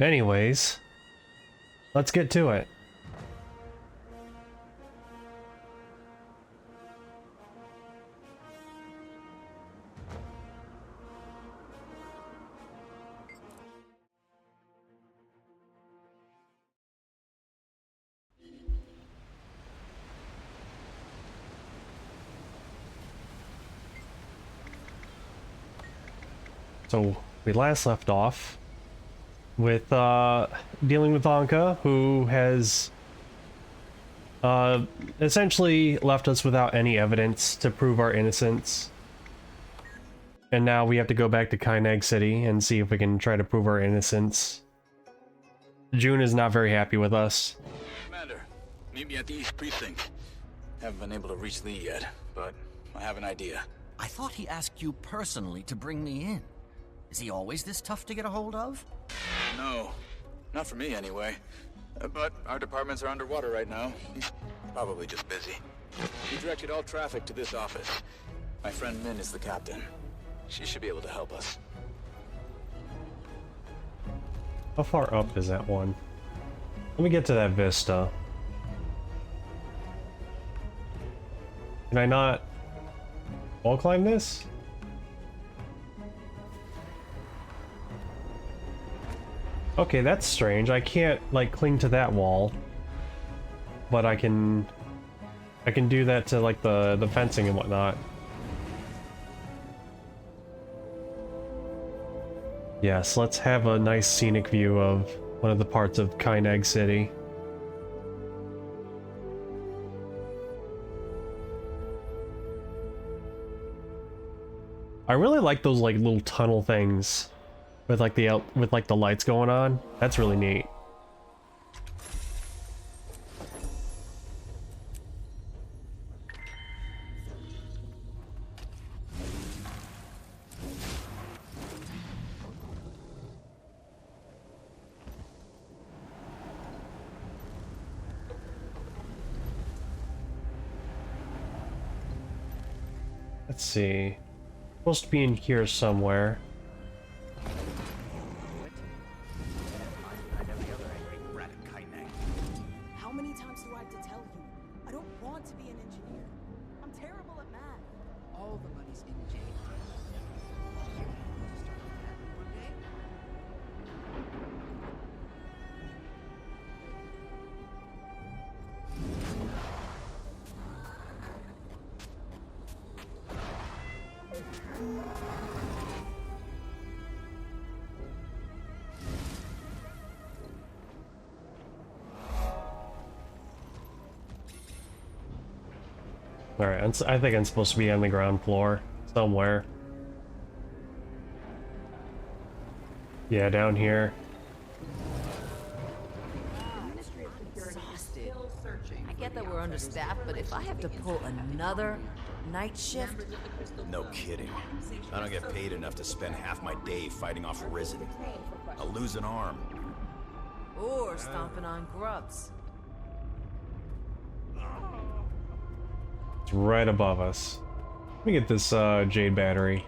Anyways, let's get to it. So we last left off with dealing with Anka, who has essentially left us without any evidence to prove our innocence. And now we have to go back to Kainag City and see if we can try to prove our innocence. June is not very happy with us. Commander, meet me at the East Precinct. Haven't been able to reach Lee yet, but I have an idea. I thought he asked you personally to bring me in. Is he always this tough to get a hold of? No, not for me anyway. But our departments are underwater right now. He's probably just busy. He directed all traffic to this office. My friend Min is the captain. She should be able to help us. How far up is that one? Let me get to that vista. Can I not wall climb this? Okay, that's strange. I can't like cling to that wall, but I can do that to like the fencing and whatnot. Yes, let's have a nice scenic view of one of the parts of Kainag City. I really like those like little tunnel things with like the lights going on. That's really neat. Let's see. Supposed to be in here somewhere. How many times do I have to tell you? I don't want to be an engineer. I'm terrible at math. All the money's in jail. Alright, I think I'm supposed to be on the ground floor somewhere. Yeah, down here. Exhausted. I get that we're understaffed, but if I have to pull another night shift, No kidding. I don't get paid enough to spend half my day fighting off Risen. I'll lose an arm. or stomping on grubs. It's right above us. Let me get this jade battery.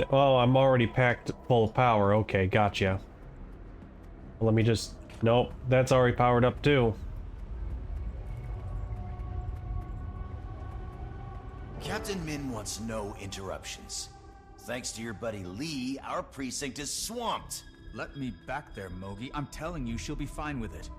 Oh, I'm already packed full of power. Okay, gotcha. Let me just... Nope, that's already powered up too. Captain Min wants no interruptions. Thanks to your buddy Lee, our precinct is swamped. Let me back there, Mogi. I'm telling you, she'll be fine with it.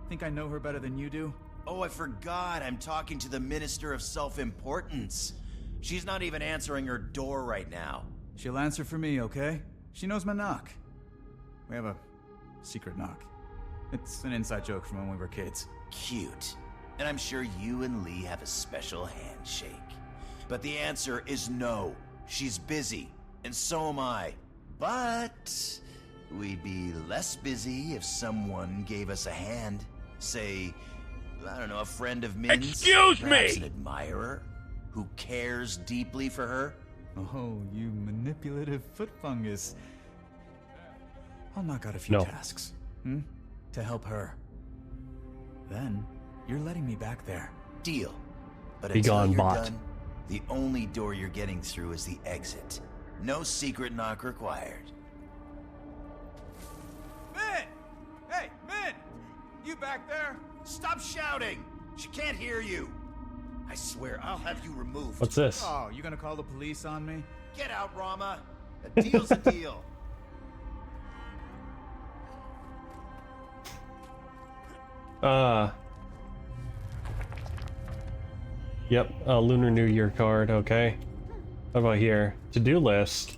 Think I know her better than you do? Oh, I forgot. I'm talking to the Minister of Self-Importance. She's not even answering her door right now. She'll answer for me, okay? She knows my knock. We have a secret knock. It's an inside joke from when we were kids. Cute. And I'm sure you and Lee have a special handshake. But the answer is no. She's busy, and so am I. But we'd be less busy if someone gave us a hand. Say, I don't know, a friend of Min's? Excuse Perhaps me! an admirer who cares deeply for her? Oh, you manipulative foot fungus. I'll knock out a few tasks, to help her. Then, you're letting me back there. Deal. But Be until gone, you're bot. done, the only door you're getting through is the exit. No secret knock required. back there? Stop shouting! She can't hear you. I swear I'll have you removed. What's this? Oh, you gonna call the police on me? Get out, Rama. A deal's a deal. Yep, a Lunar New Year card, okay. What about here? To-do list.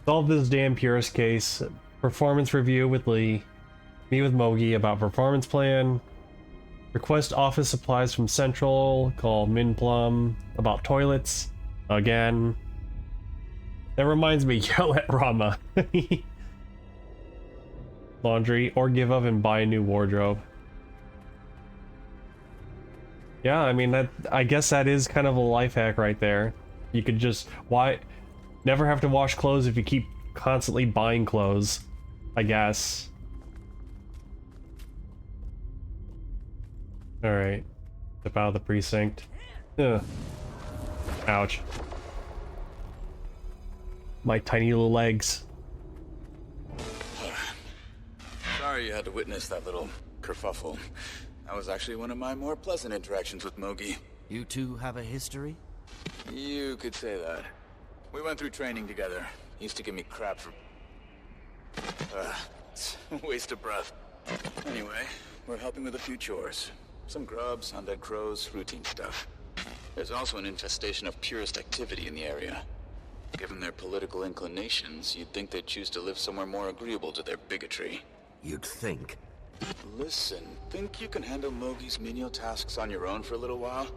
Solve this damn purist case. Performance review with Lee. Meet with Mogi about performance plan. Request office supplies from Central. Call Min Plum about toilets. Again. That reminds me, yell at Rama. Laundry, or give up and buy a new wardrobe. Yeah, I mean, I guess that is kind of a life hack right there. You could just, never have to wash clothes if you keep constantly buying clothes, I guess. Alright. Step out of the precinct. Ugh. Ouch. My tiny little legs. Sorry you had to witness that little kerfuffle. That was actually one of my more pleasant interactions with Mogi. You two have a history? You could say that. We went through training together. He used to give me crap for... it's a waste of breath. Anyway, we're helping with a few chores. Some grubs, undead crows, routine stuff. There's also an infestation of purist activity in the area. Given their political inclinations, you'd think they'd choose to live somewhere more agreeable to their bigotry. You'd think. Listen, think you can handle Mogi's menial tasks on your own for a little while?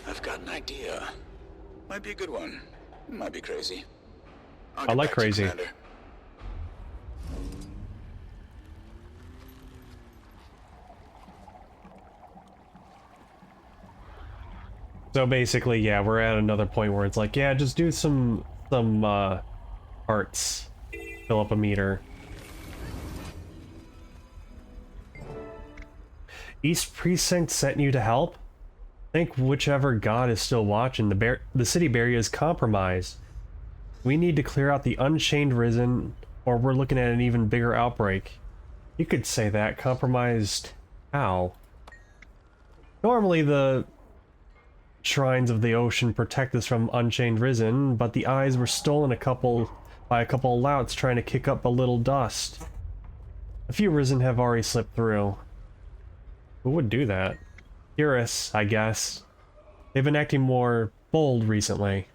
I've got an idea. Might be a good one. Might be crazy. I like crazy. So basically, yeah, we're at another point where it's like, yeah, just do some arts. Fill up a meter. East Precinct sent you to help? Think whichever god is still watching. The city barrier is compromised. We need to clear out the Unchained Risen, or we're looking at an even bigger outbreak. You could say that. Compromised how? Normally the Shrines of the Ocean protect us from Unchained Risen, but the eyes were stolen by a couple of louts trying to kick up a little dust. A few Risen have already slipped through. Who would do that? Purists, I guess. They've been acting more bold recently.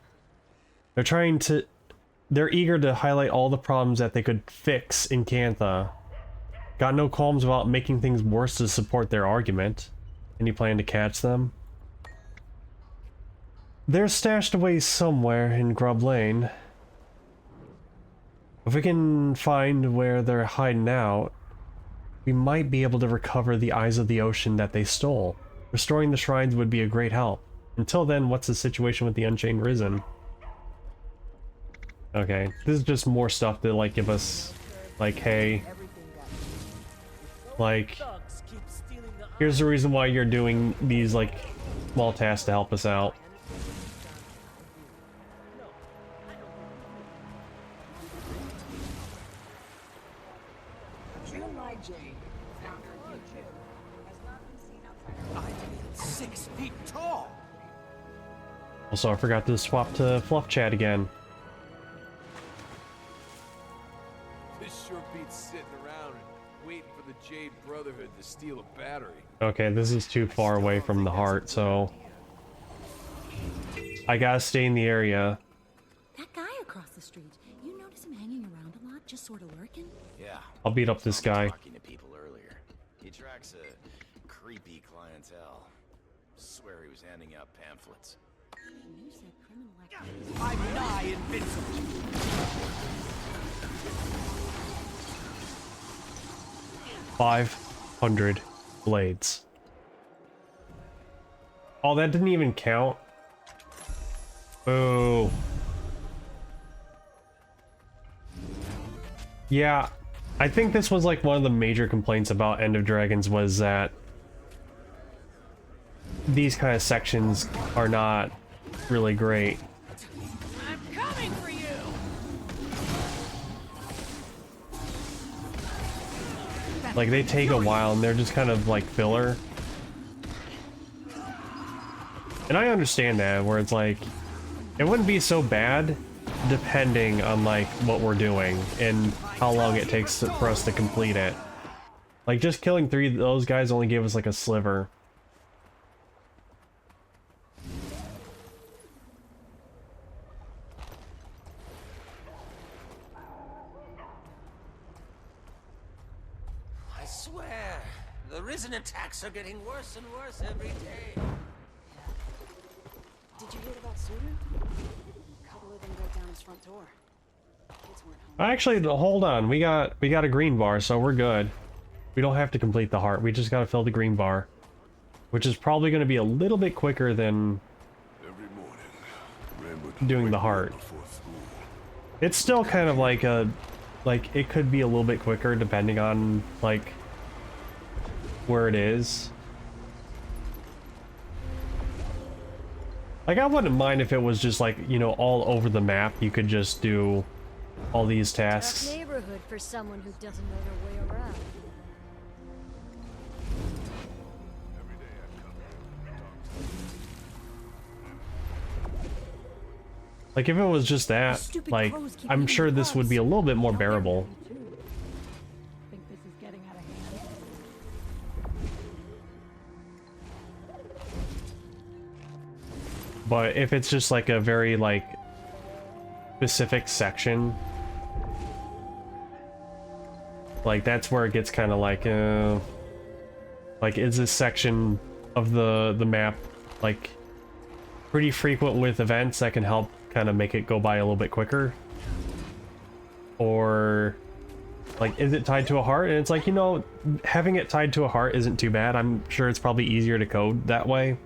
They're eager to highlight all the problems that they could fix in Cantha. Got no qualms about making things worse to support their argument. Any plan to catch them? They're stashed away somewhere in Grub Lane. If we can find where they're hiding out, we might be able to recover the Eyes of the Ocean that they stole. Restoring the shrines would be a great help. Until then, what's the situation with the Unchained Risen? Okay, this is just more stuff to, like, give us, like, hey, like, here's the reason why you're doing these, like, small tasks to help us out. Also, I forgot to swap to Fluff Chat again. This sure beats sitting around and waiting for the Jade Brotherhood to steal a battery. Okay, this is too far away from the heart, so I gotta stay in the area. That guy across the street, you notice him hanging around a lot, just sort of lurking? Yeah. I'll beat up this guy. Talking to people earlier. He tracks a creepy clientele. Swear he was handing out pamphlets. You said criminal activity. I'm nigh invincible. 500 blades. Oh, that didn't even count. Boo. Yeah, I think this was like one of the major complaints about End of Dragons was that these kind of sections are not really great. I'm coming for you! That Like, they take a while, and they're just kind of, like, filler. And I understand that, where it's like, it wouldn't be so bad, depending on, like, what we're doing, and how long it takes for us to complete it. Like, just killing 3 of those guys only gave us, like, a sliver. I swear, the Risen attacks are getting worse and worse every day. Did you hear about Suitor? A couple of them broke down his front door. Kids weren't home. Actually, hold on. We got a green bar, so we're good. We don't have to complete the heart. We just gotta fill the green bar. Which is probably gonna be a little bit quicker than doing the heart. It's still kind of like a... Like, it could be a little bit quicker depending on, like, where it is. Like, I wouldn't mind if it was just, like, you know, all over the map. You could just do all these tasks. Tough neighborhood for someone who doesn't know their way around. Like, if it was just that, like, I'm sure this would be a little bit more bearable. Think this is getting out of hand? But if it's just, like, a very, like, specific section, like, that's where it gets kind of like, is this section of the map, like, pretty frequent with events that can help kind of make it go by a little bit quicker? Or, like, is it tied to a heart? And it's like, you know, having it tied to a heart isn't too bad. I'm sure it's probably easier to code that way.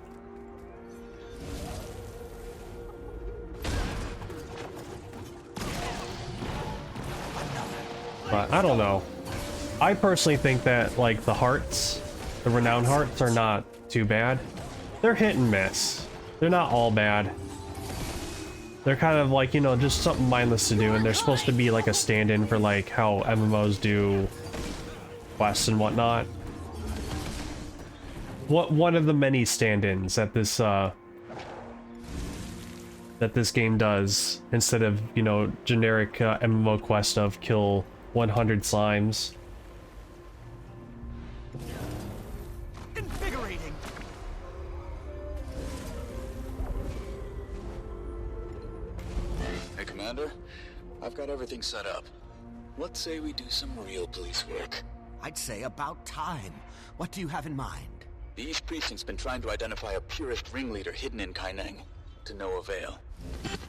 But I don't know. I personally think that, like, the hearts, the renowned hearts, are not too bad. They're hit and miss. They're not all bad. They're kind of like, you know, just something mindless to do, and they're supposed to be like a stand-in for, like, how MMOs do quests and whatnot. One of the many stand-ins that this game does, instead of, you know, generic MMO quest of kill 100 slimes. Invigorating. Hey, Commander. I've got everything set up. Let's say we do some real police work. I'd say about time. What do you have in mind? The East Precinct's been trying to identify a purist ringleader hidden in Kaineng. To no avail.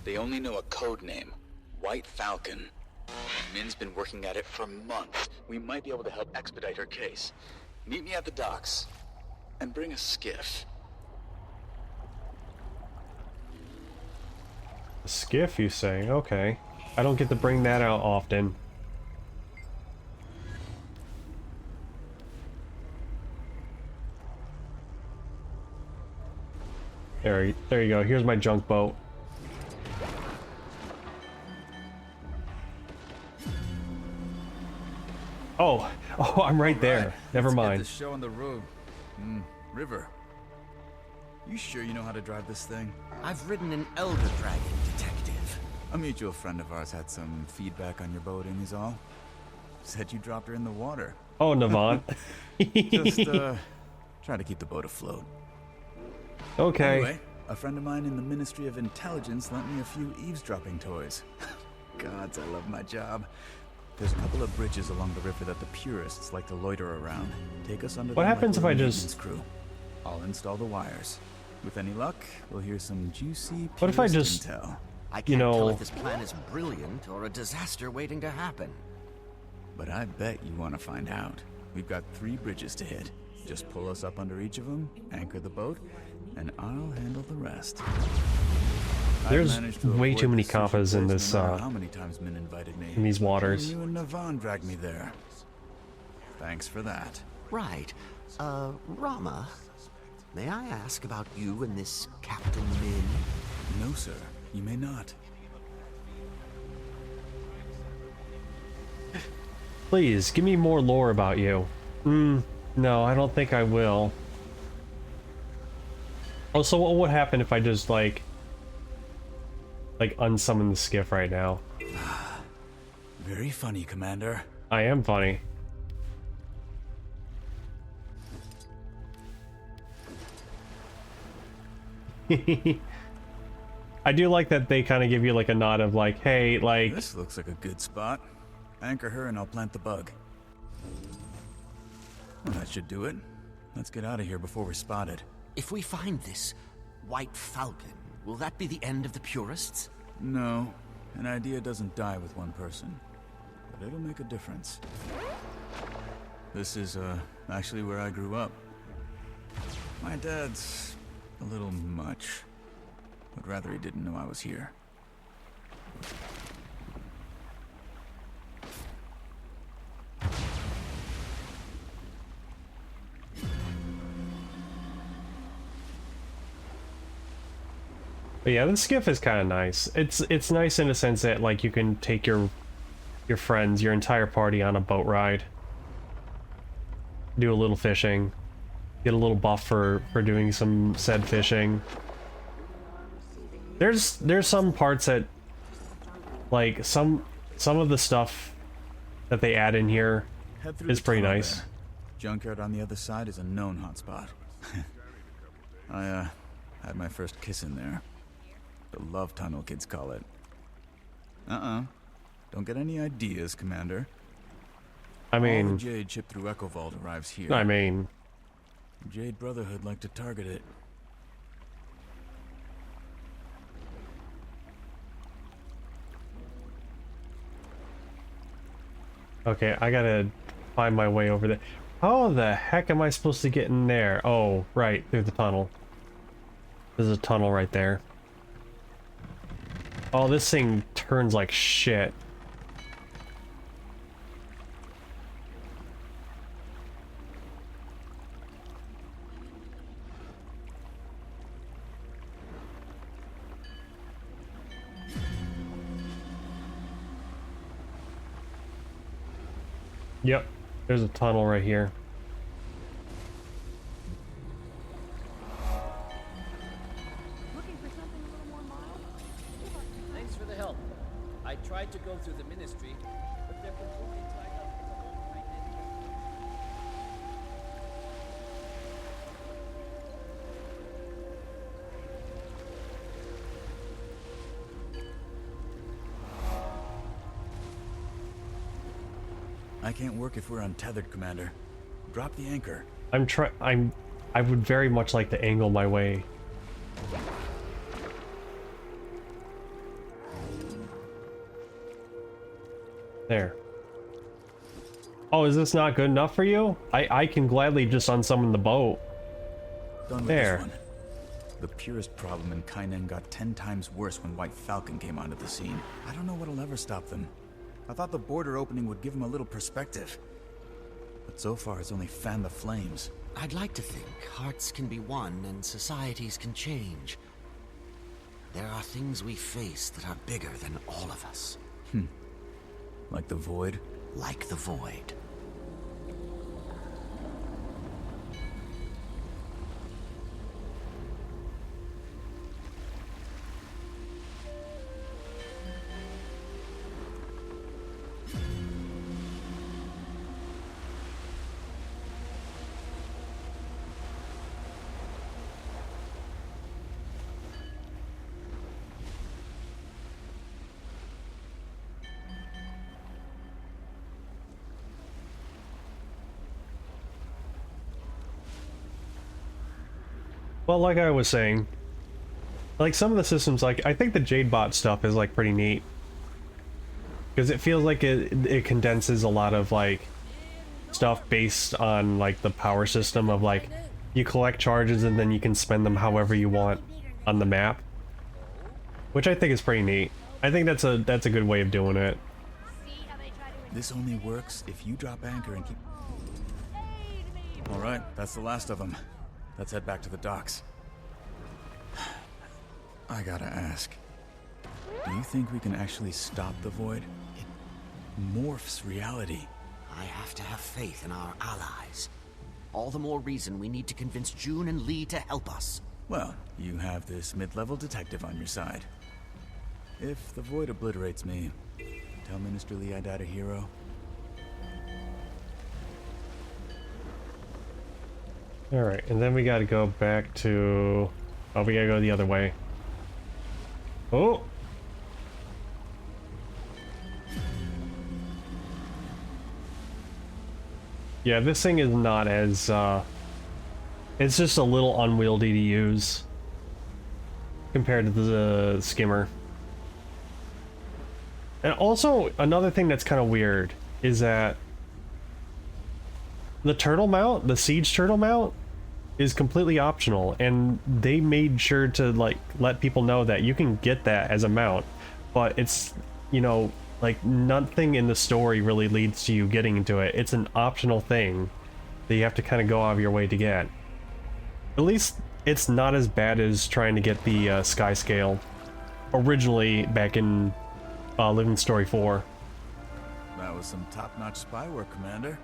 They only know a code name. White Falcon. Min's been working at it for months. We might be able to help expedite her case. Meet me at the docks. And bring a skiff. A skiff, you say? Okay. I don't get to bring that out often. There you go. Here's my junk boat. Oh, I'm right there. Never mind. Get the show on the road. River. You sure you know how to drive this thing? I've ridden an Elder Dragon, detective. A mutual friend of ours had some feedback on your boating is all. Said you dropped her in the water. Oh, Navant. Just, try to keep the boat afloat. Okay. Anyway, a friend of mine in the Ministry of Intelligence lent me a few eavesdropping toys. Gods, I love my job. There's a couple of bridges along the river that the purists like to loiter around. Take us under. What happens if I just... crew? I'll install the wires. With any luck, we'll hear some juicy What if I just... intel. I can't You know... tell if this plan is brilliant or a disaster waiting to happen. But I bet you want to find out. We've got 3 bridges to hit. Just pull us up under each of them, anchor the boat, and I'll handle the rest. There's way too many kappas in this, how many times Min invited me. in these waters. You and Navan dragged me there. Thanks for that. Right. Rama, may I ask about you and this Captain Min? No, sir. You may not. Please, give me more lore about you. No, I don't think I will. Also, what would happen if I just, like unsummon the skiff right now? Very funny, Commander. I am funny. I do like that they kind of give you like a nod of like, hey, like... This looks like a good spot. Anchor her and I'll plant the bug. Well, that should do it. Let's get out of here before we're spotted. If we find this White Falcon, will that be the end of the purists? No. An idea doesn't die with one person. But it'll make a difference. This is, actually where I grew up. My dad's a little much. Would rather he didn't know I was here. But yeah, the skiff is kind of nice. It's nice in a sense that like you can take your friends, your entire party on a boat ride. Do a little fishing. Get a little buff for doing some said fishing. There's some parts that like some of the stuff that they add in here is pretty nice. There. Junkyard on the other side is a known hotspot. I had my first kiss in there. The love tunnel, kids call it. Don't get any ideas, Commander. I mean... all the Jade shipped through Echo Vault arrives here. I mean... Jade Brotherhood like to target it. Okay, I gotta find my way over there. How the heck am I supposed to get in there? Oh, right, through the tunnel. There's a tunnel right there. Oh, this thing turns like shit. Yep, there's a tunnel right here. Thanks for the help. I tried to go through the ministry, but they're completely tied up with a whole tight network. I can't work if we're untethered, Commander. Drop the anchor. I would very much like to angle my way. There. Oh, is this not good enough for you? I can gladly just unsummon the boat. Done with there. This one. The purest problem in Kainan got 10 times worse when White Falcon came onto the scene. I don't know what'll ever stop them. I thought the border opening would give them a little perspective. But so far it's only fanned the flames. I'd like to think hearts can be won and societies can change. There are things we face that are bigger than all of us. Like the Void? Like the Void. Well, like I was saying, like some of the systems, like I think the Jadebot stuff is like pretty neat. Because it feels like it condenses a lot of like stuff based on like the power system of like you collect charges and then you can spend them however you want on the map. Which I think is pretty neat. I think that's a good way of doing it. This only works if you drop anchor and keep... Alright, that's the last of them. Let's head back to the docks. I gotta ask. Do you think we can actually stop the Void? It morphs reality. I have to have faith in our allies. All the more reason we need to convince June and Lee to help us. Well, you have this mid-level detective on your side. If the Void obliterates me, tell Minister Lee I died a hero. Alright, and then we gotta go back to... Oh, we gotta go the other way. Oh! Yeah, this thing is not as, it's just a little unwieldy to use compared to the skimmer. And also, another thing that's kind of weird is that the turtle mount, the siege turtle mount, is completely optional, and they made sure to, like, let people know that you can get that as a mount, but it's, you know, like, nothing in the story really leads to you getting into it. It's an optional thing that you have to kind of go out of your way to get. At least it's not as bad as trying to get the Sky Scale originally back in Living Story 4. That was some top-notch spy work, Commander.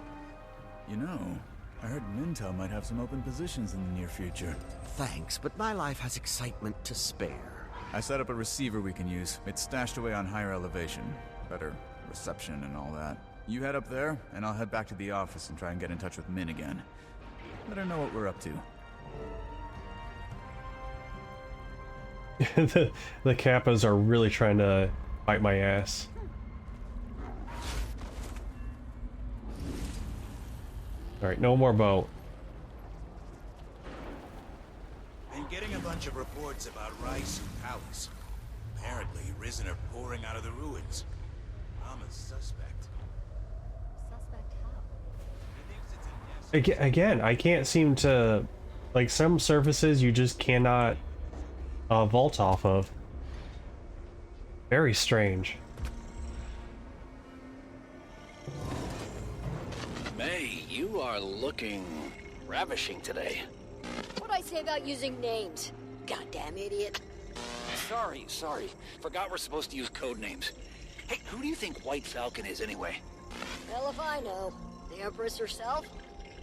You know, I heard Mintel might have some open positions in the near future. Thanks, but my life has excitement to spare. I set up a receiver we can use. It's stashed away on higher elevation. Better reception and all that. You head up there, and I'll head back to the office and try and get in touch with Min again. Let her know what we're up to. the Kappas are really trying to bite my ass. Alright, no more boat. Been getting a bunch of reports about Raisu Palace. Apparently, Risen are pouring out of the ruins. I'm a suspect. Suspect how? He thinks it's a nest. Again, I can't seem to... Like, some surfaces you just cannot vault off of. Very strange. May, you are looking ravishing today. What'd I say about using names? Goddamn idiot. Sorry. Forgot we're supposed to use code names. Hey, who do you think White Falcon is anyway? Hell if I know. The Empress herself?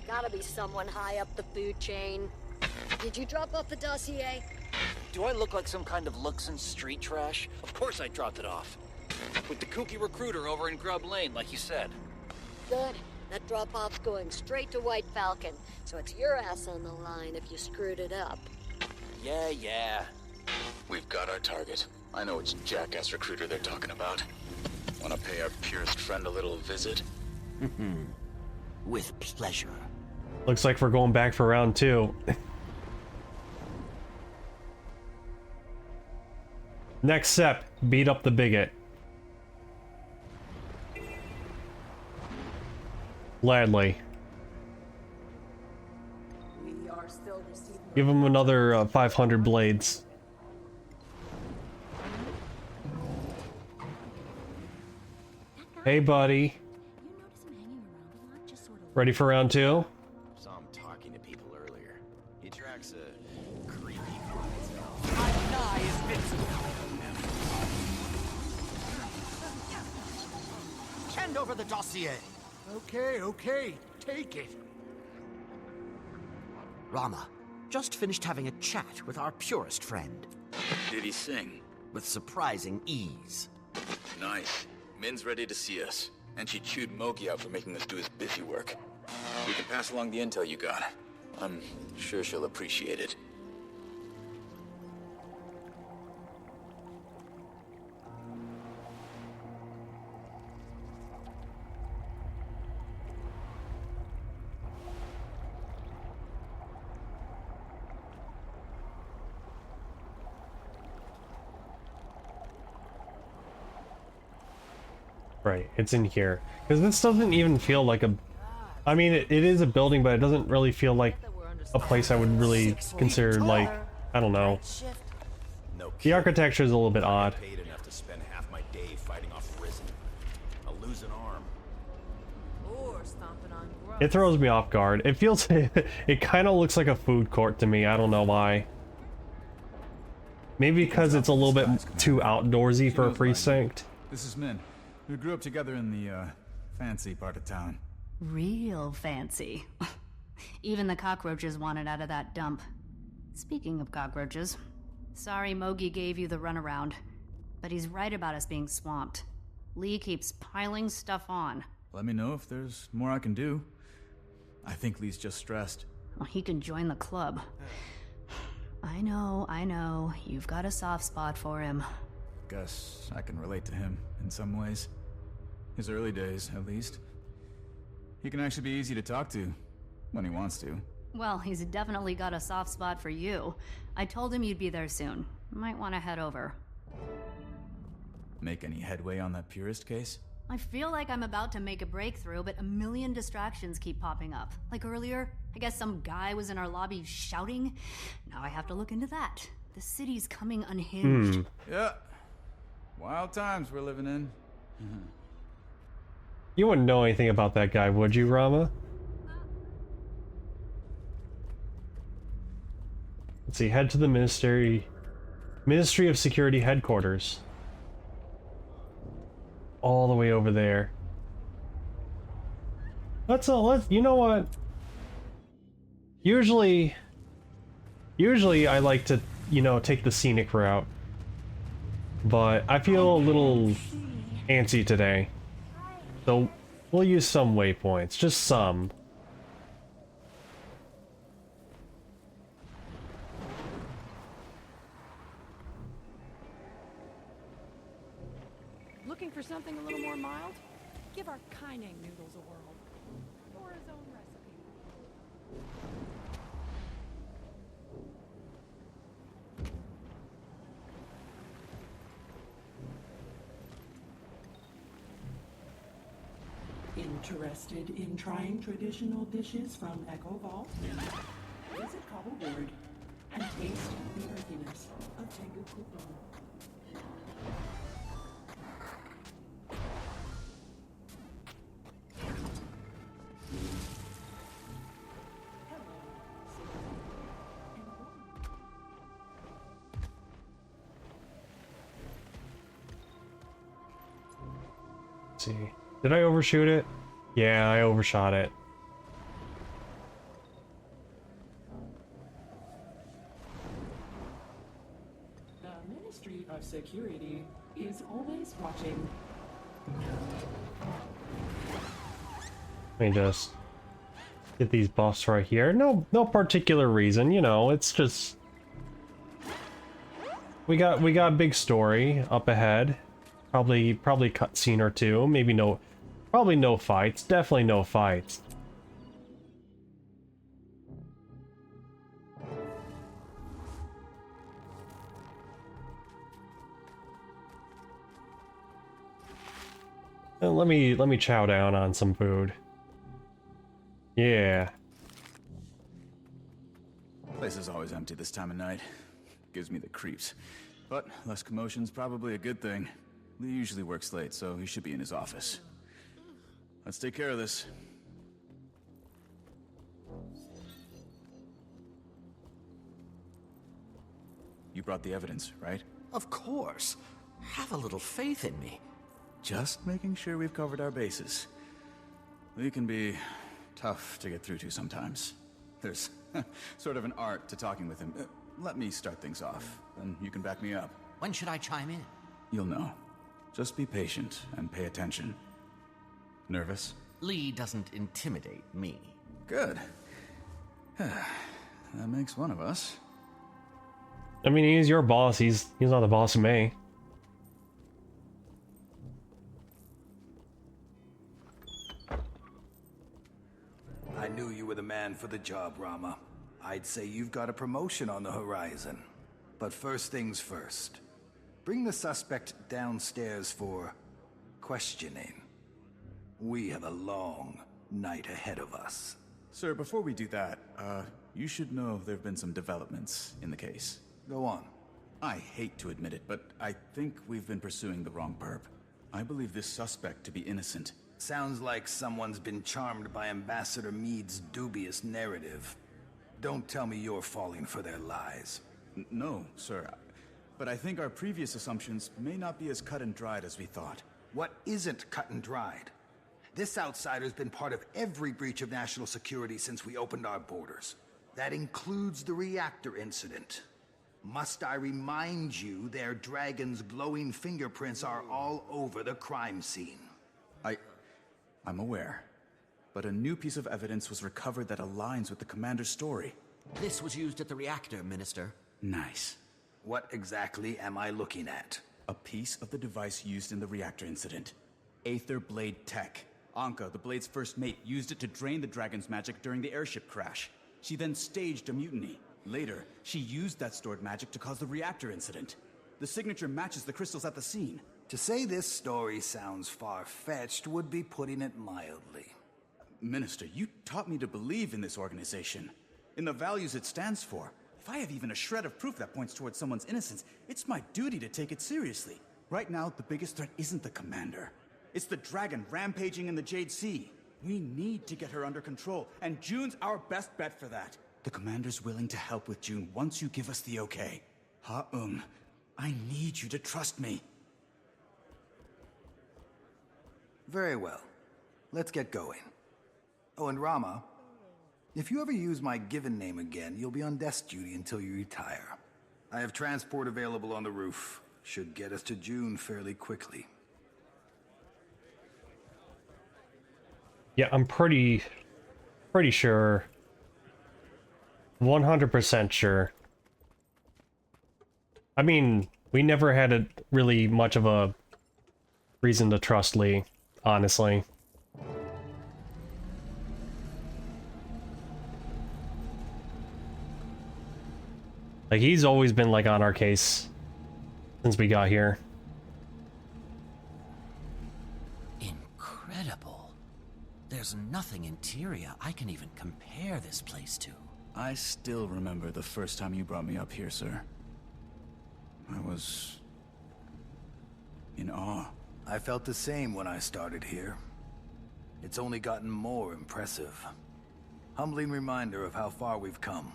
Gotta be someone high up the food chain. Did you drop off the dossier? Do I look like some kind of looks and street trash? Of course I dropped it off. With the kooky recruiter over in Grub Lane, like you said. Good. That drop-off's going straight to White Falcon, so it's your ass on the line if you screwed it up. Yeah. We've got our target. I know which jackass recruiter they're talking about. Want to pay our purest friend a little visit? With pleasure. Looks like we're going back for round 2. Next step, beat up the bigot. Gladly. We are still receiving... Give him another 500 blades. Hey, buddy. You notice him hanging around a lot, just sort of Ready for round 2? Saw him talking to people earlier. He tracks a creepy clientele. Hand over the dossier. Okay, take it. Rama, just finished having a chat with our purest friend. Did he sing? With surprising ease. Nice. Min's ready to see us. And she chewed Mogi out for making us do his busy work. We can pass along the intel you got. I'm sure she'll appreciate it. Right, it's in here. Because this doesn't even feel like a... I mean, it is a building, but it doesn't really feel like a place I would really consider, like, I don't know. No The architecture is a little bit odd. paid enough to spend half my day fighting off Risen. I'll lose an arm. Or stomping on grubs. It throws me off guard. It feels... it kind of looks like a food court to me. I don't know why. Maybe because it's a little bit too outdoorsy for a precinct. This is Min. We grew up together in the, fancy part of town. Real fancy. Even the cockroaches wanted out of that dump. Speaking of cockroaches, sorry Mogi gave you the runaround, but he's right about us being swamped. Lee keeps piling stuff on. Let me know if there's more I can do. I think Lee's just stressed. Well, he can join the club. I know. You've got a soft spot for him. Guess I can relate to him in some ways. His early days, at least. He can actually be easy to talk to, when he wants to. Well, he's definitely got a soft spot for you. I told him you'd be there soon. Might want to head over. Make any headway on that purist case? I feel like I'm about to make a breakthrough, but a million distractions keep popping up. Like earlier, I guess some guy was in our lobby shouting. Now I have to look into that. The city's coming unhinged. Yeah. Wild times we're living in. You wouldn't know anything about that guy, would you, Rama? Let's see, head to the Ministry of Security headquarters. All the way over there. You know what? Usually I like to, take the scenic route. But I feel a little antsy today. So we'll use some waypoints, just some. Looking for something a little more mild? Give our Kaineng noodles a whirl. Or his own recipe. Interested in trying traditional dishes from Echo Vault? Visit Cobblewood and taste the earthiness of Tengu Kupon. Let's see. Did I overshoot it? Yeah, I overshot it. The Ministry of Security is always watching. Let me just get these buffs right here. No particular reason, it's just we got a big story up ahead. Probably cutscene or two. Probably no fights. Definitely no fights. And let me chow down on some food. Yeah. Place is always empty this time of night. Gives me the creeps. But less commotion's probably a good thing. Lee usually works late, so he should be in his office. Let's take care of this. You brought the evidence, right? Of course. Have a little faith in me. Just making sure we've covered our bases. Lee can be tough to get through to sometimes. There's sort of an art to talking with him. Let me start things off, then you can back me up. When should I chime in? You'll know. Just be patient and pay attention. Nervous? Lee doesn't intimidate me. Good. That makes one of us. I mean, he's your boss. He's not the boss of me. I knew you were the man for the job, Rama. I'd say you've got a promotion on the horizon. But first things first. Bring the suspect downstairs for questioning. We have a long night ahead of us. Sir, before we do that, you should know there have been some developments in the case. Go on. I hate to admit it, but I think we've been pursuing the wrong perp. I believe this suspect to be innocent. Sounds like someone's been charmed by Ambassador Meade's dubious narrative. Don't tell me you're falling for their lies. No, sir. But I think our previous assumptions may not be as cut and dried as we thought. What isn't cut and dried? This outsider's been part of every breach of national security since we opened our borders. That includes the reactor incident. Must I remind you their dragon's glowing fingerprints are all over the crime scene? I'm aware. But a new piece of evidence was recovered that aligns with the commander's story. This was used at the reactor, Minister. Nice. What exactly am I looking at? A piece of the device used in the reactor incident. Aether Blade Tech. Anka, the Blade's first mate, used it to drain the dragon's magic during the airship crash. She then staged a mutiny. Later, she used that stored magic to cause the reactor incident. The signature matches the crystals at the scene. To say this story sounds far-fetched would be putting it mildly. Minister, you taught me to believe in this organization, in the values it stands for. If I have even a shred of proof that points towards someone's innocence, it's my duty to take it seriously. Right now, the biggest threat isn't the commander. It's the dragon rampaging in the Jade Sea. We need to get her under control, and June's our best bet for that. The commander's willing to help with June once you give us the okay. Ha-Ung, I need you to trust me. Very well. Let's get going. Oh, and Rama, if you ever use my given name again, you'll be on desk duty until you retire. I have transport available on the roof. Should get us to June fairly quickly. Yeah, I'm pretty sure. 100% sure. I mean, we never had really much of a reason to trust Lee, honestly. Like, he's always been, like, on our case since we got here. Incredible. There's nothing in Tyria I can even compare this place to. I still remember the first time you brought me up here, sir. I was in awe. I felt the same when I started here. It's only gotten more impressive. Humbling reminder of how far we've come.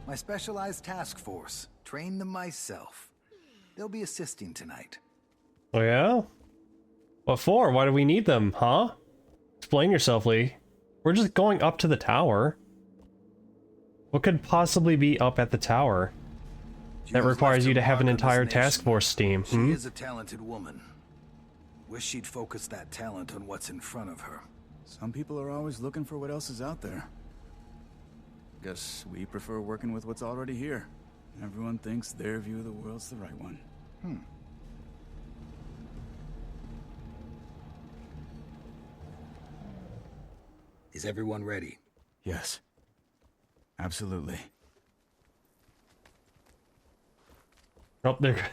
My specialized task force. Trained them myself. They'll be assisting tonight. Oh yeah? What for? Why do we need them, huh? Explain yourself, Lee. We're just going up to the tower. What could possibly be up at the tower that requires you to have an entire task force team? She is a talented woman. Wish she'd focus that talent on what's in front of her. Some people are always looking for what else is out there. Guess we prefer working with what's already here. Everyone thinks their view of the world's the right one. Is everyone ready? Yes. Absolutely. Oh, there.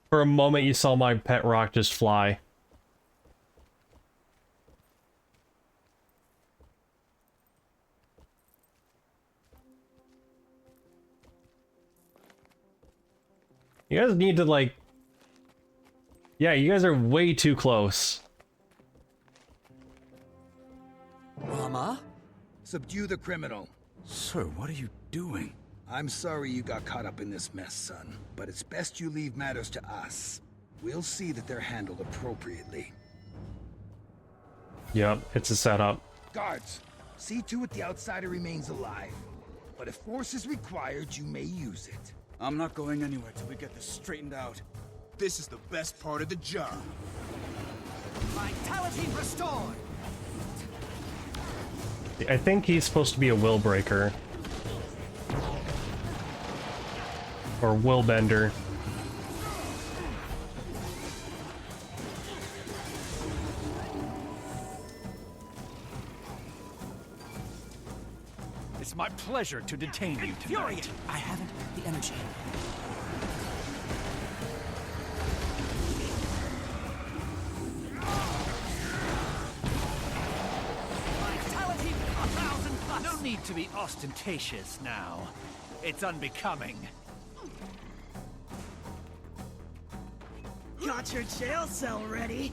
For a moment, you saw my pet rock just fly. You guys need to, like... Yeah, you guys are way too close. Rama? Subdue the criminal. Sir, what are you doing? I'm sorry you got caught up in this mess, son. But it's best you leave matters to us. We'll see that they're handled appropriately. Yep, it's a setup. Guards, see to it the outsider remains alive. But if force is required, you may use it. I'm not going anywhere till we get this straightened out. This is the best part of the job. Vitality restored! I think he's supposed to be a will breaker. Or will bender. It's my pleasure to detain you tonight. I haven't the energy. Vitality 1,000+. No need to be ostentatious now. It's unbecoming. Got your jail cell ready.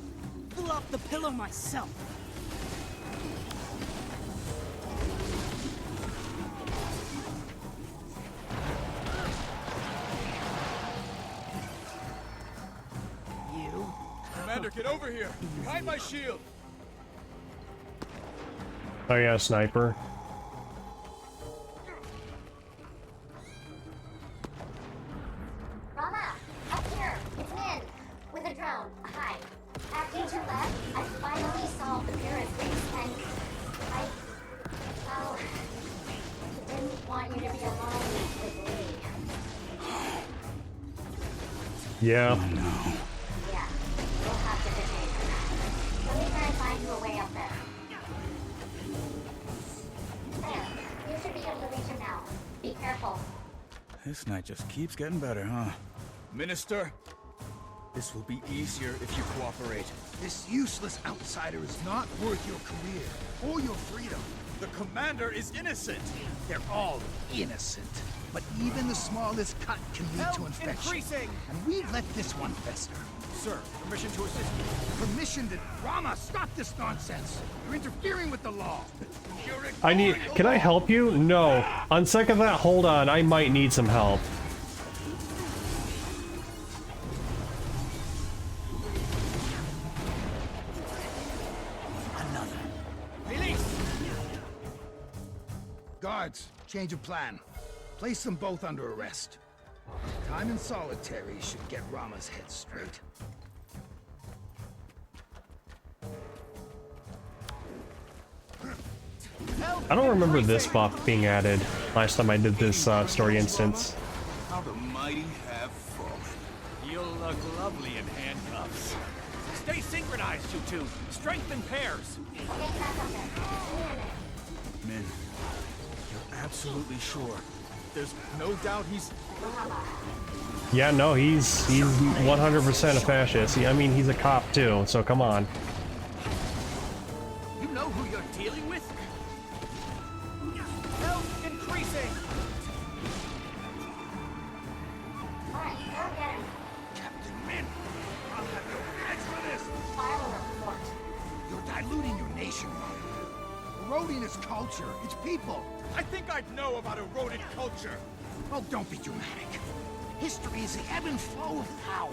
Pull off the pillow myself. Commander, get over here! Behind my shield! Oh yeah, sniper. Rama, up here. It's Min. With a drone. Hi. After you left, I finally solved the purist case, and well, didn't want you to be alone with Lee. Yeah. Yeah, we'll have to detain her. Let me try and find you a way up there. There, you should be able to reach him now. Be careful. This night just keeps getting better, huh? Minister, this will be easier if you cooperate. This useless outsider is not worth your career or your freedom. The commander is innocent. They're all innocent. But even the smallest cut can lead to infection. Increasing! And we've let this one fester. Sir, permission to assist you. Permission to... Rama, stop this nonsense! You're interfering with the law! Can I help you? No. On second thought, hold on, I might need some help. Guards, change of plan. Place them both under arrest. Time in solitary should get Rama's head straight. I don't remember this buff being added last time I did this story instance. How the mighty have fallen. You'll look lovely in handcuffs. Stay synchronized, you two. Strengthen pairs. Min, you're absolutely sure? There's no doubt he's... Yeah, no, he's 100% a fascist. I mean, he's a cop too, so come on. You know who you're dealing with? Health increasing. Alright, go get him. Captain Min, I'll have your heads for this! File a report. You're diluting your nation, Rama. Eroding its culture, its people. I think I'd know about eroded culture. Oh, don't be dramatic. History is the ebb and flow of power.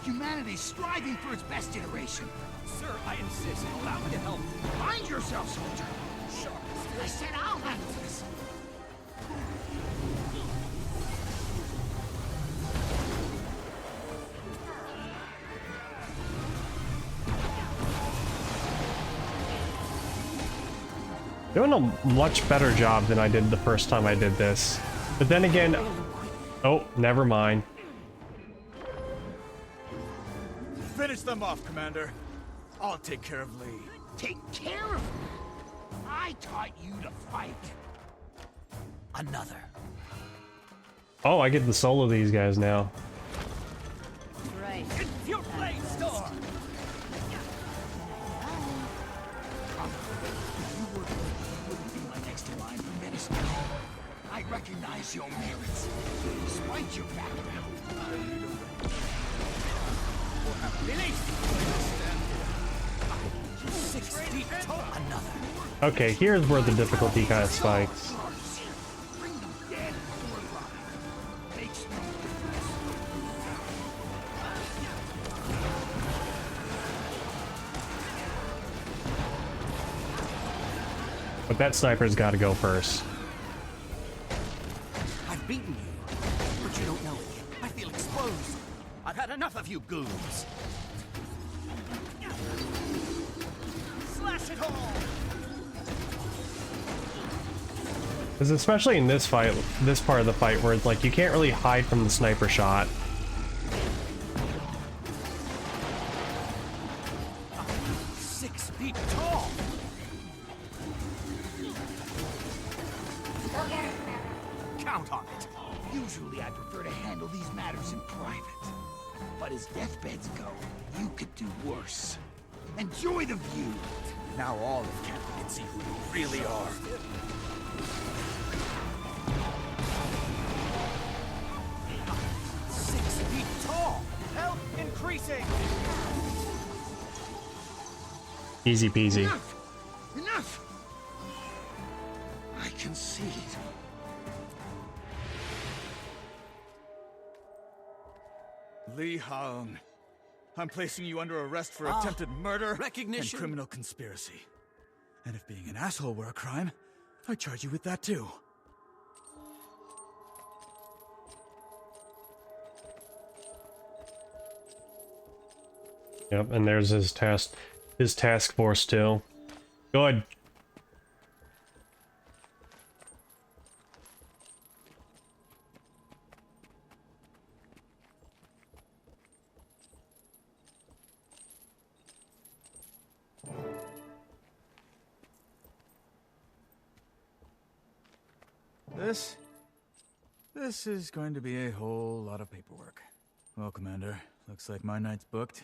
Humanity's striving for its best iteration. Sir, I insist. Allow me to help. Mind yourself, soldier. Sure. I said I'll handle this. Doing a much better job than I did the first time I did this. But then again... Oh, never mind. Finish them off, Commander. I'll take care of Lee. Take care of me? I taught you to fight. Another. Oh, I get to solo these guys now. Right. Your blade store. I recognize your merits, despite your background. Release! 6 feet tall. Another. Okay, here's where the difficulty kind of spikes. Bring them dead or alive. Makes no difference. But that sniper's got to go first. I've beaten you, but you don't know it. I feel exposed. I've had enough of you goons. Slash it all. Because especially in this fight, this part of the fight, where it's like you can't really hide from the sniper shot. Count on it. Usually I prefer to handle these matters in private. But as deathbeds go, you could do worse. Enjoy the view. Now all of Canada can see who you really are. Health increasing. Easy peasy. Enough! Enough! I concede. Li Hong, I'm placing you under arrest for attempted murder recognition. and criminal conspiracy. And if being an asshole were a crime, I charge you with that too. Yep, and there's his task force too. Good. This is going to be a whole lot of paperwork. Well, Commander, looks like my night's booked.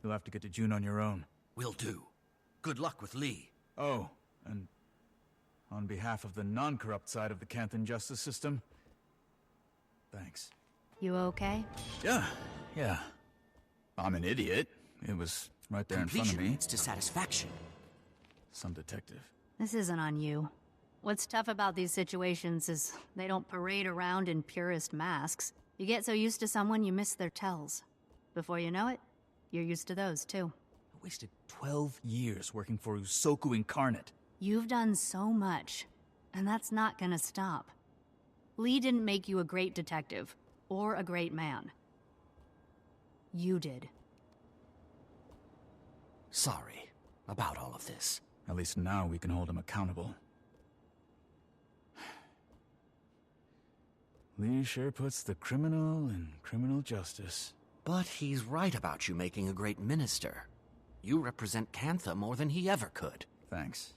You'll have to get to June on your own. Will do. Good luck with Lee. Oh, and on behalf of the non-corrupt side of the Canthan justice system, thanks. You okay? Yeah. I'm an idiot. It was right there in front of me. Completion leads to satisfaction. Some detective. This isn't on you. What's tough about these situations is they don't parade around in purist masks. You get so used to someone you miss their tells. Before you know it, you're used to those too. I wasted 12 years working for Usoku Incarnate. You've done so much, and that's not gonna stop. Lee didn't make you a great detective, or a great man. You did. Sorry about all of this. At least now we can hold him accountable. Lee sure puts the criminal in criminal justice. But he's right about you making a great minister. You represent Cantha more than he ever could. Thanks.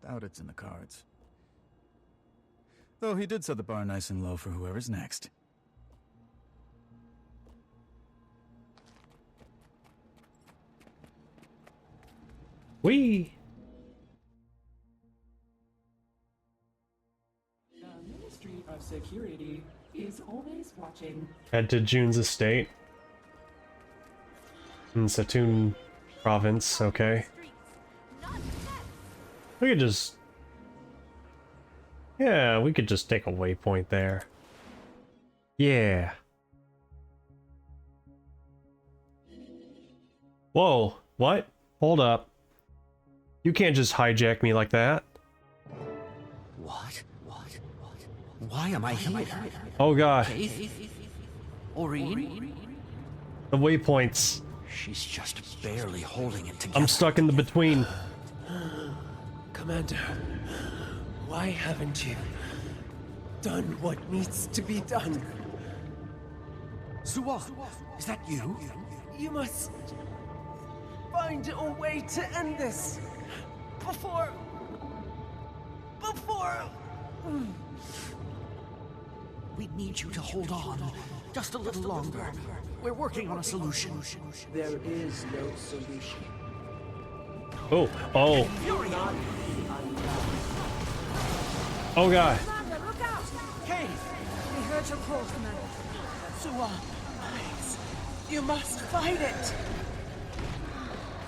Doubt it's in the cards. Though he did set the bar nice and low for whoever's next. Whee! The Ministry of Security is always watching. Head to June's estate. In Satoon province, okay. We could just... Yeah, we could just take a waypoint there. Yeah. Whoa, what? Hold up. You can't just hijack me like that. What? Why am I here? Oh god. Aurene? The waypoints. She's just barely holding it together. I'm stuck in the between. Commander, why haven't you done what needs to be done? Suwa, is that you? You must find a way to end this before. We need you to hold on just a little longer. We're working on a solution. There is no solution. Oh. You're not Oh god. Commander, look out! Hey! We heard your call, Commander. Suwa, please. You must fight it!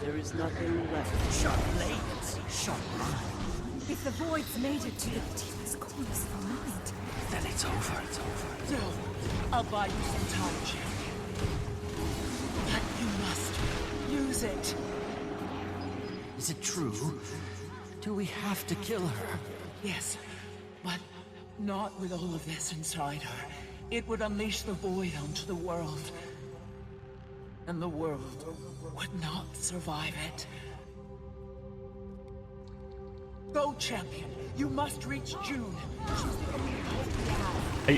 There is nothing left. Sharp blades, sharp mind. If the void's made it to the deepest corners of the mind, Then it's over. So, I'll buy you some time, champion. But you must use it. Is it true? Do we have to kill her? Yes, but not with all of this inside her. It would unleash the void onto the world. And the world would not survive it. Go, champion. You must reach June.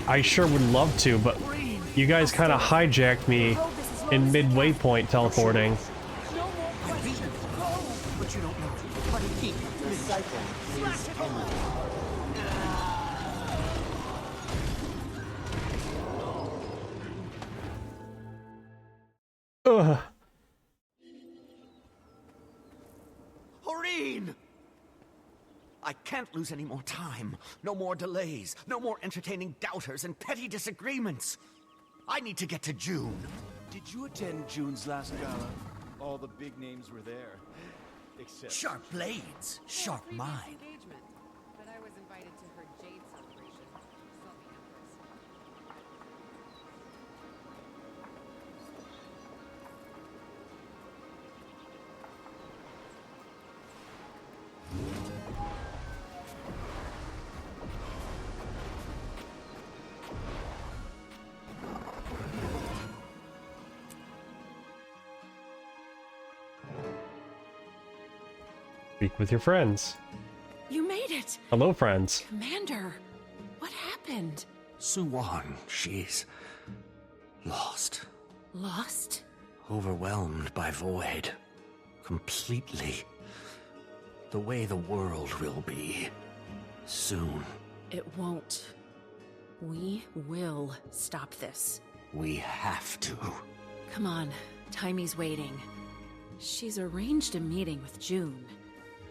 I sure would love to, but you guys kind of hijacked me in mid-waypoint teleporting. But you don't know. But he recycle is Ugh. Aurene! I can't lose any more time. No more delays. No more entertaining doubters and petty disagreements. I need to get to June. Did you attend June's last gala? All the big names were there. Except... Sharp blades, sharp mind. Engagement, but I was invited to her Jade celebration. Saw the Empress. Speak with your friends. You made it! Hello, friends. Commander, what happened? Suwan, she's lost. Lost? Overwhelmed by void. Completely. The way the world will be. Soon. It won't. We will stop this. We have to. Come on, Timey's waiting. She's arranged a meeting with June,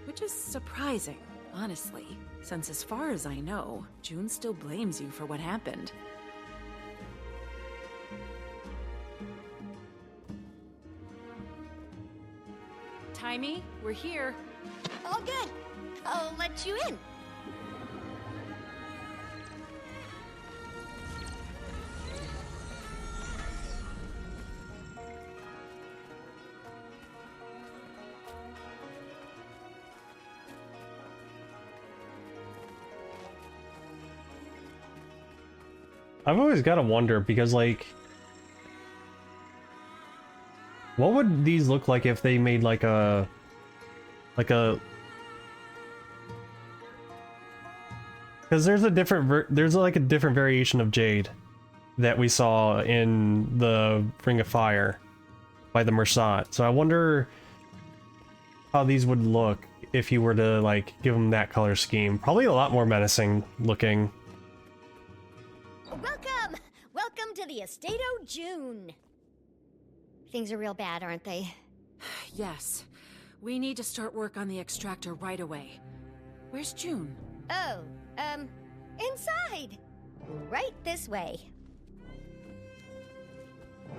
which is surprising, honestly, since as far as I know, June still blames you for what happened. Timey, we're here. All good. I'll let you in. I've always got to wonder because, like, what would these look like if they made like a because there's a different there's like a different variation of Jade that we saw in the Ring of Fire by the Mersat. So I wonder how these would look if you were to like give them that color scheme. Probably a lot more menacing looking. Welcome! Welcome to the Estate o' June. Things are real bad, aren't they? Yes. We need to start work on the extractor right away. Where's June? Oh, inside. Right this way.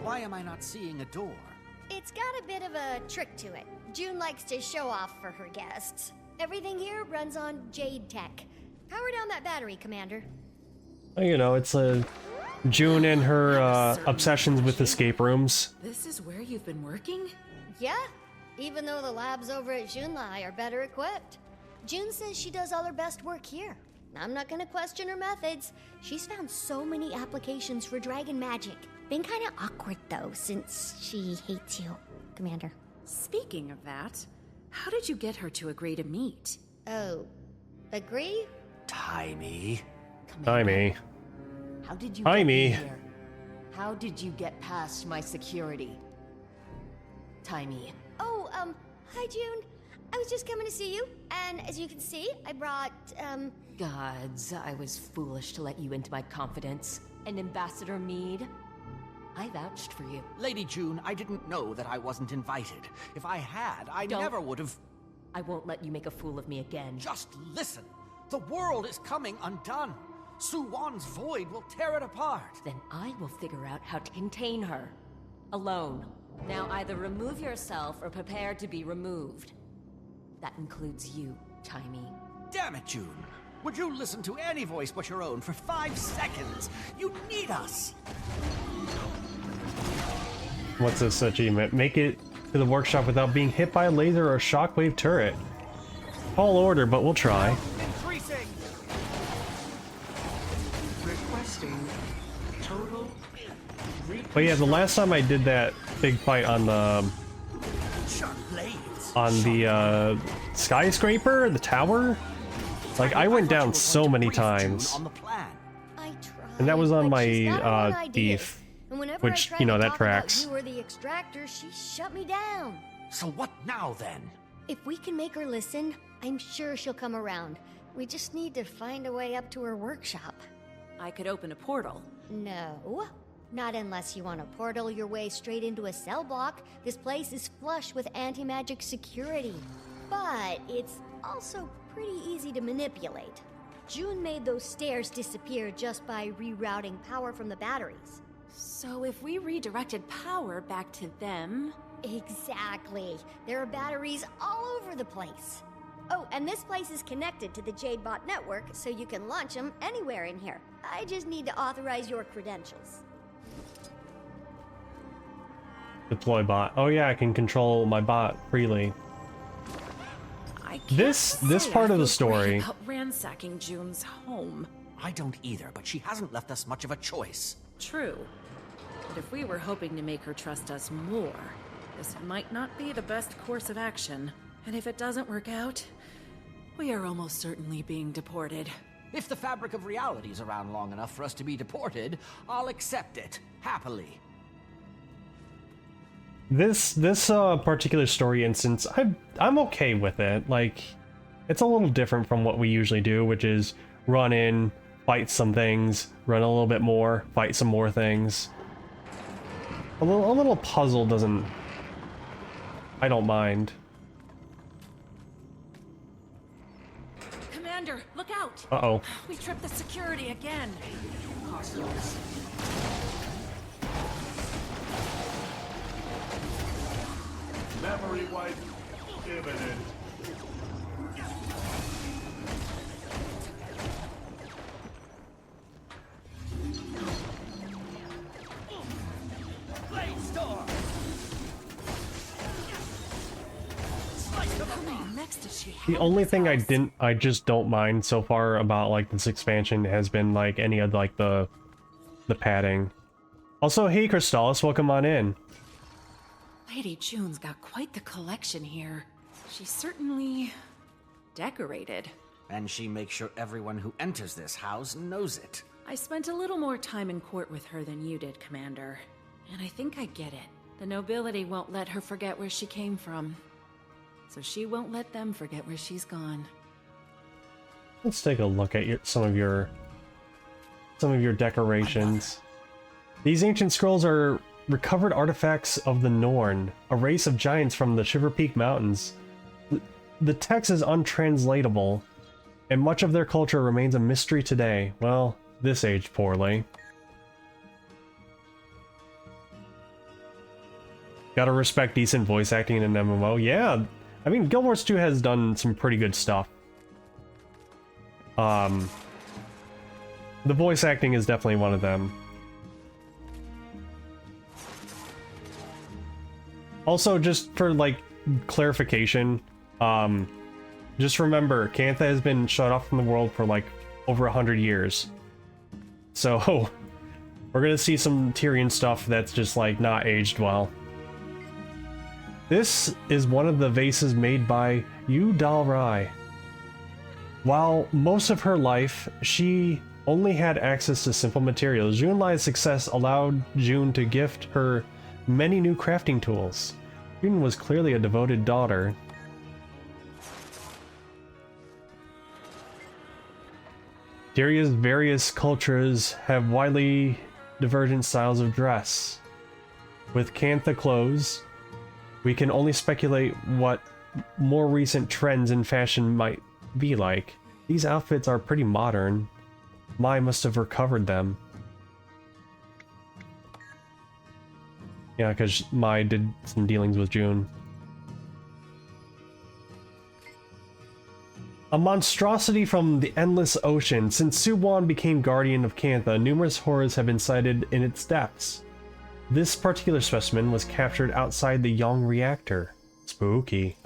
Why am I not seeing a door? It's got a bit of a trick to it. June likes to show off for her guests. Everything here runs on Jade tech. Power down that battery, Commander. You know, it's a June and her obsessions with escape rooms. This is where you've been working? Yeah, even though the labs over at Junlai are better equipped. June says she does all her best work here. I'm not gonna question her methods. She's found so many applications for dragon magic. Been kinda awkward though, since she hates you, Commander. Speaking of that, how did you get her to agree to meet? Oh, agree? Timey. Timey. How did you Timey. get here? How did you get past my security? Timey. Oh, hi June. I was just coming to see you, and as you can see, I brought, Gods, I was foolish to let you into my confidence. And Ambassador Meade, I vouched for you. Lady June, I didn't know that I wasn't invited. If I had, I never would have... I won't let you make a fool of me again. Just listen. The world is coming undone. Suwan's void will tear it apart. Then I will figure out how to contain her. Alone. Now either remove yourself or prepare to be removed. That includes you, Timey. Damn it, June. Would you listen to any voice but your own for 5 seconds? You need us. What's this achievement? Make it to the workshop without being hit by a laser or a shockwave turret. Tall order, but we'll try. Increasing. Requesting total. But yeah, the last time I did that big fight on the skyscraper, the tower, like I went down so many times, and that was on my beef, which you know that tracks. You were the extractor, she shut me down. So what now then? If we can make her listen, I'm sure she'll come around. We just need to find a way up to her workshop. I could open a portal. No. Not unless you want to portal your way straight into a cell block. This place is flush with anti-magic security. But it's also pretty easy to manipulate. June made those stairs disappear just by rerouting power from the batteries. So if we redirected power back to them... Exactly. There are batteries all over the place. Oh, and this place is connected to the Jadebot network, so you can launch them anywhere in here. I just need to authorize your credentials. Deploy bot. Oh yeah, I can control my bot freely. This part of the story. About ransacking June's home. I don't either, but she hasn't left us much of a choice. True. But if we were hoping to make her trust us more, this might not be the best course of action. And if it doesn't work out, we are almost certainly being deported. If the fabric of reality is around long enough for us to be deported, I'll accept it, happily. This particular story instance, I'm okay with it. Like, it's a little different from what we usually do, which is run in, fight some things, run a little bit more, fight some more things. A little puzzle doesn't... I don't mind. Commander, look out! Uh-oh. We tripped the security again. Memory wipe imminent. The only thing I just don't mind so far about like this expansion has been like any of like the padding. Also, hey Crystallis, welcome on in. Lady June's got quite the collection here. She's certainly decorated. And she makes sure everyone who enters this house knows it. I spent a little more time in court with her than you did, Commander. And I think I get it. The nobility won't let her forget where she came from. So she won't let them forget where she's gone. Let's take a look at some of your decorations. These ancient scrolls are recovered artifacts of the Norn, a race of giants from the Shiver Peak Mountains. The text is untranslatable, and much of their culture remains a mystery today. Well, this aged poorly. Gotta respect decent voice acting in an MMO. Yeah, I mean, Guild Wars 2 has done some pretty good stuff. The voice acting is definitely one of them. Also, just for, like, clarification, just remember, Cantha has been shut off from the world for, like, over 100 years. So, we're gonna see some Tyrion stuff that's just, like, not aged well. This is one of the vases made by Yu Dal Rai. While most of her life, she only had access to simple materials, June Lai's success allowed June to gift her many new crafting tools. June was clearly a devoted daughter. Daria's various cultures have widely divergent styles of dress. With Cantha clothes, we can only speculate what more recent trends in fashion might be like. These outfits are pretty modern. Mai must have recovered them. Yeah, because Mai did some dealings with June. A monstrosity from the endless ocean. Since Suwon became guardian of Cantha, numerous horrors have been sighted in its depths. This particular specimen was captured outside the Yong reactor. Spooky.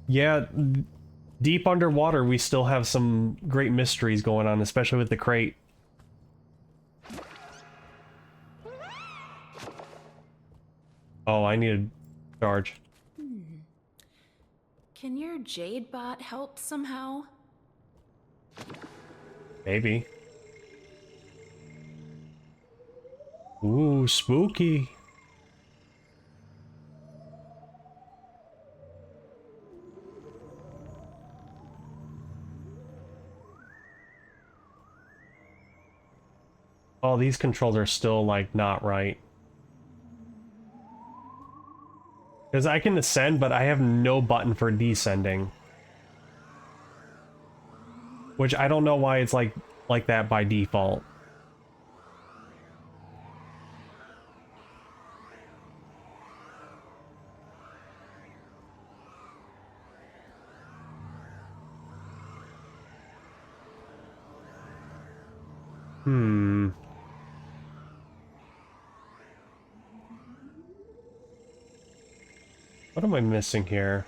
Yeah, deep underwater we still have some great mysteries going on, especially with the crate. Oh, I need a charge. Can your Jade bot help somehow? Maybe. Ooh, spooky. Oh, these controls are still, like, not right. Because I can ascend, but I have no button for descending. Which I don't know why it's like that by default. What am I missing here?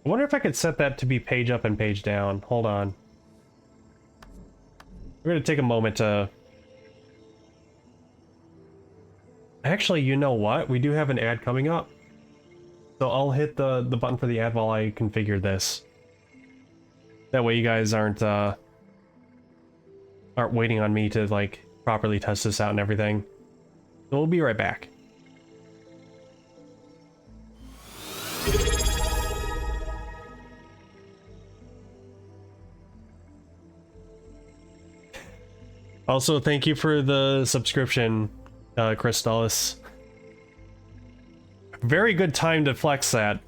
I wonder if I could set that to be page up and page down. Hold on. We're gonna take a moment to... Actually, you know what? We do have an ad coming up. So I'll hit the button for the ad while I configure this. That way you guys aren't waiting on me to, like, properly test this out and everything. So we'll be right back. Also, thank you for the subscription, Crystallis. Very good time to flex that.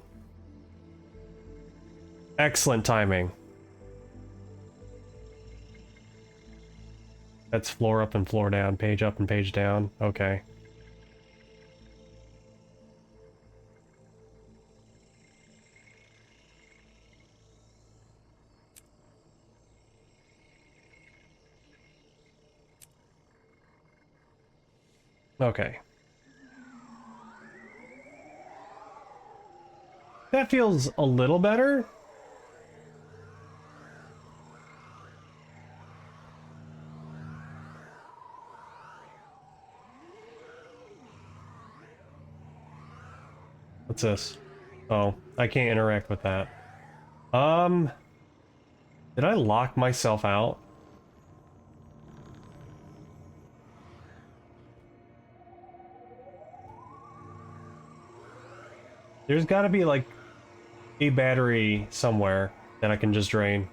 Excellent timing. That's floor up and floor down, page up and page down. Okay. Okay. That feels a little better. What's this? Oh, I can't interact with that. Did I lock myself out? There's gotta be, like, a battery somewhere that I can just drain.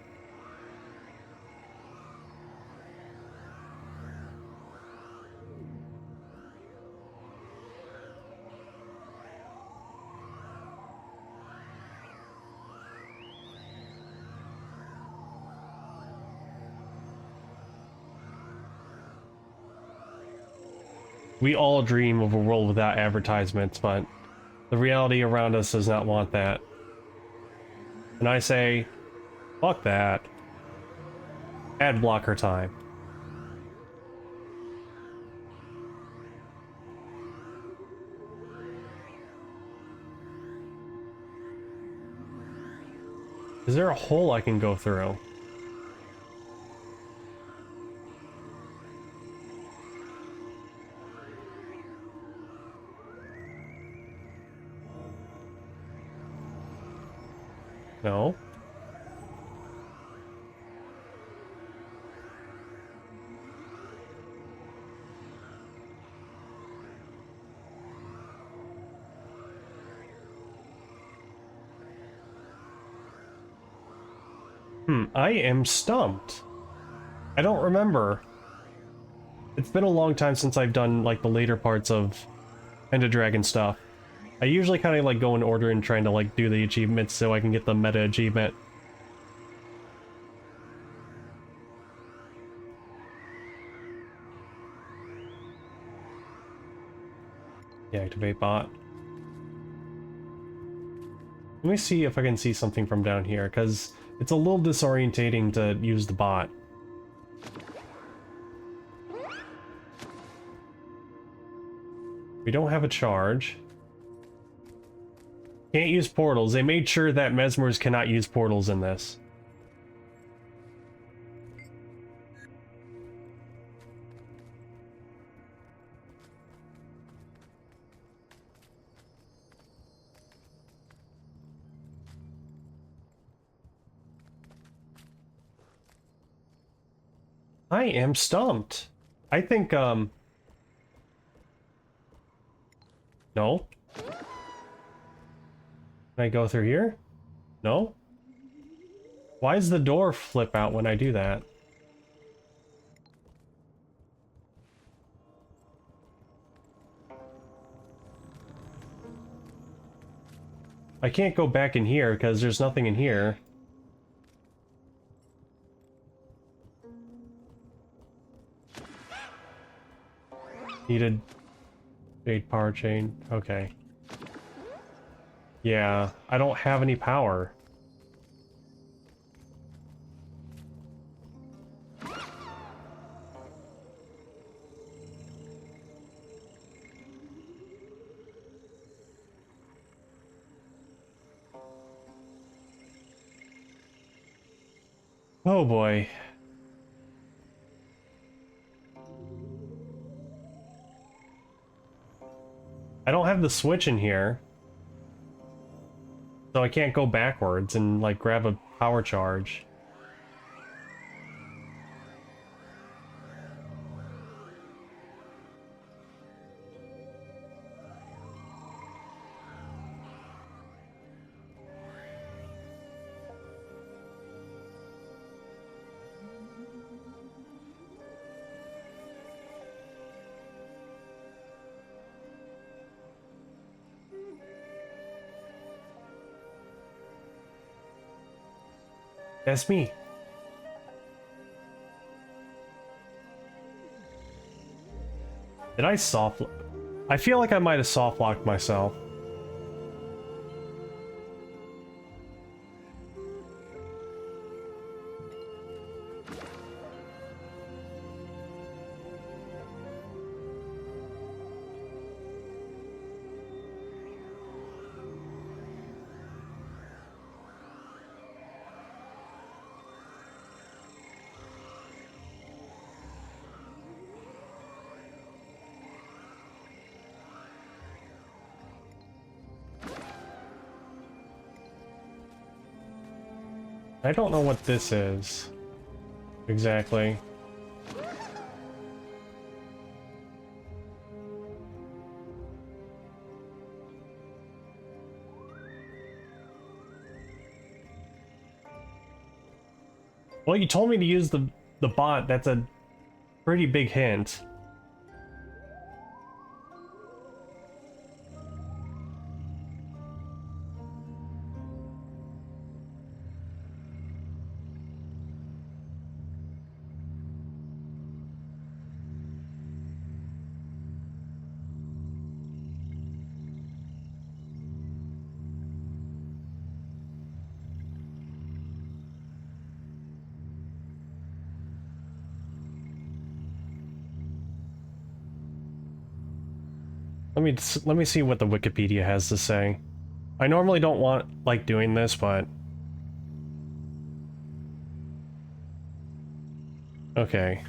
We all dream of a world without advertisements, but the reality around us does not want that. And I say, fuck that. Ad blocker time. Is there a hole I can go through? No. I am stumped. I don't remember. It's been a long time since I've done, like, the later parts of Ender Dragon stuff. I usually kind of, like, go in order and trying to, like, do the achievements so I can get the meta achievement. Deactivate bot. Let me see if I can see something from down here, because it's a little disorientating to use the bot. We don't have a charge. Can't use portals. They made sure that Mesmers cannot use portals in this. I am stumped. I think, no? Can I go through here? No? Why does the door flip out when I do that? I can't go back in here because there's nothing in here. Needed jade power chain. Okay. Yeah, I don't have any power. Oh boy. I don't have the switch in here. So I can't go backwards and like grab a power charge. That's me. Did I soft... I feel like I might have soft locked myself. I don't know what this is exactly. Well, you told me to use the bot. That's a pretty big hint. Let me see what the Wikipedia has to say. I normally don't like doing this, but okay.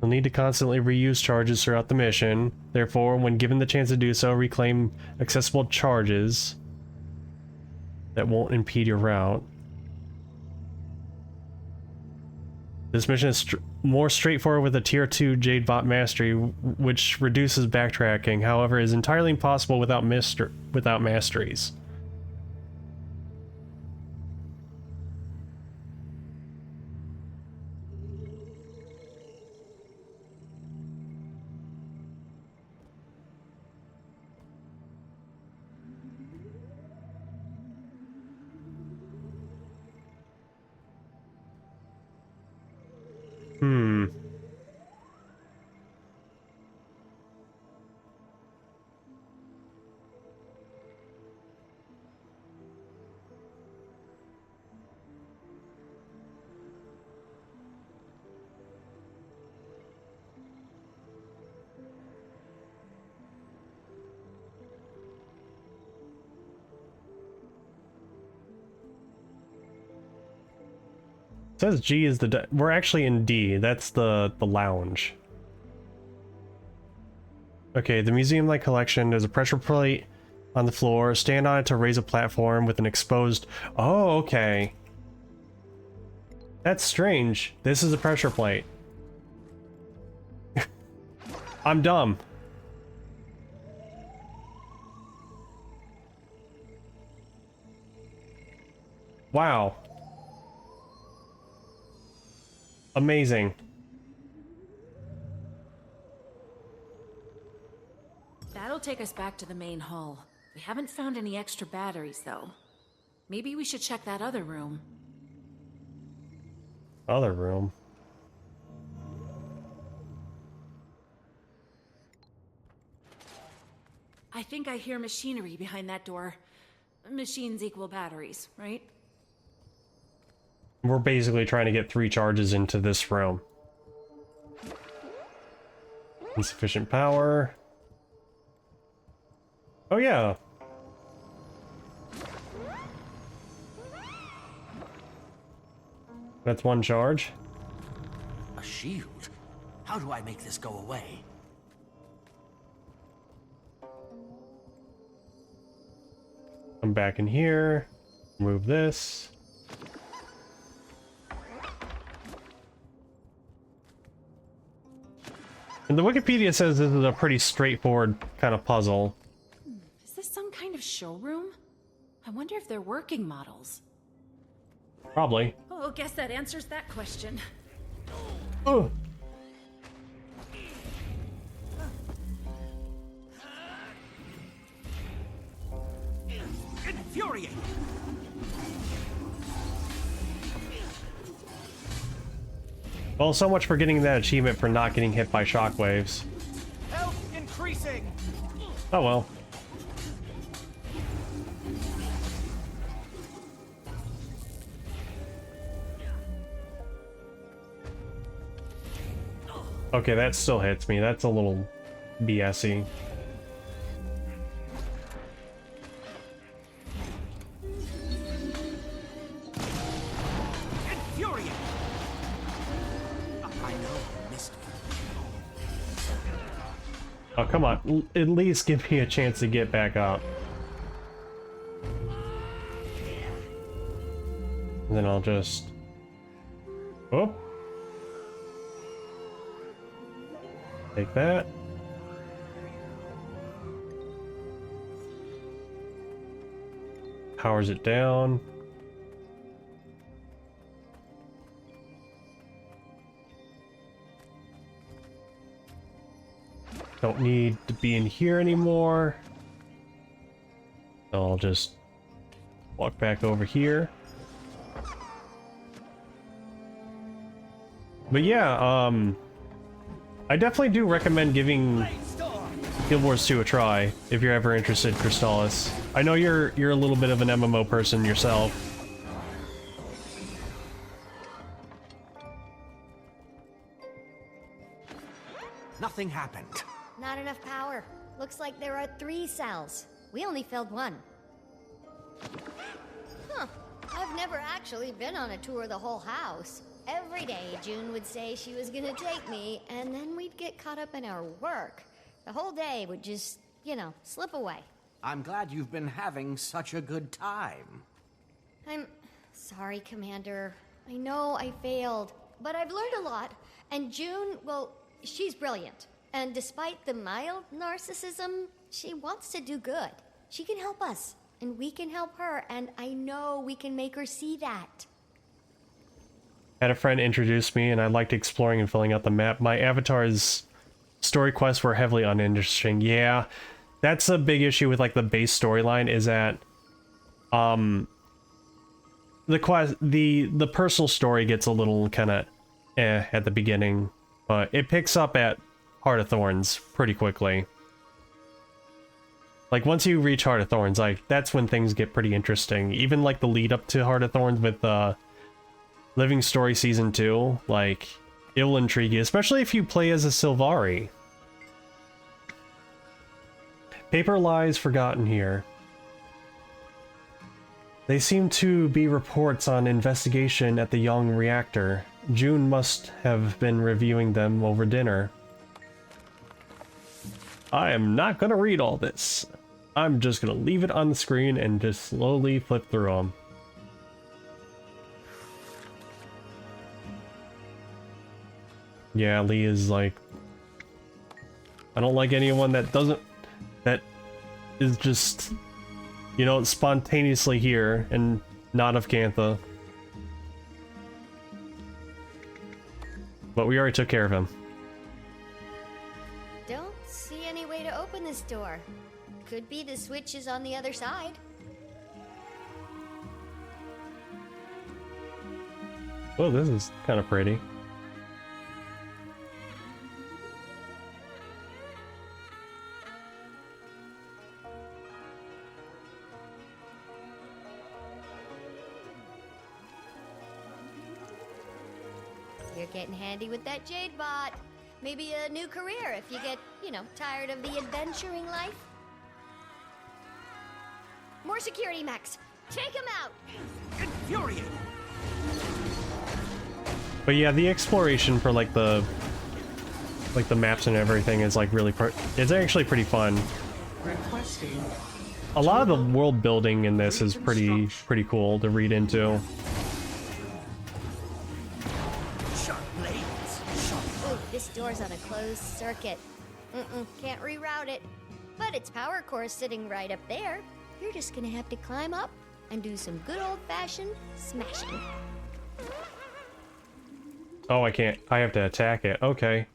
You'll need to constantly reuse charges throughout the mission. Therefore, when given the chance to do so, reclaim accessible charges that won't impede your route. This mission is more straightforward with a Tier 2 Jade Bot Mastery, which reduces backtracking. However, is entirely impossible without masteries. Hmm. It says G is the... We're actually in D. That's the lounge. Okay, the museum-like collection. There's a pressure plate on the floor. Stand on it to raise a platform with an exposed... Oh, okay. That's strange. This is a pressure plate. I'm dumb. Wow. Amazing. That'll take us back to the main hall. We haven't found any extra batteries, though. Maybe we should check that other room. Other room? I think I hear machinery behind that door. machines equal batteries, right? We're basically trying to get 3 charges into this room. Insufficient power. Oh yeah. That's 1 charge. A shield? How do I make this go away? Come back in here. Move this. And the Wikipedia says this is a pretty straightforward kind of puzzle. Is this some kind of showroom? I wonder if they're working models. Probably. Oh, guess that answers that question. Oh. Infuriating! Well, so much for getting that achievement for not getting hit by shockwaves. Health increasing! Oh well. Okay, that still hits me. That's a little BS-y. Infuriating! I know I missed it. Oh, come on. At least give me a chance to get back up. And then I'll just... Oh. Take that. Powers it down. Don't need to be in here anymore. I'll just walk back over here. But yeah, I definitely do recommend giving Guild Wars 2 a try if you're ever interested, Crystallis. I know you're a little bit of an MMO person yourself. Nothing happened. Not enough power. Looks like there are 3 cells. We only filled 1. Huh. I've never actually been on a tour of the whole house. Every day, June would say she was gonna take me, and then we'd get caught up in our work. The whole day would just, you know, slip away. I'm glad you've been having such a good time. I'm sorry, Commander. I know I failed, but I've learned a lot. And June, well, she's brilliant. And despite the mild narcissism, she wants to do good. She can help us, and we can help her, and I know we can make her see that. Had a friend introduce me, and I liked exploring and filling out the map. My avatar's story quests were heavily uninteresting. Yeah, that's a big issue with like the base storyline. Is that the personal story gets a little kind of at the beginning, but it picks up at Heart of Thorns pretty quickly. Like once you reach Heart of Thorns, like that's when things get pretty interesting. Even like the lead up to Heart of Thorns with Living Story Season 2, like, it will intrigue you, especially if you play as a Sylvari. Paper lies forgotten here. They seem to be reports on investigation at the Young reactor. June must have been reviewing them over dinner. I am not gonna read all this. I'm just gonna leave it on the screen and just slowly flip through them. Yeah, Lee is like... I don't like anyone that is just, you know, spontaneously here and not of Cantha. But we already took care of him. Don't see any way to open this door. Could be the switch is on the other side. Oh, this is kind of pretty. You're getting handy with that Jade bot. Maybe a new career if you get, tired of the adventuring life. More security, Max. Take him out. Infuriating. But yeah, the exploration for like the maps and everything is like really it's actually pretty fun. Requesting. A lot of the world building in this is pretty cool to read into. Sharp blades. Ooh, this door's on a closed circuit. Can't reroute it. But its power core's sitting right up there. You're just gonna have to climb up and do some good old-fashioned smashing. Oh, I can't. I have to attack it. Okay.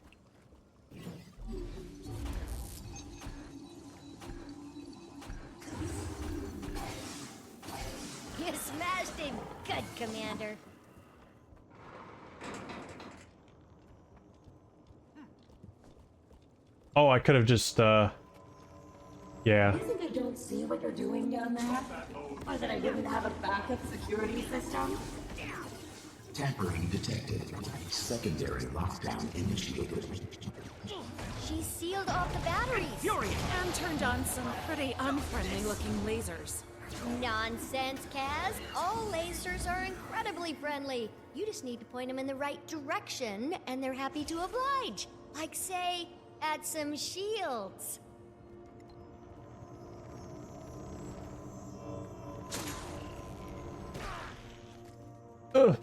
You smashed him. Good, Commander. Oh, I could have just, yeah. You think I don't see what you're doing down there? Or that I didn't have a backup security system? Tampering detected. Secondary lockdown initiated. She sealed off the batteries. And turned on some pretty unfriendly looking lasers. Nonsense, Kaz. All lasers are incredibly friendly. You just need to point them in the right direction, and they're happy to oblige. Like, say, at some shields. Ugh.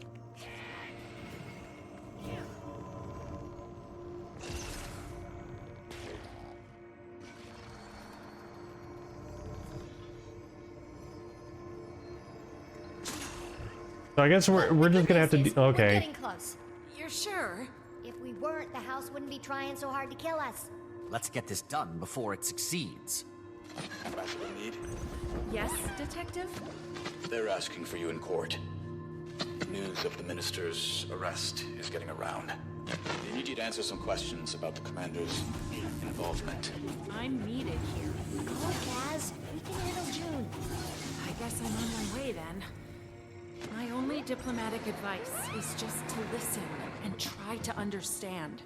So I guess we're just gonna have to do, We're okay. getting close. You're sure? If we weren't, the house wouldn't be trying so hard to kill us. Let's get this done before it succeeds. Ambassador Meade, Yes, Detective? they're asking for you in court. News of the minister's arrest is getting around. They need you to answer some questions about the commander's involvement. I'm needed here. Go, Kaz. We can handle June. I guess I'm on my way then. My only diplomatic advice is just to listen and try to understand.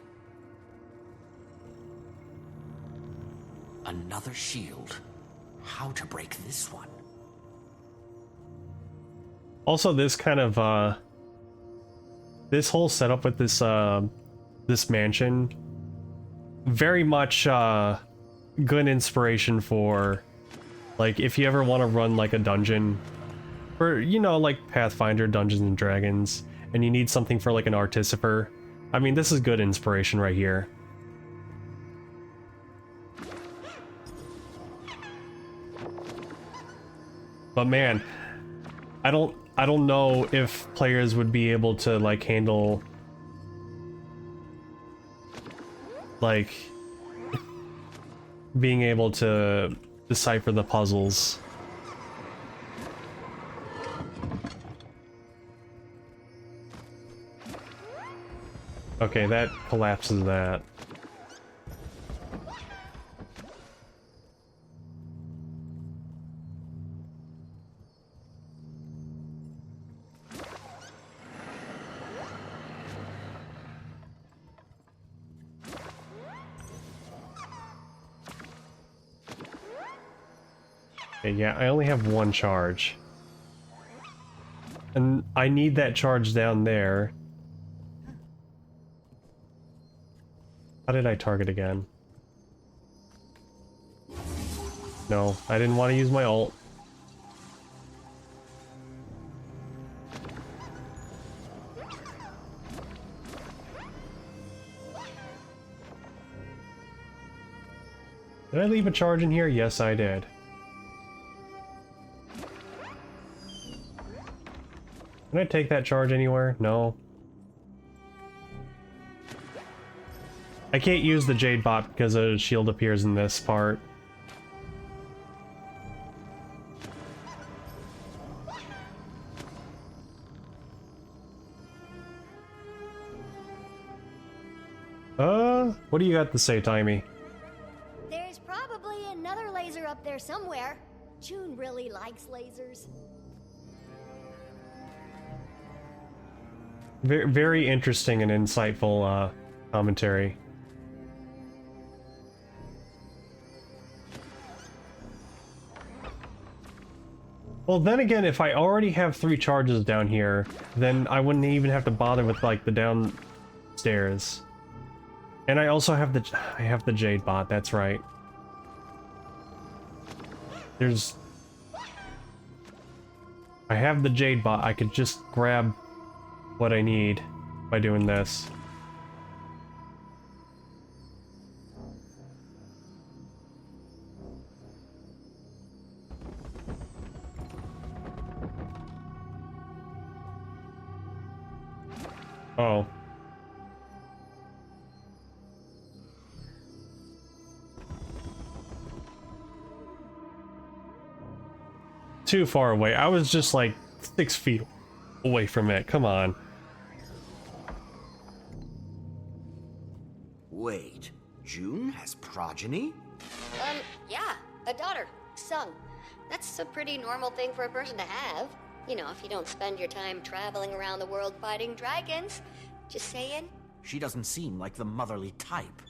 Another shield. How to break this one? Also, this kind of this whole setup with this this mansion, very much good inspiration for, like, if you ever want to run like a dungeon, or like Pathfinder, Dungeons and Dragons, and you need something for like an artificer. I mean, this is good inspiration right here. But man, I don't know if players would be able to like handle like being able to decipher the puzzles. Okay, that collapses that. Okay, yeah, I only have one charge. And I need that charge down there. How did I target again? No, I didn't want to use my ult. Did I leave a charge in here? Yes, I did. Can I take that charge anywhere? No. I can't use the Jade bot because a shield appears in this part. What do you got to say, Timey? There's probably another laser up there somewhere. June really likes lasers. Very, very interesting and insightful commentary. Well, then again, if I already have 3 charges down here, then I wouldn't even have to bother with, like, the downstairs. And I also have the Jade bot, that's right. I have the Jade bot, I could just grab what I need by doing this. Oh. Too far away. I was just like 6 feet away from it. Come on. Wait, June has progeny? Yeah, a daughter, Sung. That's a pretty normal thing for a person to have. You know, if you don't spend your time traveling around the world fighting dragons. Just saying. She doesn't seem like the motherly type.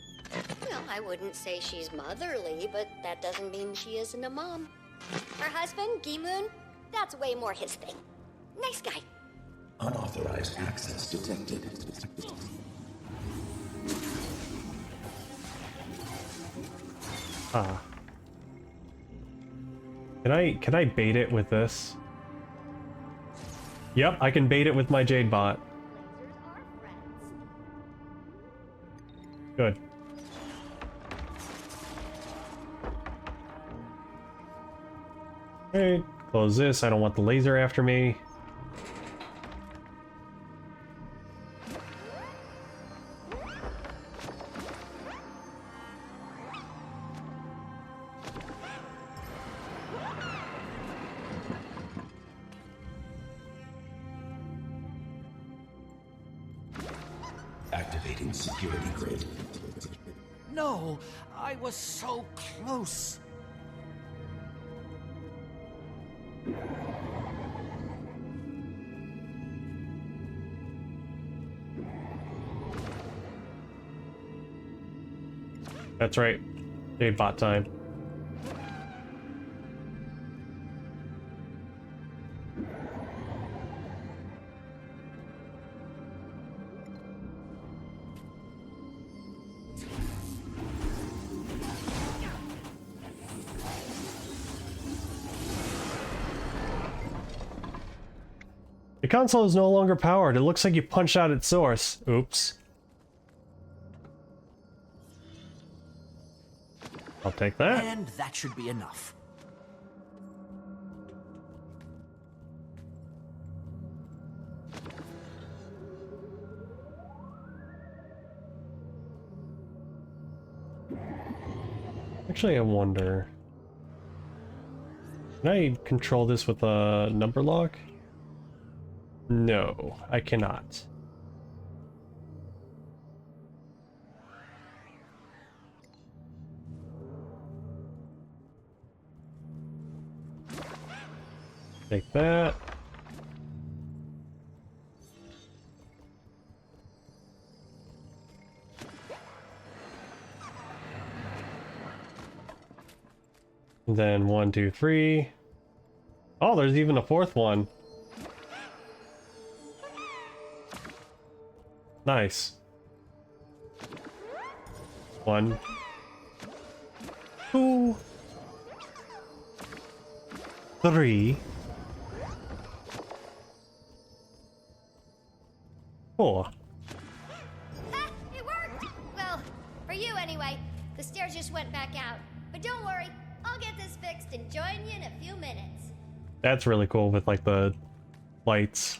Well, I wouldn't say she's motherly, but that doesn't mean she isn't a mom. Her husband, Gi-moon, that's way more his thing. Nice guy. Unauthorized access detected. Ah. Can I bait it with this? Yep, I can bait it with my Jade bot. Good. Okay, close this. I don't want the laser after me. Activating security grid. No, I was so close. That's right. Jade bot time. The console is no longer powered. It looks like you punched out its source. Oops. I'll take that. And that should be enough. Actually, I wonder... Can I control this with a number lock? No, I cannot. Take that. Then 1, 2, 3. Oh, there's even a 4th one. Nice. 1, 2, 3. 4. Ah, it worked! Well, for you anyway. The stairs just went back out. But don't worry, I'll get this fixed and join you in a few minutes. That's really cool with like the lights.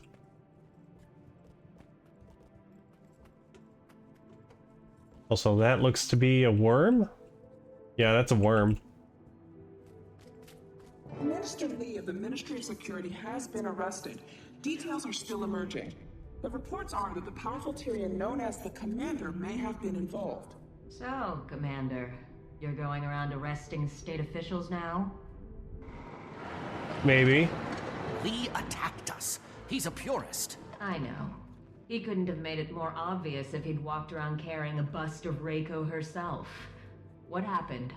Also, that looks to be a worm? Yeah, that's a worm. Minister Lee of the Ministry of Security has been arrested. Details are still emerging. But reports are that the powerful Tyrian known as the Commander may have been involved. So, Commander, you're going around arresting state officials now? Maybe. Lee attacked us. He's a purist. I know. He couldn't have made it more obvious if he'd walked around carrying a bust of Reiko herself. What happened?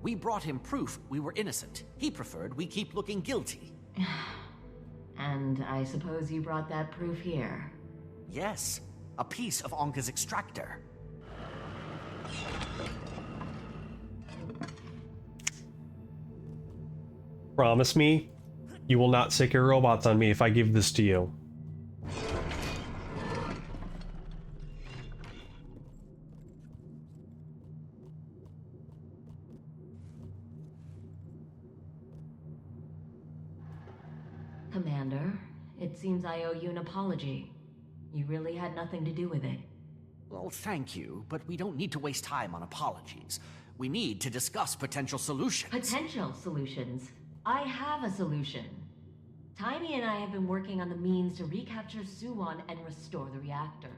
We brought him proof we were innocent. He preferred we keep looking guilty. And I suppose you brought that proof here? Yes, a piece of Anka's extractor. Promise me you will not sick your robots on me if I give this to you. Commander, it seems I owe you an apology. You really had nothing to do with it. Well, thank you, but we don't need to waste time on apologies. We need to discuss potential solutions. Potential solutions? I have a solution. Tiny and I have been working on the means to recapture Suwon and restore the reactor.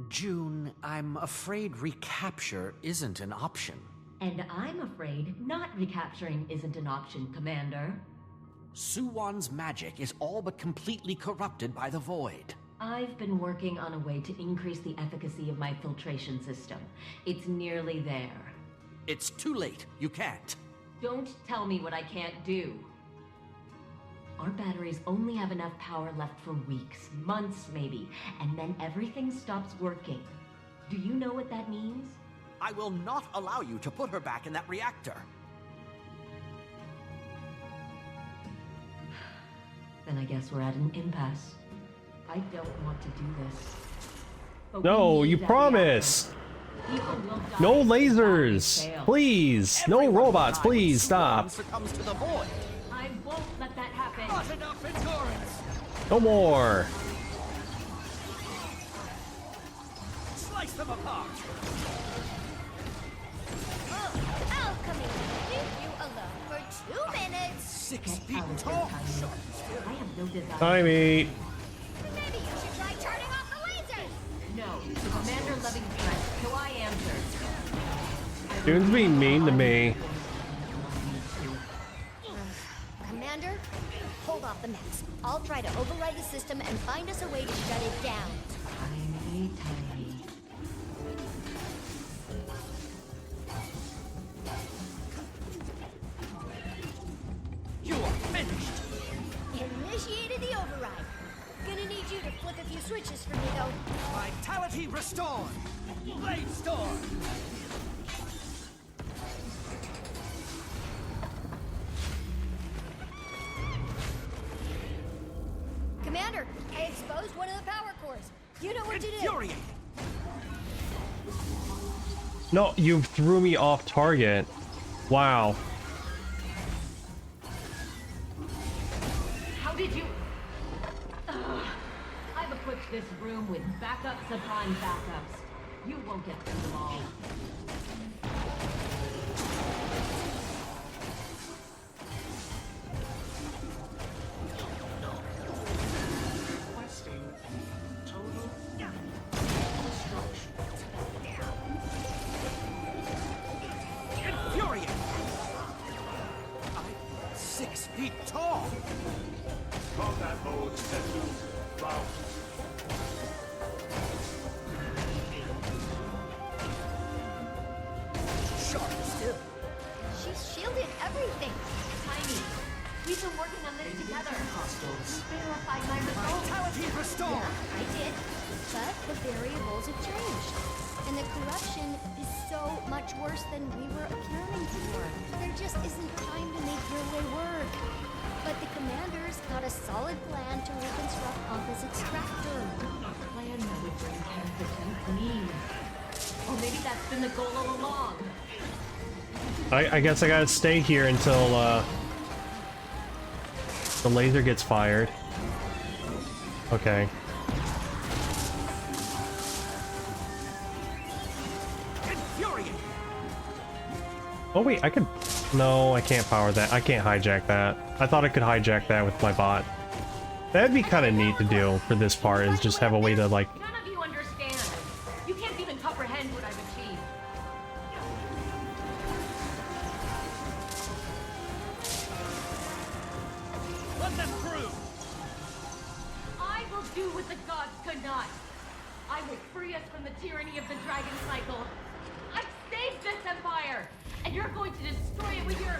June, I'm afraid recapture isn't an option. And I'm afraid not recapturing isn't an option, Commander. Suwon's magic is all but completely corrupted by the void. I've been working on a way to increase the efficacy of my filtration system. It's nearly there. It's too late. You can't. Don't tell me what I can't do. Our batteries only have enough power left for weeks, months maybe, and then everything stops working. Do you know what that means? I will not allow you to put her back in that reactor. Then I guess we're at an impasse. I don't want to do this. But No, you promised! No lasers! Please! No robots, please stop! Succumbs to the void. I won't let that happen. Not enough endurance. No more! Slice them apart. I'll come in and leave you alone for 2 minutes. 6 feet tall. I have no desire. Timey! Maybe you should try turning off the lasers. No, the commander-loving threat, so I answered. June's being mean to me. Commander, hold off the mess. I'll try to override the system and find us a way to shut it down. Tiny. You are finished. Initiated the override. Gonna need you to flip a few switches for me, though. Vitality restored. Blade storm. Commander, I exposed one of the power cores. You know what to do. Infuriate. No, you threw me off target. Wow. How did you... I've equipped this room with backups upon backups. You won't get through them all. Requesting total destruction. Infuriate. I'm 6 feet tall. Combat mode set to round. Sharp still. She's shielded everything. Tiny, we've been working on this together. You verified my results. Vitality restored. Yeah, I did. But the variables have changed. And the corruption is so much worse than we were accounting for. There just isn't time to make your way work. But the commander's got a solid plan to reconstruct Anka's extractor. A plan that would bring Kenta to me. Or maybe that's been the goal all along. I guess I gotta stay here until, the laser gets fired. Okay. Infuriate. Oh wait, I could... No, I can't power that. I can't hijack that. I thought I could hijack that with my bot. That'd be kind of neat to do for this part, is just have a way to, like... None of you understand. You can't even comprehend what I've achieved. Let them through. I will do what the gods I will free us from the tyranny of the dragon cycle. I've saved this empire, and you're going to destroy it with your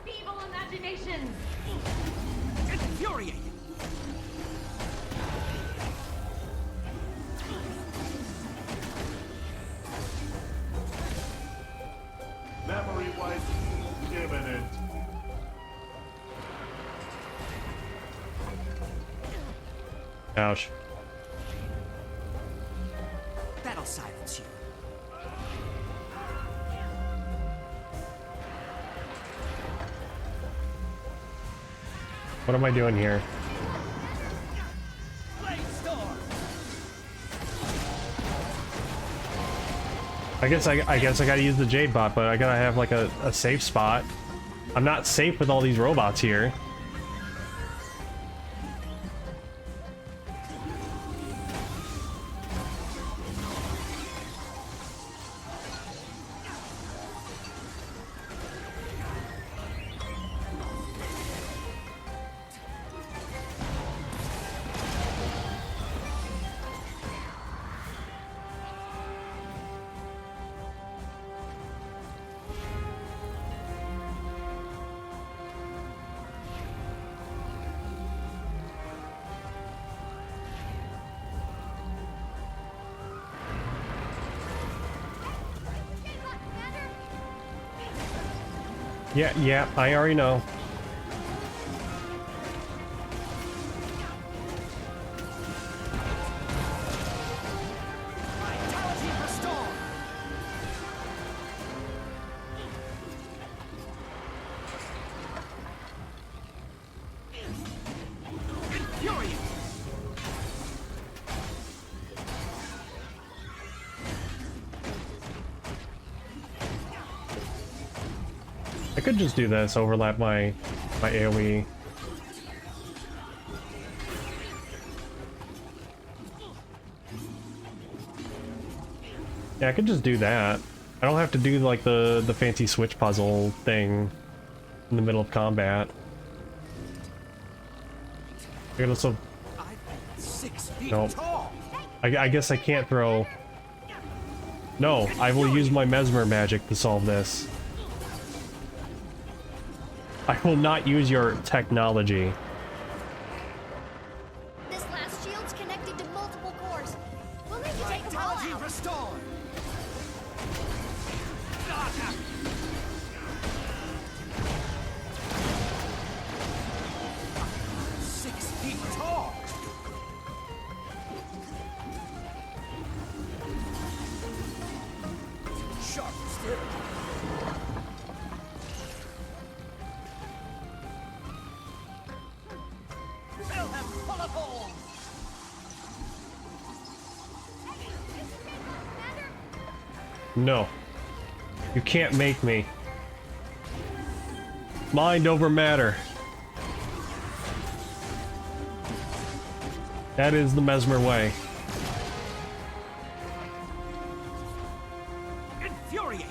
feeble imaginations. Infuriating! Memory wipe imminent. Ouch. That'll silence you. What am I doing here? I guess I gotta use the Jade bot, but I gotta have like a safe spot. I'm not safe with all these robots here. Yeah, I already know. I could just do this, overlap my AoE. Yeah, I could just do that. I don't have to do like the fancy switch puzzle thing in the middle of combat. I could also... 6 feet Nope. tall. I guess I can't throw... No, I will use my mesmer magic to solve this. I will not use your technology. This last shield's connected to multiple cores. We'll need to take them all Vitality out. restored. 6 feet tall. Sharp still. Fill him full of holes. No. You can't make me. Mind over matter. That is the Mesmer way. Infuriating.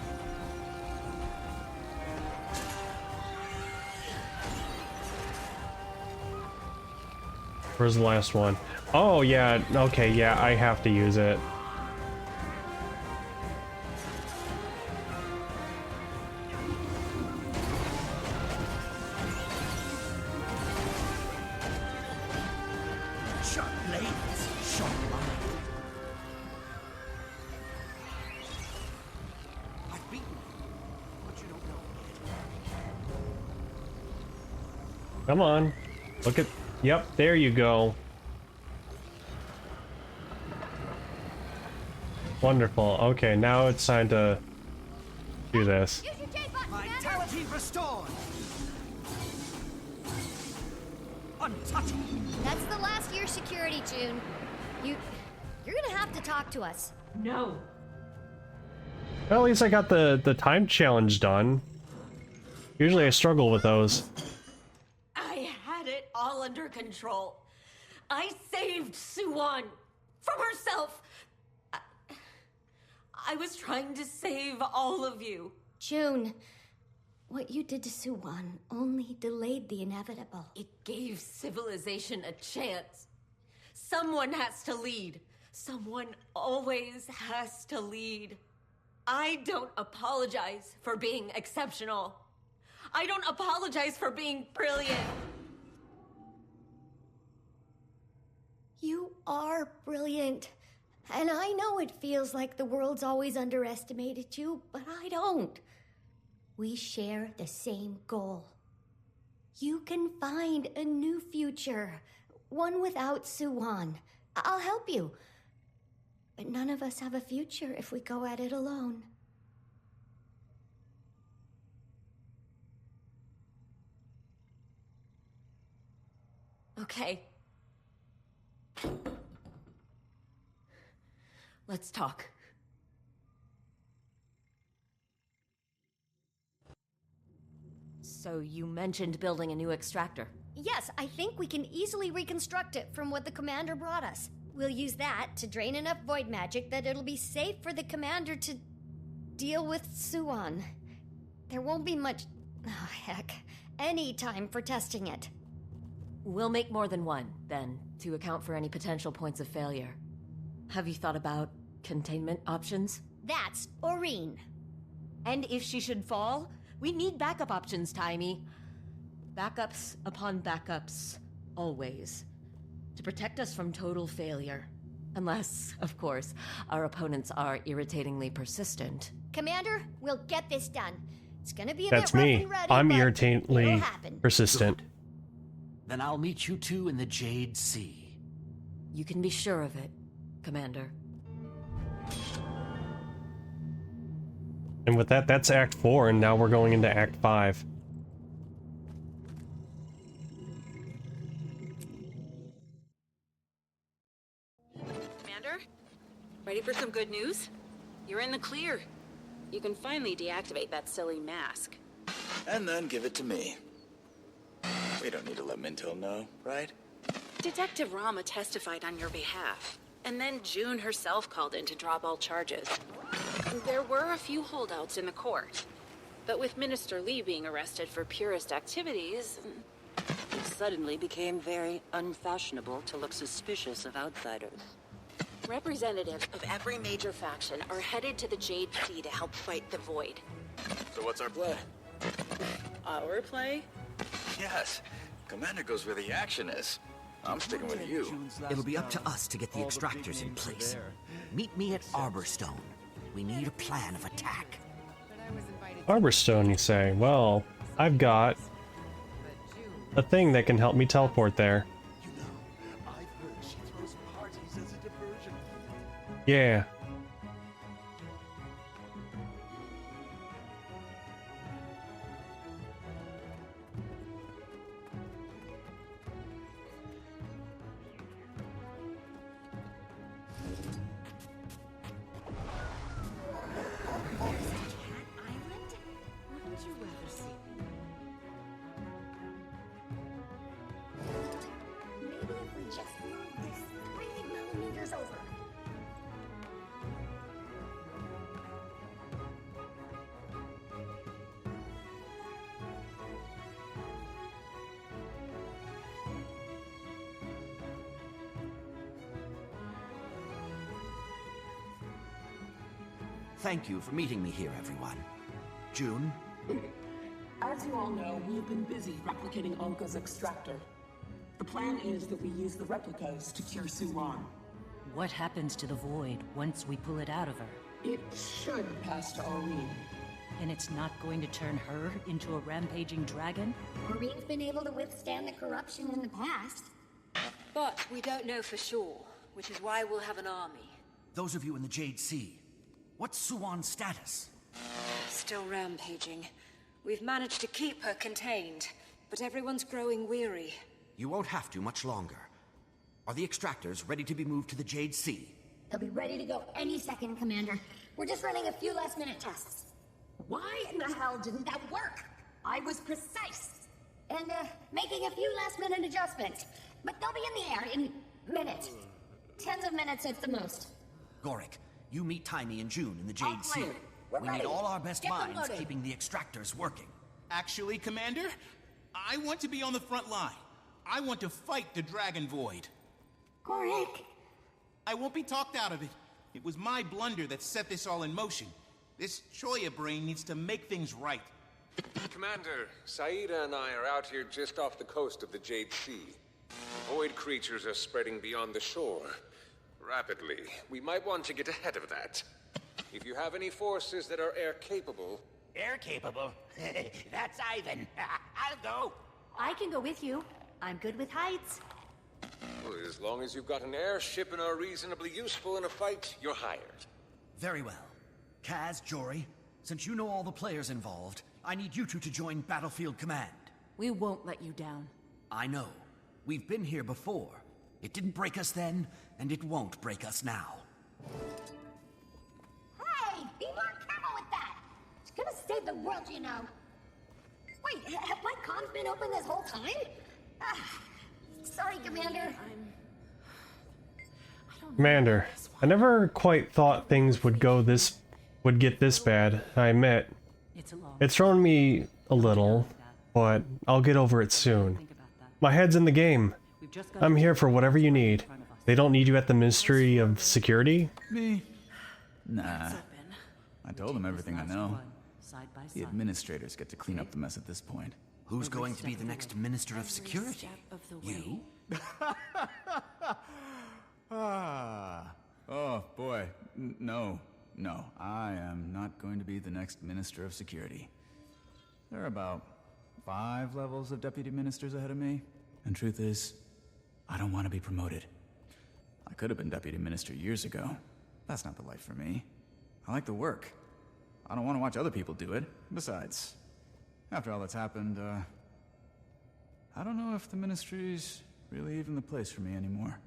Where's the last one? Oh, yeah. Okay, yeah, I have to use it. Sharp blades, sharp mind. I've beaten you, but you don't know. Come on. Look at... Yep, there you go. Wonderful. Okay, now it's time to do this. Vitality restored. Untouchable. That's the last year security, June. You're gonna have to talk to us. No. Well, at least I got the time challenge done. Usually I struggle with those. I had it all under control. I saved Suwon from herself. I was trying to save all of you. June, what you did to Suwon only delayed the inevitable. It gave civilization a chance. Someone has to lead. Someone always has to lead. I don't apologize for being exceptional. I don't apologize for being brilliant. You are brilliant. And I know it feels like the world's always underestimated you, but I don't. We share the same goal. You can find a new future, one without Suwan. I'll help you. But none of us have a future if we go at it alone. Okay. Let's talk. So you mentioned building a new extractor. Yes, I think we can easily reconstruct it from what the commander brought us. We'll use that to drain enough void magic that it'll be safe for the commander to deal with Suwan. There won't be much, any time for testing it. We'll make more than one, then, to account for any potential points of failure. Have you thought about containment options? That's Aureen. And if she should fall, we need backup options, Timey. Backups upon backups, always. To protect us from total failure. Unless, of course, our opponents are irritatingly persistent. Commander, we'll get this done. It's gonna be a That's bit rough me. and ready, I'm but irritatingly it'll happen. persistent. Then I'll meet you two in the Jade Sea. You can be sure of it, Commander. And with that, that's Act 4, and now we're going into Act 5. Commander? Ready for some good news? You're in the clear. You can finally deactivate that silly mask. And then give it to me. We don't need to let Mintil know, right? Detective Rama testified on your behalf, and then June herself called in to drop all charges. There were a few holdouts in the court, but with Minister Lee being arrested for purist activities, It suddenly became very unfashionable to look suspicious of outsiders. representatives of every major faction are headed to the Jade Sea to help fight the Void. So what's our play? Our play? Yes. Commander goes where the action is. I'm sticking with you. It'll be up to us to get the extractors in place. Meet me at Arborstone. We need a plan of attack. Arborstone, you say? Well, I've got a thing that can help me teleport there. I've heard she throws parties as a diversion. Yeah. Thank you for meeting me here, everyone. June? As you all know, we've been busy replicating Olga's extractor. The plan is that we use the replicas to cure Suwan. What happens to the Void once we pull it out of her? It should pass to Aureen. And it's not going to turn her into a rampaging dragon? Aureen's been able to withstand the corruption in the past. But we don't know for sure, which is why we'll have an army. Those of you in the Jade Sea, what's Suwan's status? Still rampaging. We've managed to keep her contained, but everyone's growing weary. You won't have to much longer. Are the extractors ready to be moved to the Jade Sea? They'll be ready to go any second, Commander. We're just running a few last-minute tests. Why in the hell didn't that work? I was precise. And, making a few last-minute adjustments. But they'll be in the air in minutes. Tens of minutes at the most. Gorik, you meet Timey and June in the Jade Sea. We're We ready. need all our best Get them minds loaded. keeping the extractors working. Actually, Commander, I want to be on the front line. I want to fight the Dragon Void. Gorik. I won't be talked out of it. It was my blunder that set this all in motion. This Choya brain needs to make things right. Commander, Saida and I are out here just off the coast of the Jade Sea. Void creatures are spreading beyond the shore. Rapidly. We might want to get ahead of that. If you have any forces that are air-capable... Air-capable? That's Ivan. I'll go. I can go with you. I'm good with heights. Well, as long as you've got an airship and are reasonably useful in a fight, you're hired. Very well. Kaz, Jory, since you know all the players involved, I need you two to join Battlefield Command. We won't let you down. I know. We've been here before. It didn't break us then, and it won't break us now. Hey, be more careful with that. It's gonna save the world, you know. Wait, have my comms been open this whole time? Sorry, Commander. Commander, I never quite thought things would get this bad, I admit. It's thrown me a little, but I'll get over it soon. My head's in the game. I'm here for whatever you need. They don't need you at the Ministry of Security? Me? Nah. I told them everything I know. The administrators get to clean up the mess at this point. Who's going to be the next Minister of Security? You? Oh, boy. No. No, I am not going to be the next Minister of Security. There are about 5 levels of deputy ministers ahead of me. And truth is, I don't want to be promoted. I could have been deputy minister years ago. That's not the life for me. I like the work. I don't want to watch other people do it. Besides, after all that's happened, I don't know if the ministry's really even the place for me anymore.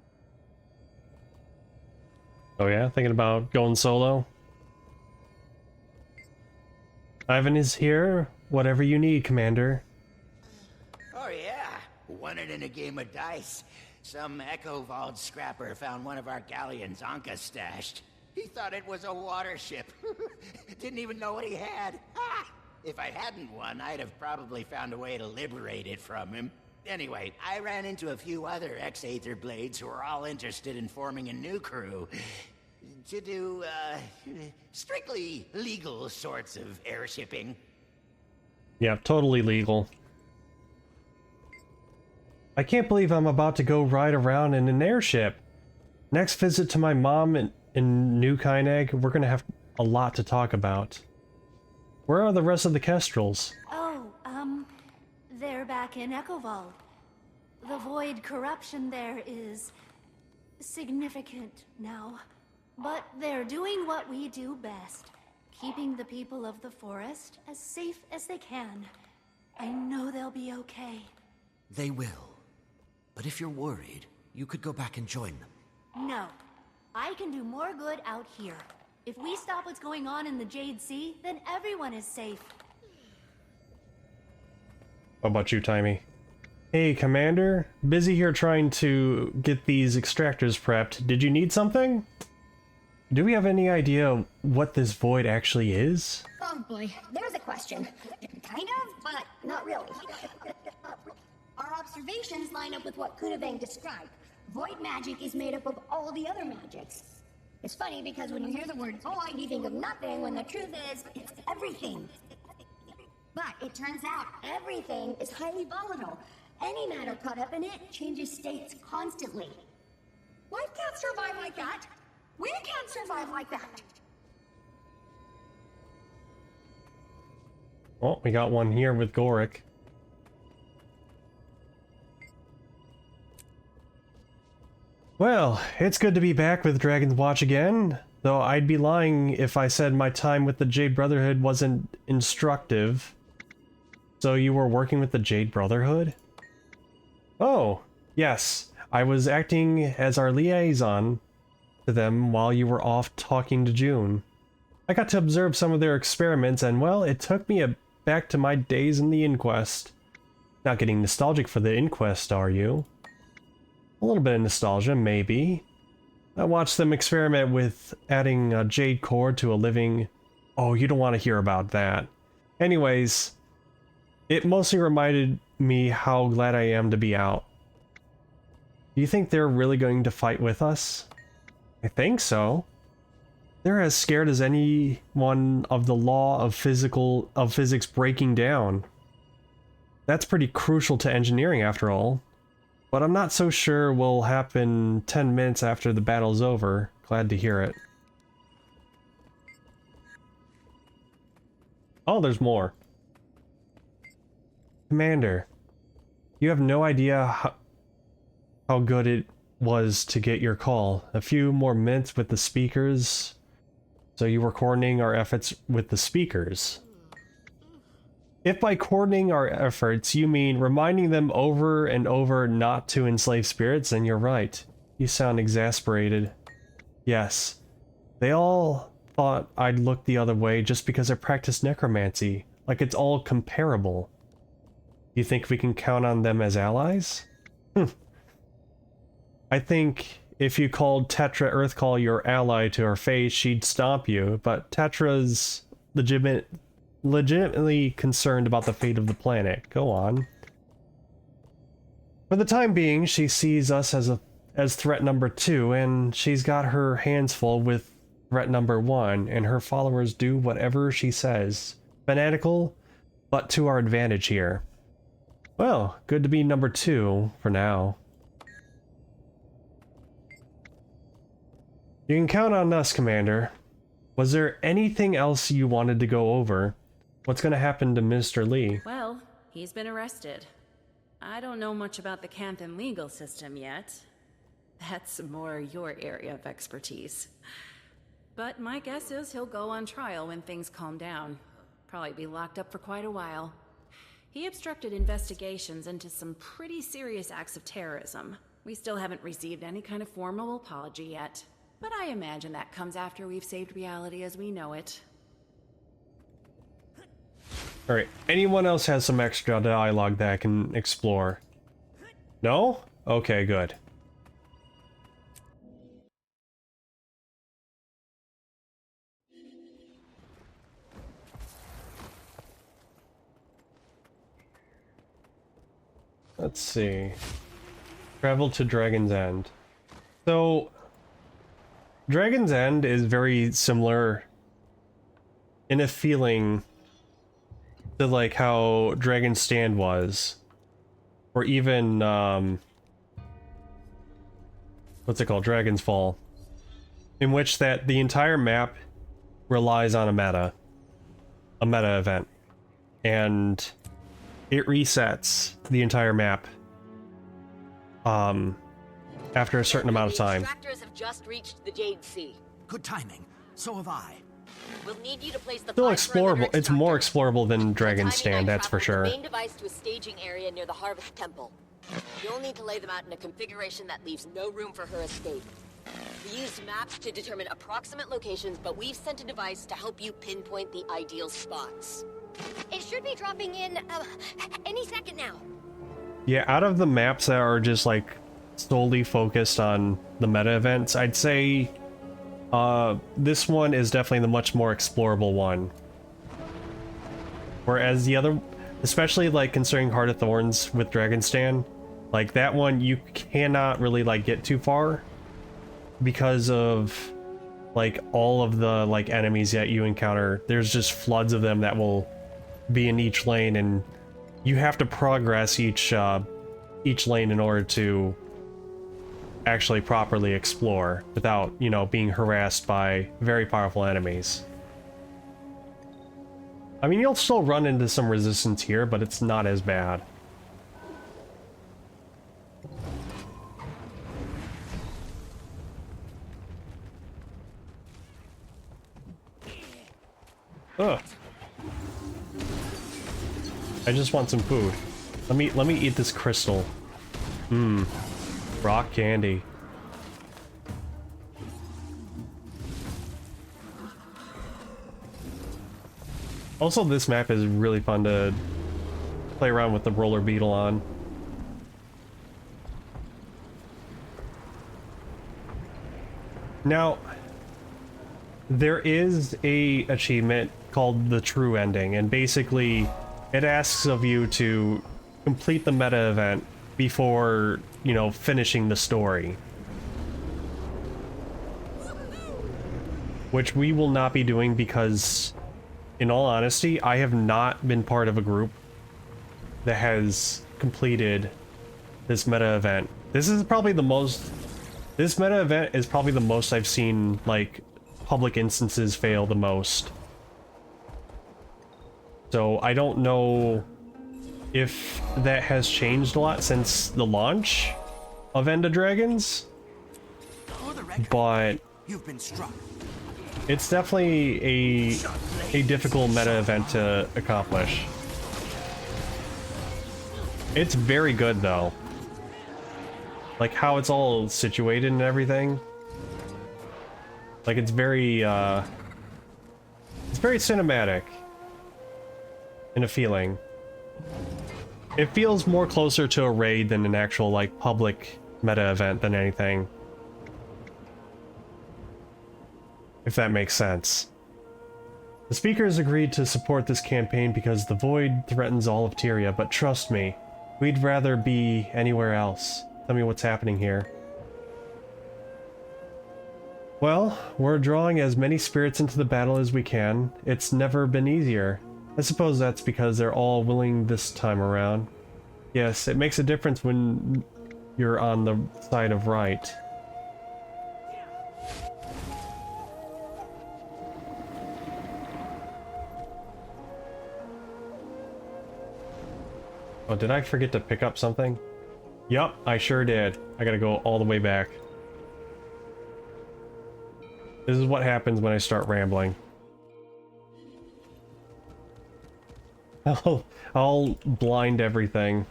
Oh yeah? Thinking about going solo? Ivan is here. Whatever you need, Commander. Oh yeah, won it in a game of dice. Some Echo Vault scrapper found one of our galleons Anka stashed. He thought it was a water ship. Didn't even know what he had. Ha! If I hadn't won, I'd have probably found a way to liberate it from him. Anyway, I ran into a few other ex-Aether Blades who were all interested in forming a new crew. To do, strictly legal sorts of airshipping. Yeah, totally legal. I can't believe I'm about to go ride around in an airship. Next visit to my mom in New Kyneg, we're gonna have a lot to talk about. Where are the rest of the Kestrels? Oh, they're back in Echo Vault. The void corruption there is significant now. But they're doing what we do best. Keeping the people of the forest as safe as they can. I know they'll be okay. They will. But if you're worried, you could go back and join them. No. I can do more good out here. If we stop what's going on in the Jade Sea, then everyone is safe. How about you, Timey? Hey, Commander. Busy here trying to get these extractors prepped. Did you need something? Do we have any idea what this void actually is? Oh boy, there's a question. Kind of, but not really. Our observations line up with what Kunabang described. Void magic is made up of all the other magics. It's funny because when you hear the word void, you think of nothing, when the truth is, it's everything. But it turns out everything is highly volatile. Any matter caught up in it changes states constantly. Life can't survive like that. We can't survive like that. Well, we got one here with Gorick. Well, it's good to be back with Dragon's Watch again, though I'd be lying if I said my time with the Jade Brotherhood wasn't instructive. So you were working with the Jade Brotherhood? Oh, yes. I was acting as our liaison to them while you were off talking to June. I got to observe some of their experiments and, well, it took me back to my days in the Inquest. Not getting nostalgic for the Inquest, are you? A little bit of nostalgia, maybe. I watched them experiment with adding a jade core to a living... Oh, you don't want to hear about that. Anyways, it mostly reminded me how glad I am to be out. Do you think they're really going to fight with us? I think so. They're as scared as anyone of the law of physics breaking down. That's pretty crucial to engineering after all. But I'm not so sure will happen 10 minutes after the battle's over. Glad to hear it. Oh, there's more. Commander, you have no idea how good it was to get your call. A few more minutes with the speakers. So you were coordinating our efforts with the speakers. If by coordinating our efforts you mean reminding them over and over not to enslave spirits, then you're right. You sound exasperated. Yes. They all thought I'd look the other way just because I practiced necromancy. Like it's all comparable. You think we can count on them as allies? I think if you called Tetra Earthcall your ally to her face, she'd stomp you, but Tetra's legitimately concerned about the fate of the planet. Go on. For the time being, she sees us as threat number 2, and she's got her hands full with threat number 1, and her followers do whatever she says. Fanatical, but to our advantage here. Well, good to be number 2 for now. You can count on us, Commander. Was there anything else you wanted to go over? What's gonna happen to Mr. Lee? Well, he's been arrested. I don't know much about the Canthan legal system yet. That's more your area of expertise. But my guess is he'll go on trial when things calm down. Probably be locked up for quite a while. He obstructed investigations into some pretty serious acts of terrorism. We still haven't received any kind of formal apology yet. But I imagine that comes after we've saved reality as we know it. Alright, anyone else has some extra dialogue that I can explore? No? Okay, good. Let's see. Travel to Dragon's End. So, Dragon's End is very similar in a feeling to like how Dragon's Stand was. Or even, what's it called? Dragon's Fall. In which that the entire map relies on a meta event. And it resets the entire map after a certain amount of time. Extractors have just reached the Jade Sea. Good timing. So have I. We'll need you to place the Still 5 explorable. perimeter It's more extractors. explorable than Dragon's Timing Stand, I that's for traveled sure. the main device to a staging area near the Harvest Temple. You'll need to lay them out in a configuration that leaves no room for her escape. We used maps to determine approximate locations, but we've sent a device to help you pinpoint the ideal spots. It should be dropping in any second now. Yeah, out of the maps that are just like solely focused on the meta events, I'd say this one is definitely the much more explorable one. Whereas the other, especially like considering Heart of Thorns with Dragon's Stand, like that one you cannot really like get too far because of like all of the like enemies that you encounter. There's just floods of them that will be in each lane, and you have to progress each lane in order to actually properly explore without, you know, being harassed by very powerful enemies. I mean, you'll still run into some resistance here, but it's not as bad. Ugh. I just want some food. Let me eat this crystal. Mmm. Rock candy. Also, this map is really fun to play around with the roller beetle on. Now, there is a achievement called the True Ending, and basically it asks of you to complete the meta event before, you know, finishing the story. which we will not be doing because, in all honesty, I have not been part of a group that has completed this meta event. This is probably the most... This meta event is probably the most I've seen, like, public instances fail the most. So I don't know if that has changed a lot since the launch of End of Dragons, but You've been struck. it's definitely a difficult meta event to accomplish. It's very good though. Like how it's all situated and everything. Like it's very cinematic in a feeling. It feels more closer to a raid than an actual like public meta event than anything. If that makes sense. The speakers agreed to support this campaign because the Void threatens all of Tyria, but trust me, we'd rather be anywhere else. Tell me what's happening here. Well, we're drawing as many spirits into the battle as we can. It's never been easier. I suppose that's because they're all willing this time around. Yes, it makes a difference when you're on the side of right. Oh, did I forget to pick up something? Yup, I sure did. I gotta go all the way back. This is what happens when I start rambling. I'll blind everything.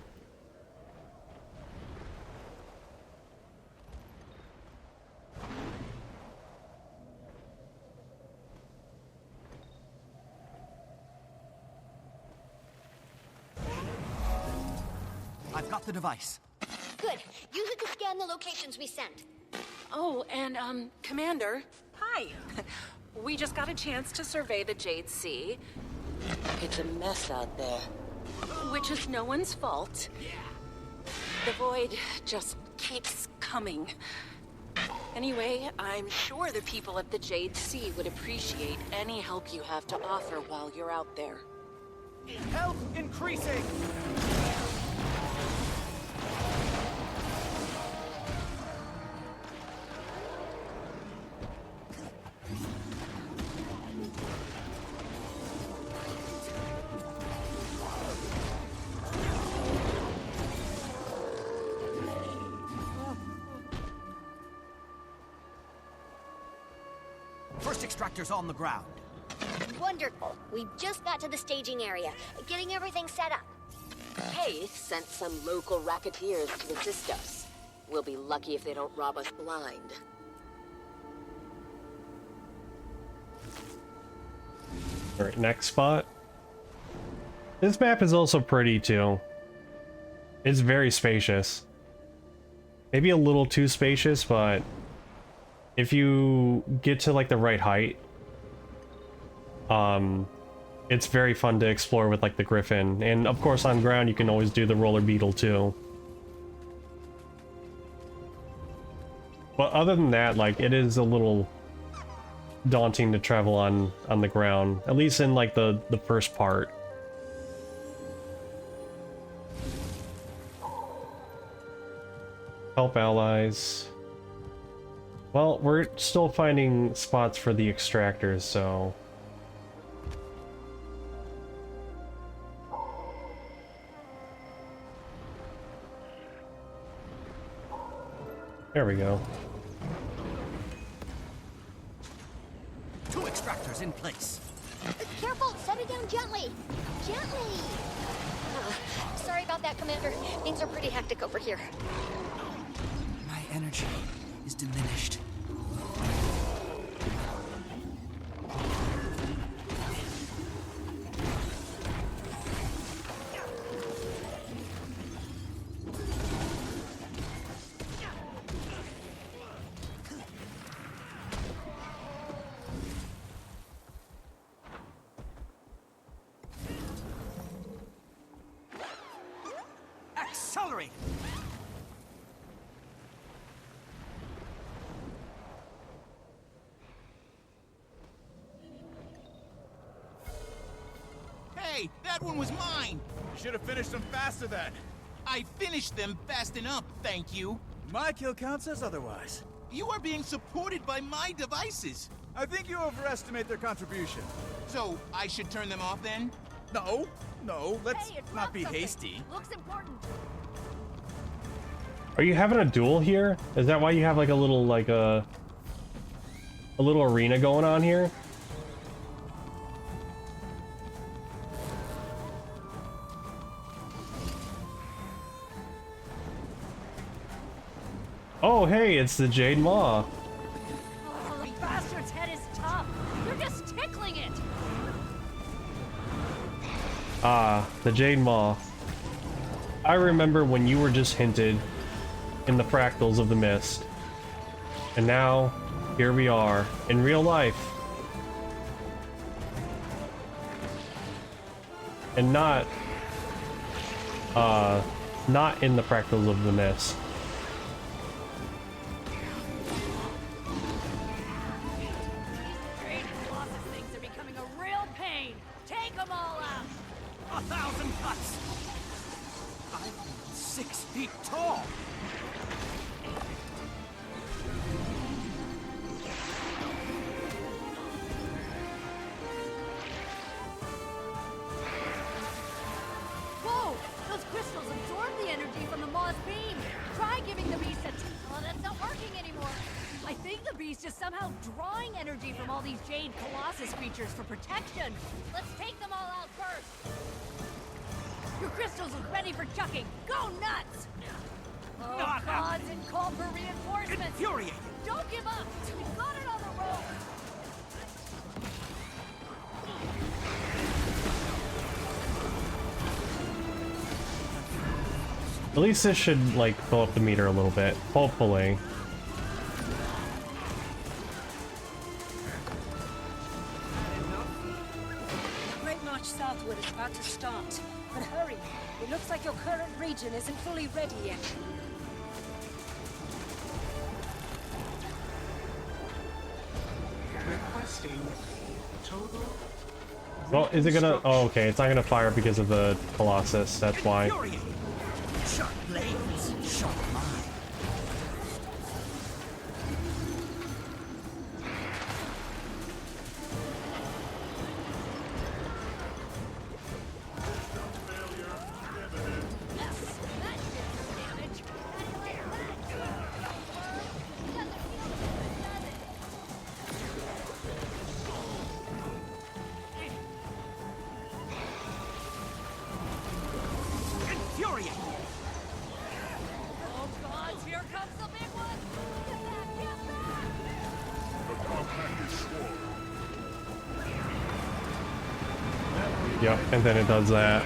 I've got the device. Good. Use it to scan the locations we sent. Oh, and, Commander. Hi. We just got a chance to survey the Jade Sea. It's a mess out there. Which is no one's fault. The Void just keeps coming. Anyway, I'm sure the people at the Jade Sea would appreciate any help you have to offer while you're out there. Health increasing! First extractor's on the ground. Wonderful. We just got to the staging area, getting everything set up. Haith sent some local racketeers to assist us. We'll be lucky if they don't rob us blind. Alright, next spot. This map is also pretty too. It's very spacious. Maybe a little too spacious, but if you get to like the right height, it's very fun to explore with like the Griffin. And of course on ground you can always do the roller beetle too. But other than that, like it is a little daunting to travel on the ground, at least in like the first part. Help allies. Well, we're still finding spots for the extractors, so... There we go. 2 extractors in place. Careful! Set it down gently! Gently! Sorry about that, Commander. Things are pretty hectic over here. My energy is diminished. Accelerate! Hey, that one was mine! You should have finished them faster then. I finished them fast enough, thank you. My kill count says otherwise. You are being supported by my devices. I think you overestimate their contribution. So, I should turn them off then? No, let's Hey, it's not be something. hasty. Looks important. Are you having a duel here? Is that why you have like a little little arena going on here? Oh, hey, it's the Jade Maw. Oh, the bastard's head is tough. You're just tickling it. Ah, the Jade Maw. I remember when you were just hinted in the fractals of the mist. And now, here we are, in real life. And not in the fractals of the mist. These Colossus things are becoming a real pain. Take them all out. 1,000 cuts. I'm 6 feet tall. Whoa! Those crystals absorb the energy from the Maw's beam. Try giving the beast a... Oh, that's not working anymore. I think the beast is somehow drawing energy from all these Jade Colossus creatures for protection. Let's take them all out first. Your crystals are ready for chucking. Go nuts! Oh, Not gods, and call for reinforcements. Infuriating. Don't give up. We've got it on the road. At least this should, like, fill up the meter a little bit. Hopefully. The Great March southward is about to start. But hurry. It looks like your current region isn't fully ready yet. Requesting total. Well, is it gonna... Oh, okay. It's not gonna fire because of the Colossus. That's why. Infuriating. Sharp blades, sharp mind. Infuriating. Oh, gods, here comes the big one. Get back, get back. Yep, and then it does that.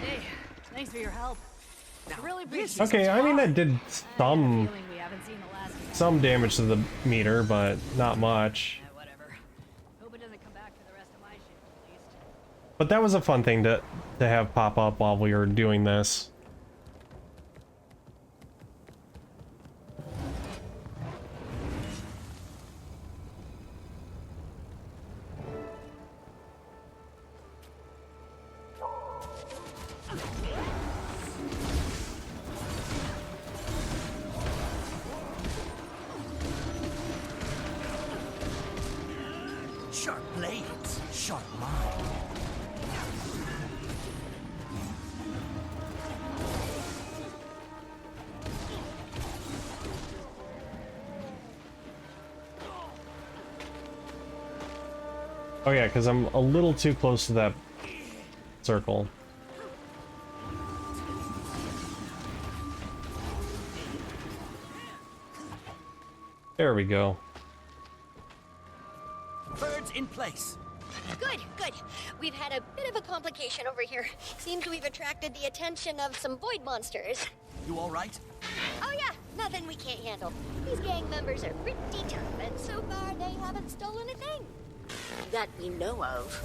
Hey, thanks for your help. I really appreciate it. Okay, I mean that did I some have a feeling we haven't seen the last of it. some damage to the meter, but not much. Whatever. Hope it doesn't come back for the rest of my ship, at least. But that was a fun thing to have pop up while we were doing this. Sharp blades, sharp mind. Oh yeah, because I'm a little too close to that circle. There we go. Birds in place. Good, good. We've had a bit of a complication over here. Seems we've attracted the attention of some void monsters. You all right? Oh yeah, nothing we can't handle. These gang members are pretty tough, and so far they haven't stolen a thing. That we know of.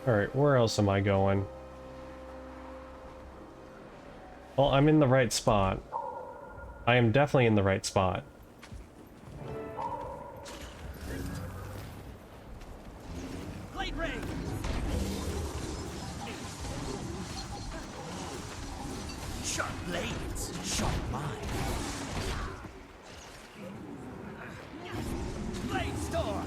Alright, where else am I going? Well, I'm in the right spot. I am definitely in the right spot. Blade ray! Sharp blades, sharp mind. Blade storm!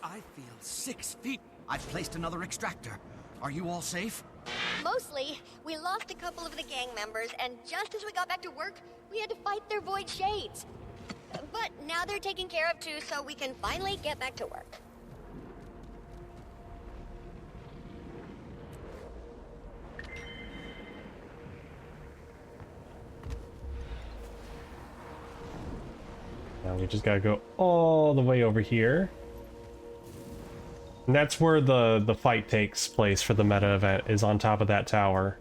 I feel 6 feet. I've placed another extractor. Are you all safe? Mostly. We lost a couple of the gang members, and just as we got back to work, we had to fight their void shades. But now they're taken care of too, so we can finally get back to work. Now we just gotta go all the way over here. And that's where the fight takes place for the meta event, is on top of that tower.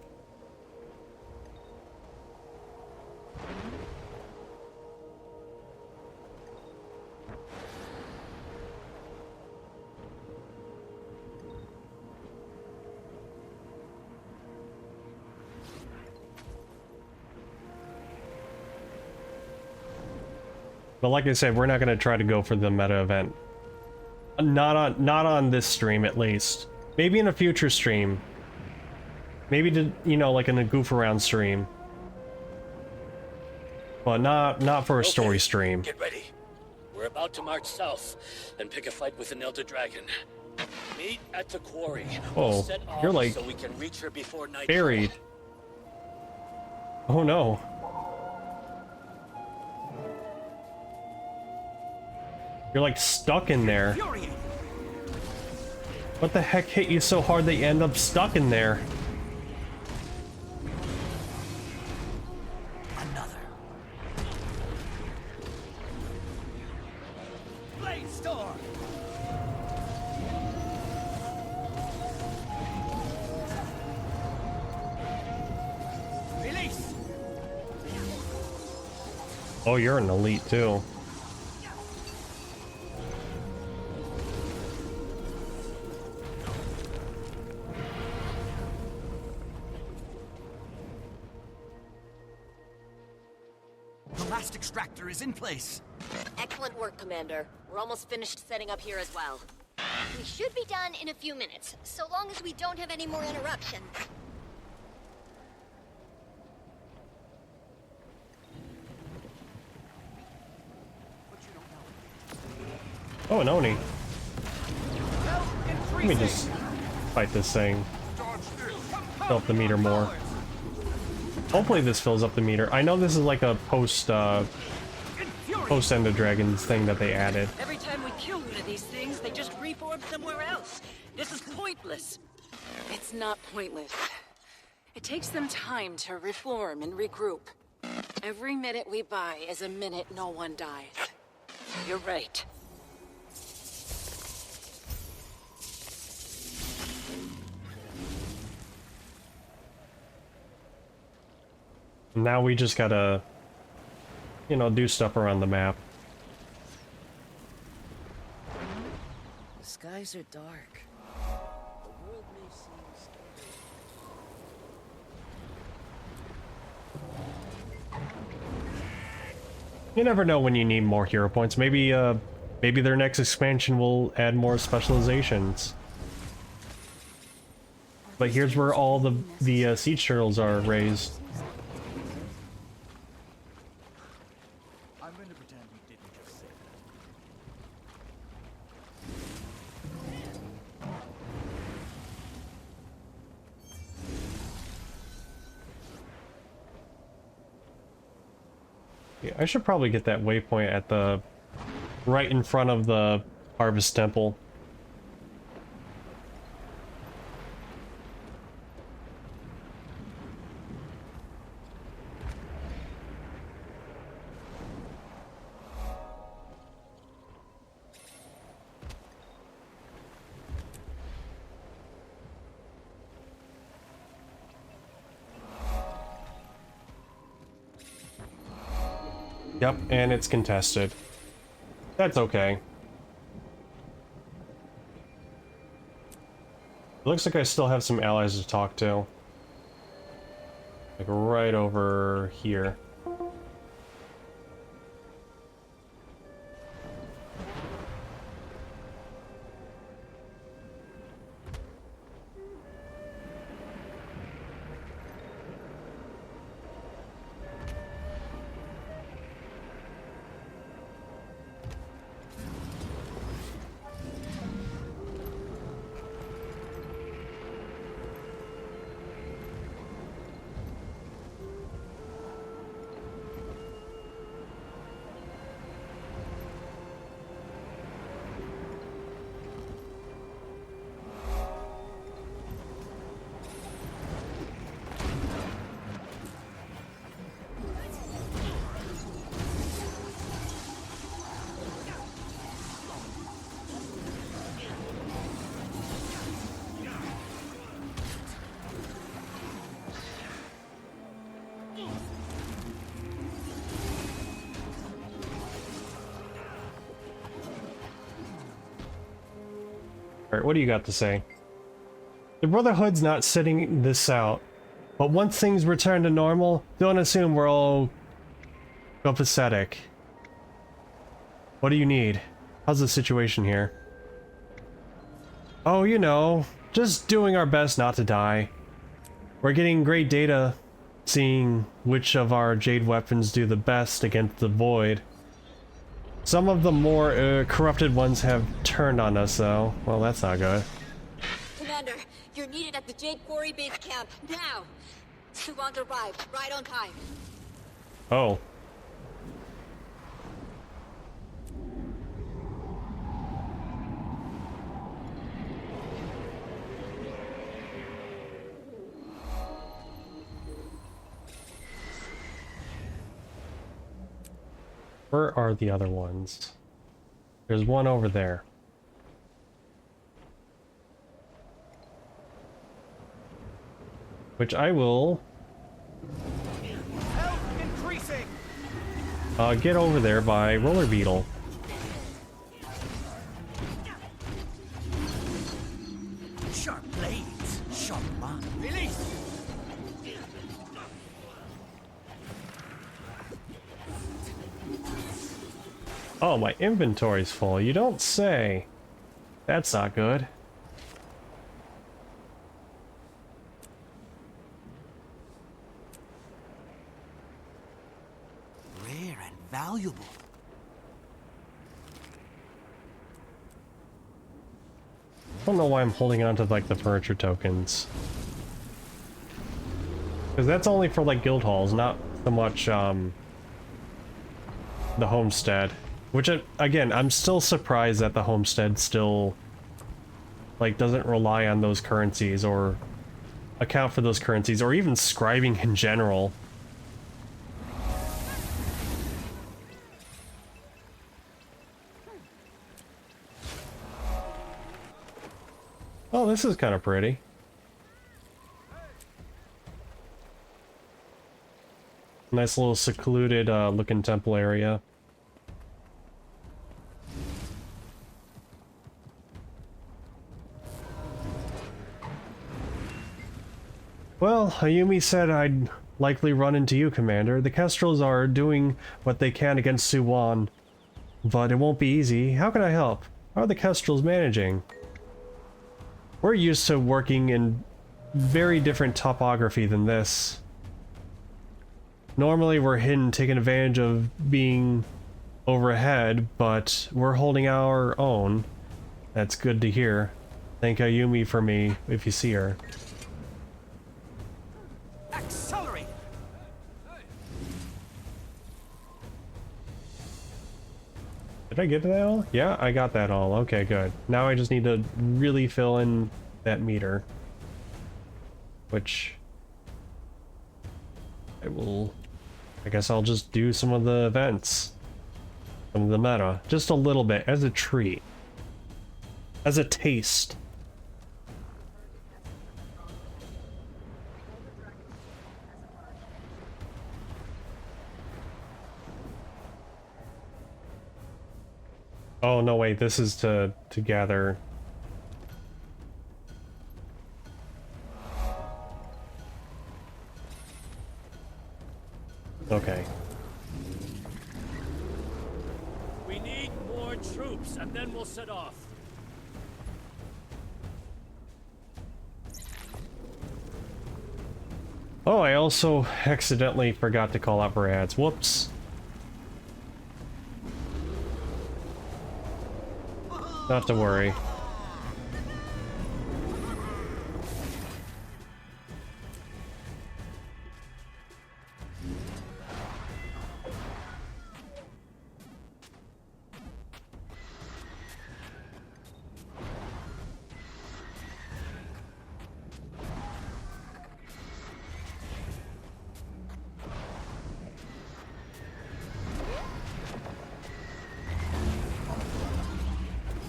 But like I said, we're not going to try to go for the meta event. Not on this stream, at least. Maybe in a future stream. Maybe to, you know, like in a goof around stream. But not for a story stream. Get ready. We're about to march south and pick a fight with an Elder Dragon. Meet at the quarry. Oh, We'll set off you're like so we can reach her before night. buried. Oh no. You're like stuck in there. What the heck hit you so hard that you end up stuck in there? Another. Blade storm. Release. Oh, you're an elite too. Extractor is in place. Excellent work, Commander. We're almost finished setting up here as well. We should be done in a few minutes, so long as we don't have any more interruptions. Oh, an Oni. Let me just fight this thing. Fill up the meter more. Hopefully this fills up the meter. I know this is like a post End of Dragons thing that they added. Every time we kill one of these things, they just reform somewhere else. This is pointless. It's not pointless. It takes them time to reform and regroup. Every minute we buy is a minute no one dies. You're right. Now we just gotta, you know, do stuff around the map. The skies are dark. The world may seem You never know when you need more hero points. Maybe, maybe their next expansion will add more specializations. But here's where all the siege turtles are raised. I'm going to pretend you didn't just say Yeah, I should probably get that waypoint at the right in front of the Harvest Temple. Yep, and it's contested. That's okay. It looks like I still have some allies to talk to. Like right over here. Alright, what do you got to say? The Brotherhood's not sitting this out, but once things return to normal, don't assume we're all copacetic. What do you need? How's the situation here? Oh, you know, just doing our best not to die. We're getting great data, seeing which of our Jade weapons do the best against the Void. Some of the more corrupted ones have turned on us, though. Well, that's not good. Commander, you're needed at the Jade Quarry base camp, now! Suwon arrived, right on time. Oh. Where are the other ones? There's one over there. Which I will... get over there by Roller Beetle. Sharp blades, sharp mind. Release! Oh, my inventory's full. You don't say. That's not good. Rare and valuable. I don't know why I'm holding on to like the furniture tokens. Because that's only for like guild halls, not so much the homestead. Which, again, I'm still surprised that the homestead still, like, doesn't rely on those currencies or account for those currencies, or even scribing in general. Oh, this is kind of pretty. Nice little secluded looking temple area. Well, Ayumi said I'd likely run into you, Commander. The Kestrels are doing what they can against Suwon, but it won't be easy. How can I help? How are the Kestrels managing? We're used to working in very different topography than this. Normally we're hidden, taking advantage of being overhead, but we're holding our own. That's good to hear. Thank Ayumi for me if you see her. Accelerate! Did I get that all? Yeah, I got that all. Okay, good. Now I just need to really fill in that meter. Which... I guess I'll just do some of the events. Some of the meta. Just a little bit, as a treat. As a taste. Oh, no, wait, this is to gather... We need more troops, and then we'll set off. Oh, I also accidentally forgot to call out for ads. Whoops. Not to worry.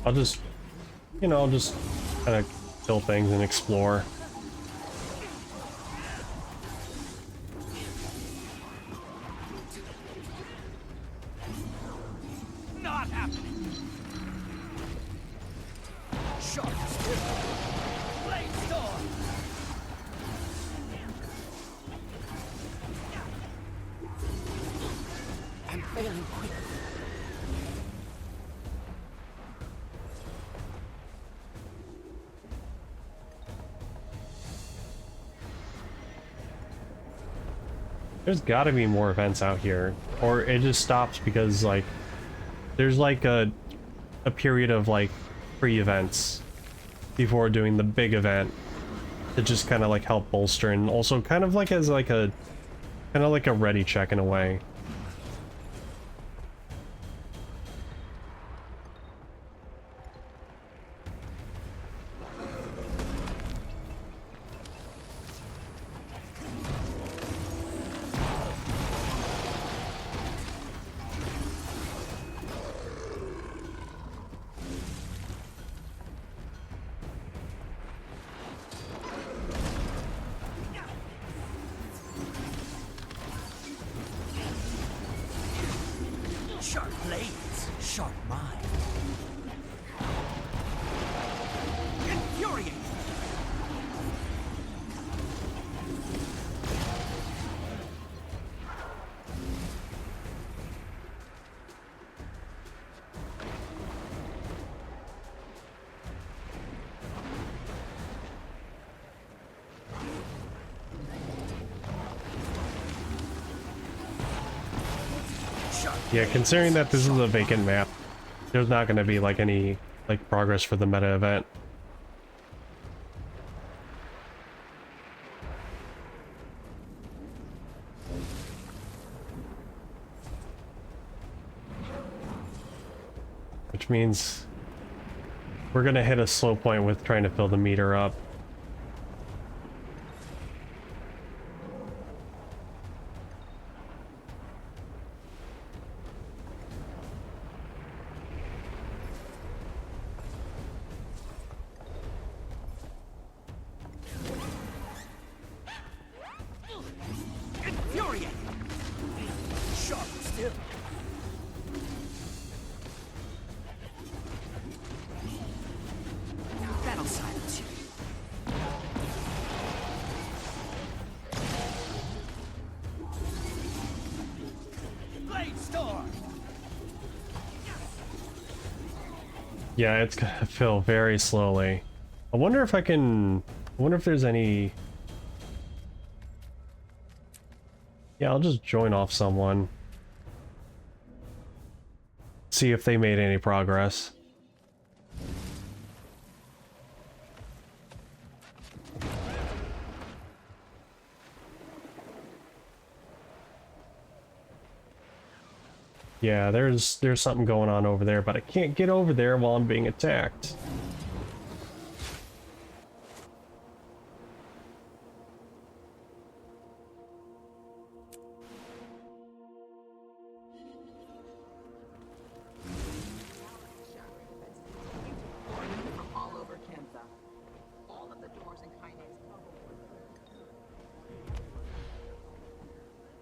I'll just, you know, I'll just kind of kill things and explore. Not happening. Sharp. Blade storm. I'm failing quick. There's gotta be more events out here. Or it just stops because, like, there's like a period of, like, pre-events before doing the big event to just kind of, like, help bolster and also kind of like as, like, a kind of like a ready check in a way. Sharp blades, sharp mind. Infuriate. Yeah, considering that this is a vacant map, there's not going to be, like, any, like, progress for the meta event. Which means we're going to hit a slow point with trying to fill the meter up. Infuriate. Sharp still. That'll silence you. Blade storm. Yeah, it's gonna fill very slowly. I wonder if I can... I wonder if there's any... Yeah, I'll just join off someone. See if they made any progress. Yeah, there's something going on over there, but I can't get over there while I'm being attacked.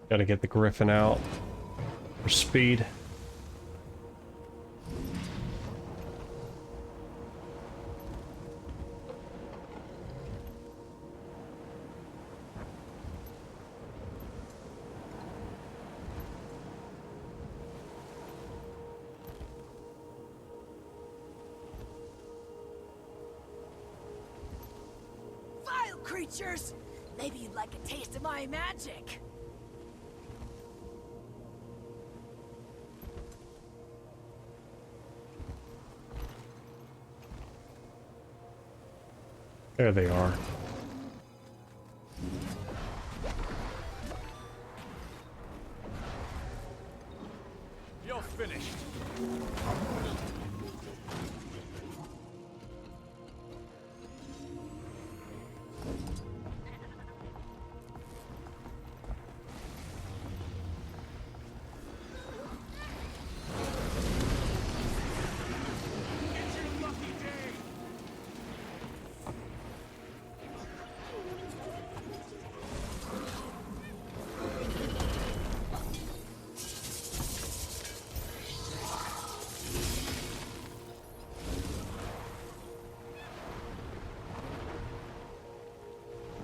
Gotta get the Griffin out for speed. creatures! Maybe you'd like a taste of my magic. There they are. You're finished.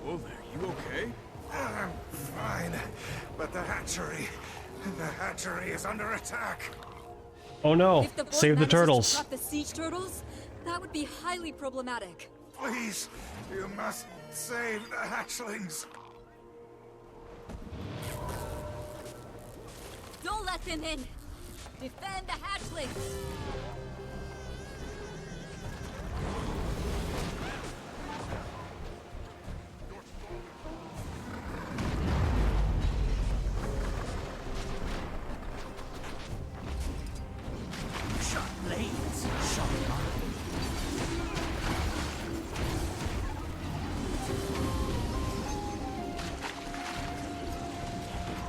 Whoa there, you okay? I'm fine, but the hatchery is under attack. Oh no! If the board Save the manages to turtles. trap the siege turtles, that would be highly problematic. Please, you must save the hatchlings. Don't let them in. Defend the hatchlings. Sharp blades, sharp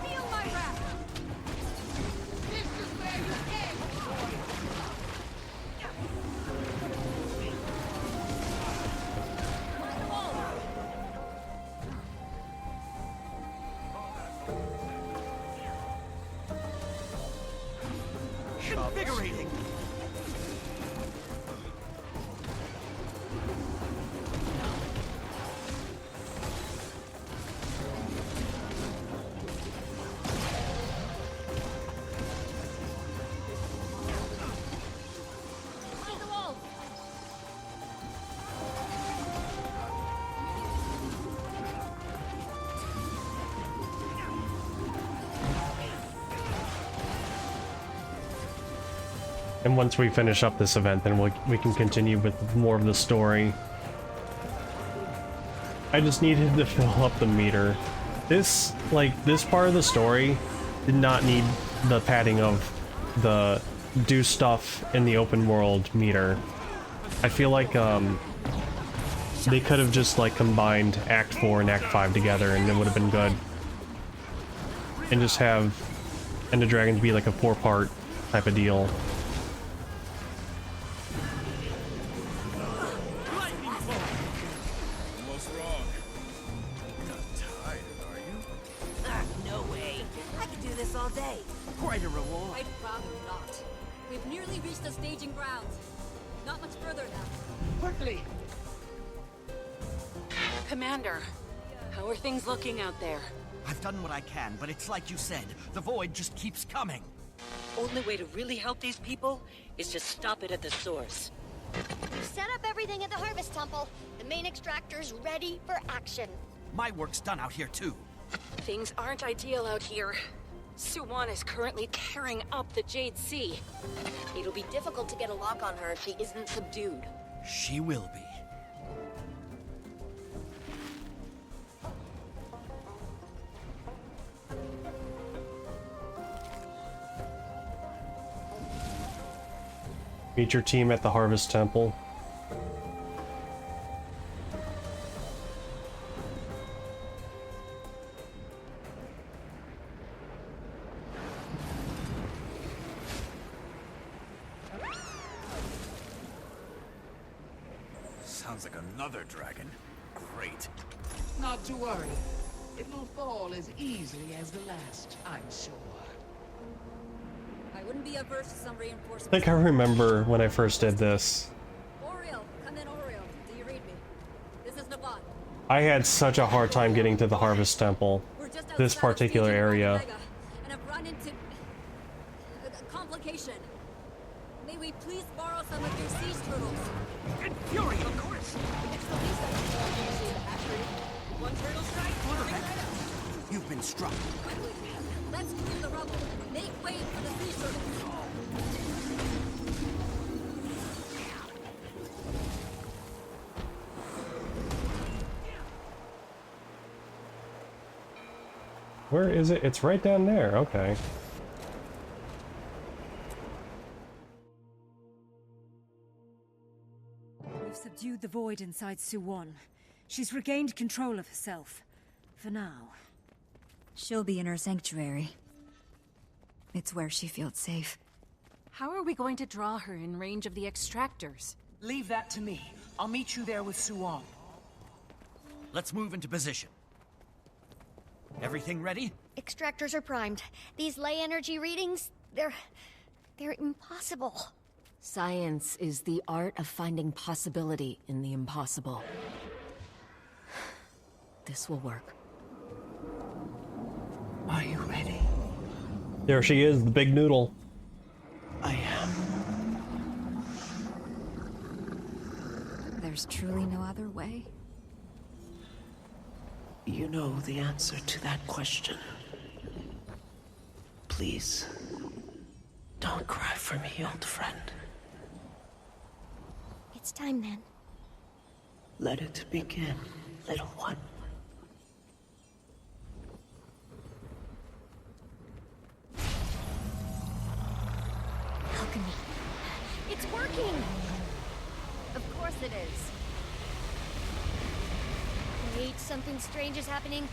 Feel my wrath. This is where you end! Invigorating! And once we finish up this event, then we can continue with more of the story. I just needed to fill up the meter. This part of the story did not need the padding of the do stuff in the open world meter. I feel like they could have just like combined Act 4 and Act 5 together and it would have been good. And just have End of Dragons be like a 4-part type of deal. What's wrong? You're not tired, are you? No way. I could do this all day. Quite a reward. I'd rather not. We've nearly reached the staging grounds. Not much further now. Quickly! Commander, how are things looking out there? I've done what I can, but it's like you said. The void just keeps coming. Only way to really help these people is to stop it at the source. We've set up everything at the Harvest Temple. The main extractor's ready for action. My work's done out here too. Things aren't ideal out here. Suwan is currently tearing up the Jade Sea. It'll be difficult to get a lock on her if she isn't subdued. She will be. Meet your team at the Harvest Temple. Sounds like another dragon. Great. Not to worry. It will fall as easily as the last, I'm sure. I wouldn't be averse to some reinforcements. I think I remember when I first did this. Oriel, come in, Oriel. Do you read me? This is Nabat. I had such a hard time getting to the Harvest Temple. We're just This outside of particular staging area. Omega, and I've run into a complication. May we please borrow some of your siege turtles? And Fury, of course! It's the least I can do to the hatchery. One turtle strike, coming right up. You've been struck. Quickly, let's clear the rubble. Make way for the sea turtles. Where is it? It's right down there. Okay. We've subdued the void inside Suwon. She's regained control of herself. For now. She'll be in her sanctuary. It's where she feels safe. How are we going to draw her in range of the extractors? Leave that to me. I'll meet you there with Suwon. Let's move into position. Everything ready? Extractors are primed. These ley energy readings, they're impossible. Science is the art of finding possibility in the impossible. This will work. Are you ready? There she is, the big noodle. I am. There's truly no other way. You know the answer to that question. Please, don't cry for me, old friend. It's time then. Let it begin, little one. Alchemy. It's working! Of course it is. Wait, something strange is happening.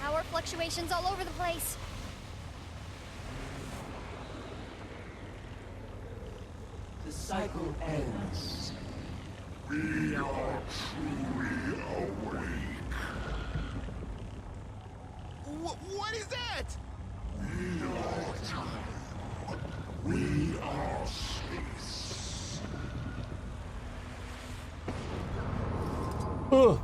Power fluctuations all over the place. The cycle ends. We are truly awake. What is that? We are time. We are space. Ugh.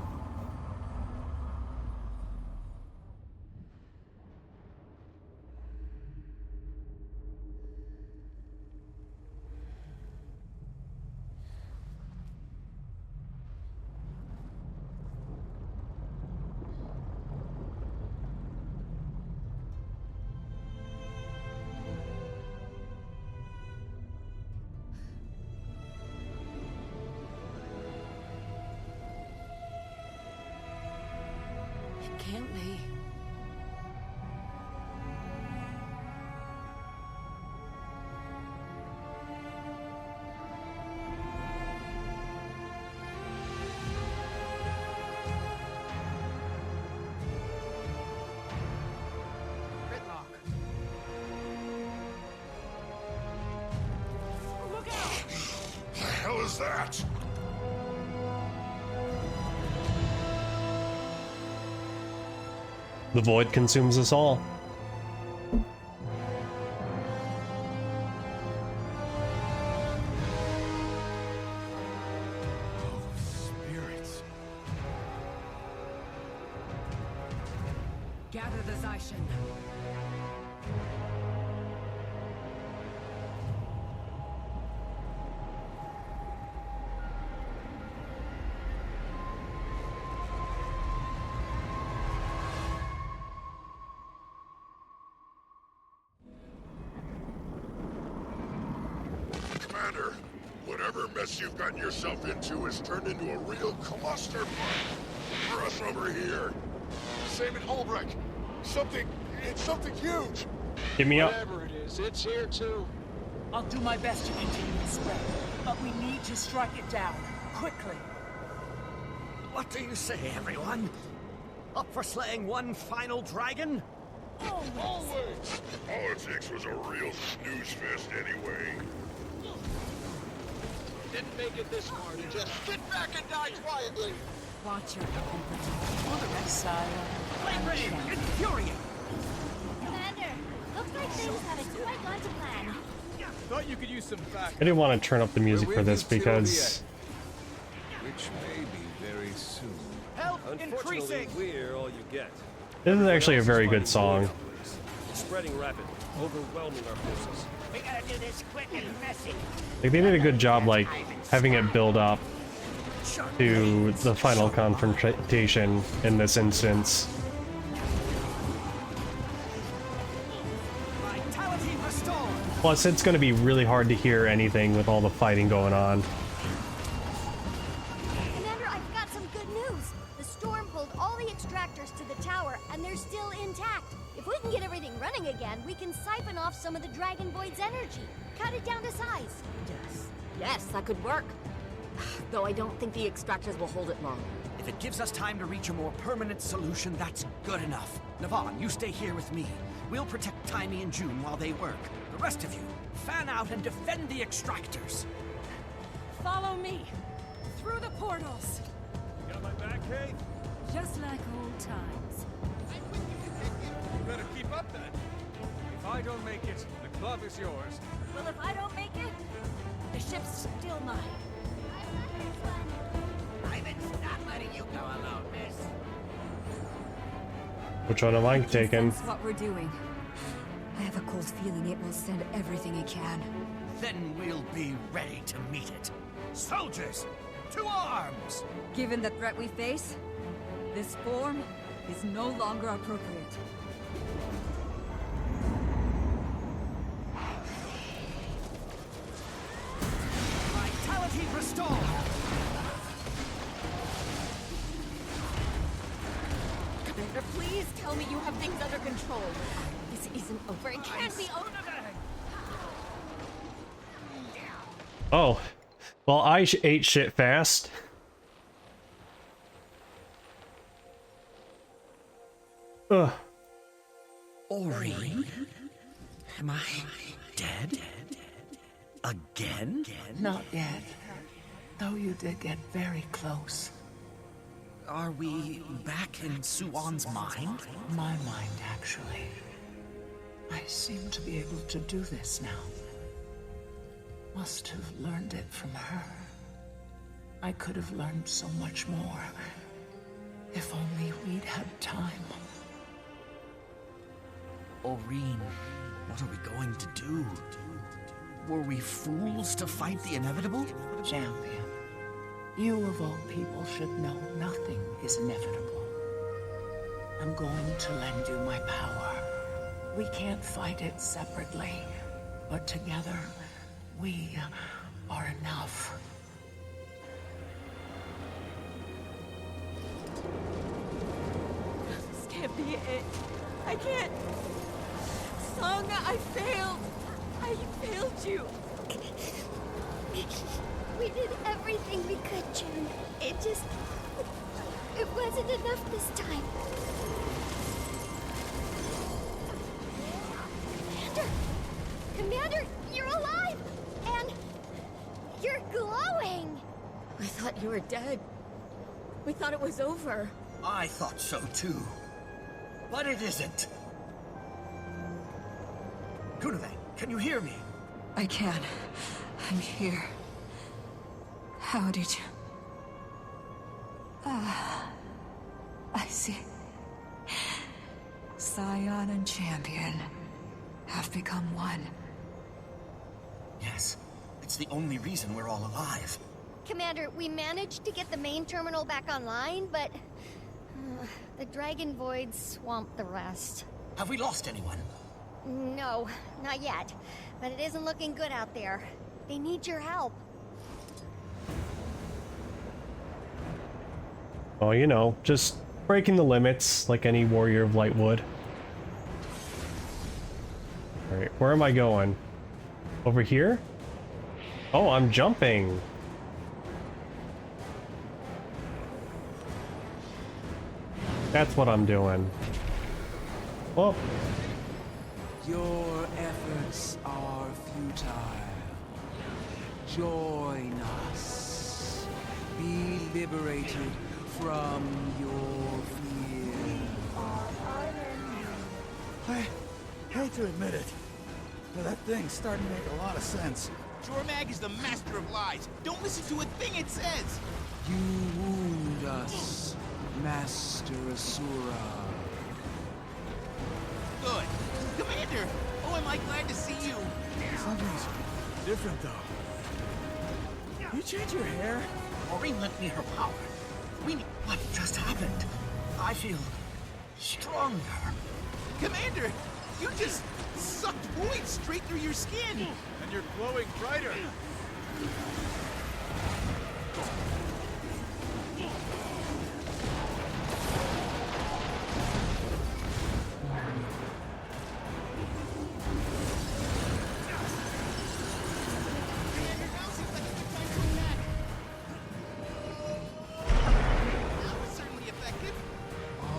It can't be. The hell is that? The void consumes us all. Spirits. Gather the Zaishin. Commander, whatever mess you've gotten yourself into has turned into a real clusterfuck for us over here. Same in Holbrook. It's something huge. Give me up. Whatever it is, it's here too. I'll do my best to continue the spread, but we need to strike it down, quickly. What do you say, everyone? Up for slaying one final dragon? Always! Politics was a real snooze fest anyway. Didn't make it this far to just sit back and die quietly. Watch your company. For the rest side. Flame raid! Infuriate! Commander, looks like things haven't quite gone to plan. Thought you could use some back. I didn't want to turn up the music for this because Which may be very soon. Help increasing! We're all you get. this is actually a very good song. Spreading rapid, overwhelming our forces. We gotta do this quick and messy. Like they did a good job, like having it build up. to the final confrontation in this instance. Plus, it's going to be really hard to hear anything with all the fighting going on. Commander, I've got some good news. The storm pulled all the extractors to the tower, and they're still intact. If we can get everything running again, we can siphon off some of the Dragon Void's energy. Cut it down to size. Yes, that could work. Though I don't think the extractors will hold it long. If it gives us time to reach a more permanent solution, that's good enough. Navon, you stay here with me. We'll protect Timmy and June while they work. The rest of you, fan out and defend the extractors. Follow me. Through the portals. Got my back, Kay? Just like old times. You better keep up then. If I don't make it, the club is yours. Well, if I don't make it, the ship's still mine. Ivan's not letting you go alone, miss. Which one am I taking? That's what we're doing. I have a cold feeling it will send everything it can. Then we'll be ready to meet it. Soldiers, to arms! Given the threat we face, this form is no longer appropriate. Vitality restored! Commander, please tell me you have things under control. This isn't over. It can't be over. Oh. Well, I ate shit fast. Ugh. Ori? Am I dead? Again? Not yet. Though you did get very close. Are we back in Suwan's mind? My mind, actually. I seem to be able to do this now. Must have learned it from her. I could have learned so much more. If only we'd had time. Oreen, what are we going to do? Were we fools to fight the inevitable? Champion, you of all people should know nothing is inevitable. I'm going to lend you my power. We can't fight it separately, but together, we are enough. This can't be it. I can't. Song, I failed. I failed you. We did everything we could, June. It wasn't enough this time. Commander, you're alive! And you're glowing! We thought you were dead. We thought it was over. I thought so too. But it isn't. Kunave, can you hear me? I can. I'm here. How did you... I see. Scion and Champion have become one. Yes, it's the only reason we're all alive. Commander, we managed to get the main terminal back online, but... the Dragon Void swamped the rest. Have we lost anyone? No, not yet. But it isn't looking good out there. They need your help. Oh, you know, just breaking the limits like any warrior of light would. Alright, where am I going? Over here? Oh, I'm jumping. That's what I'm doing. Well. Your efforts are futile. Join us. Be liberated from your fear. I hate to admit it, but that thing's starting to make a lot of sense. Jormag is the master of lies. Don't listen to a thing it says. You wound us, Master Asura. Good. Commander! Oh, am I glad to see you. Something's different, though. You change your hair? Maureen lent me her power. What just happened? I feel stronger. Commander, you just sucked void straight through your skin. And you're glowing brighter.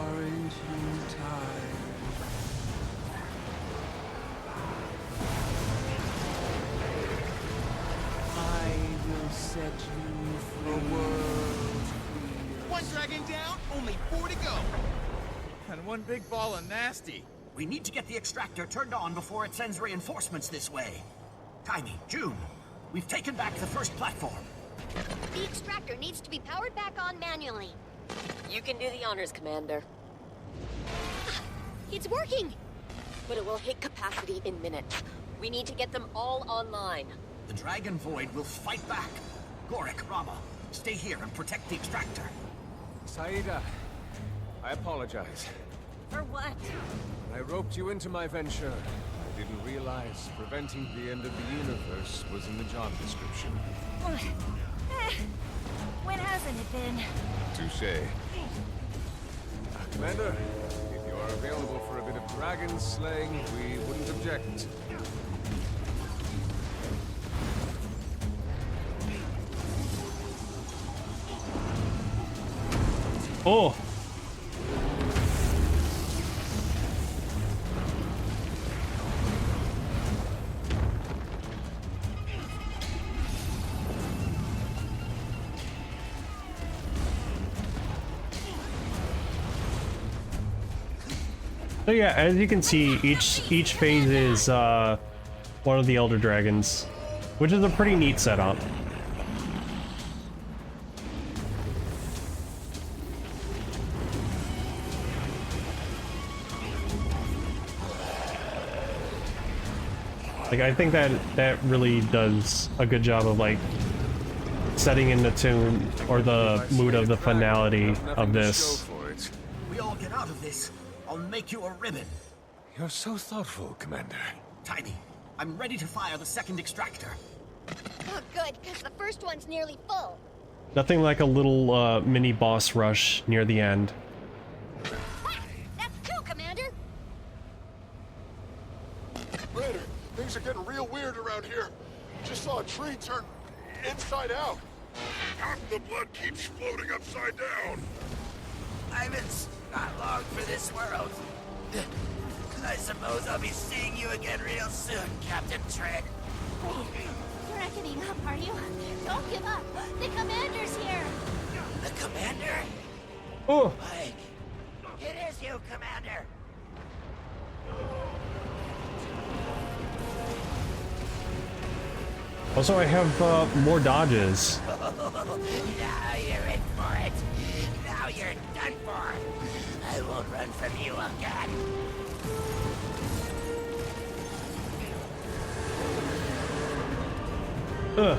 Aren't you tired? I will set you for world free. One dragon down, only 4 to go. And one big ball of nasty. We need to get the extractor turned on before it sends reinforcements this way. Tiny, June, we've taken back the first platform. The extractor needs to be powered back on manually. You can do the honors, Commander. It's working! But it will hit capacity in minutes. We need to get them all online. The Dragon Void will fight back. Gorik, Rama, stay here and protect the extractor. Saida, I apologize. For what? When I roped you into my venture, I didn't realize preventing the end of the universe was in the job description. When hasn't it been? Touché. Commander, if you are available for a bit of dragon slaying, we wouldn't object. Oh! So yeah, as you can see, each phase is one of the Elder Dragons, which is a pretty neat setup. Like, I think that really does a good job of like setting in the tune or the mood of the finality of this. We all get out of this. I'll make you a ribbon. You're so thoughtful, Commander. Tiny, I'm ready to fire the second extractor. Oh, good, because the first one's nearly full. Nothing like a little mini boss rush near the end. That's two, Commander! Raider, things are getting real weird around here. Just saw a tree turn inside out. Half the blood keeps floating upside down. Ivan's not long for this world. I suppose I'll be seeing you again real soon, Captain Tread. Wait, you're not giving up, are you? Don't give up! The Commander's here! The Commander? Oh! Why, it is you, Commander! Also, I have more dodges. Now you're in for it. Now you're done for. I won't run from you again. Ugh.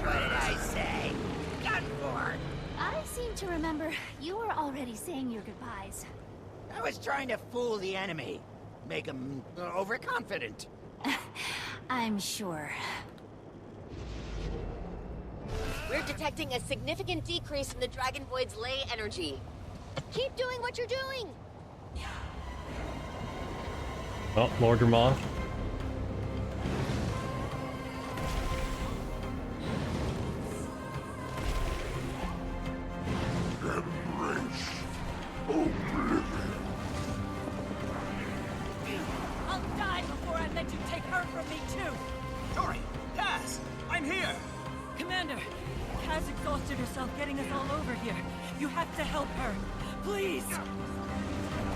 What did I say? Done for. I seem to remember you were already saying your goodbyes. I was trying to fool the enemy. Make them overconfident. I'm sure. We're detecting a significant decrease in the Dragon Void's ley energy. Keep doing what you're doing! Oh, Lord Moth. exhausted herself getting us all over here. You have to help her. Please!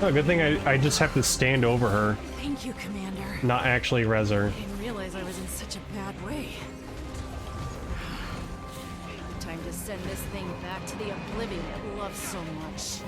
Oh, good thing I just have to stand over her. Thank you, Commander. Not actually res her. I didn't realize I was in such a bad way. Time to send this thing back to the oblivion it loves so much.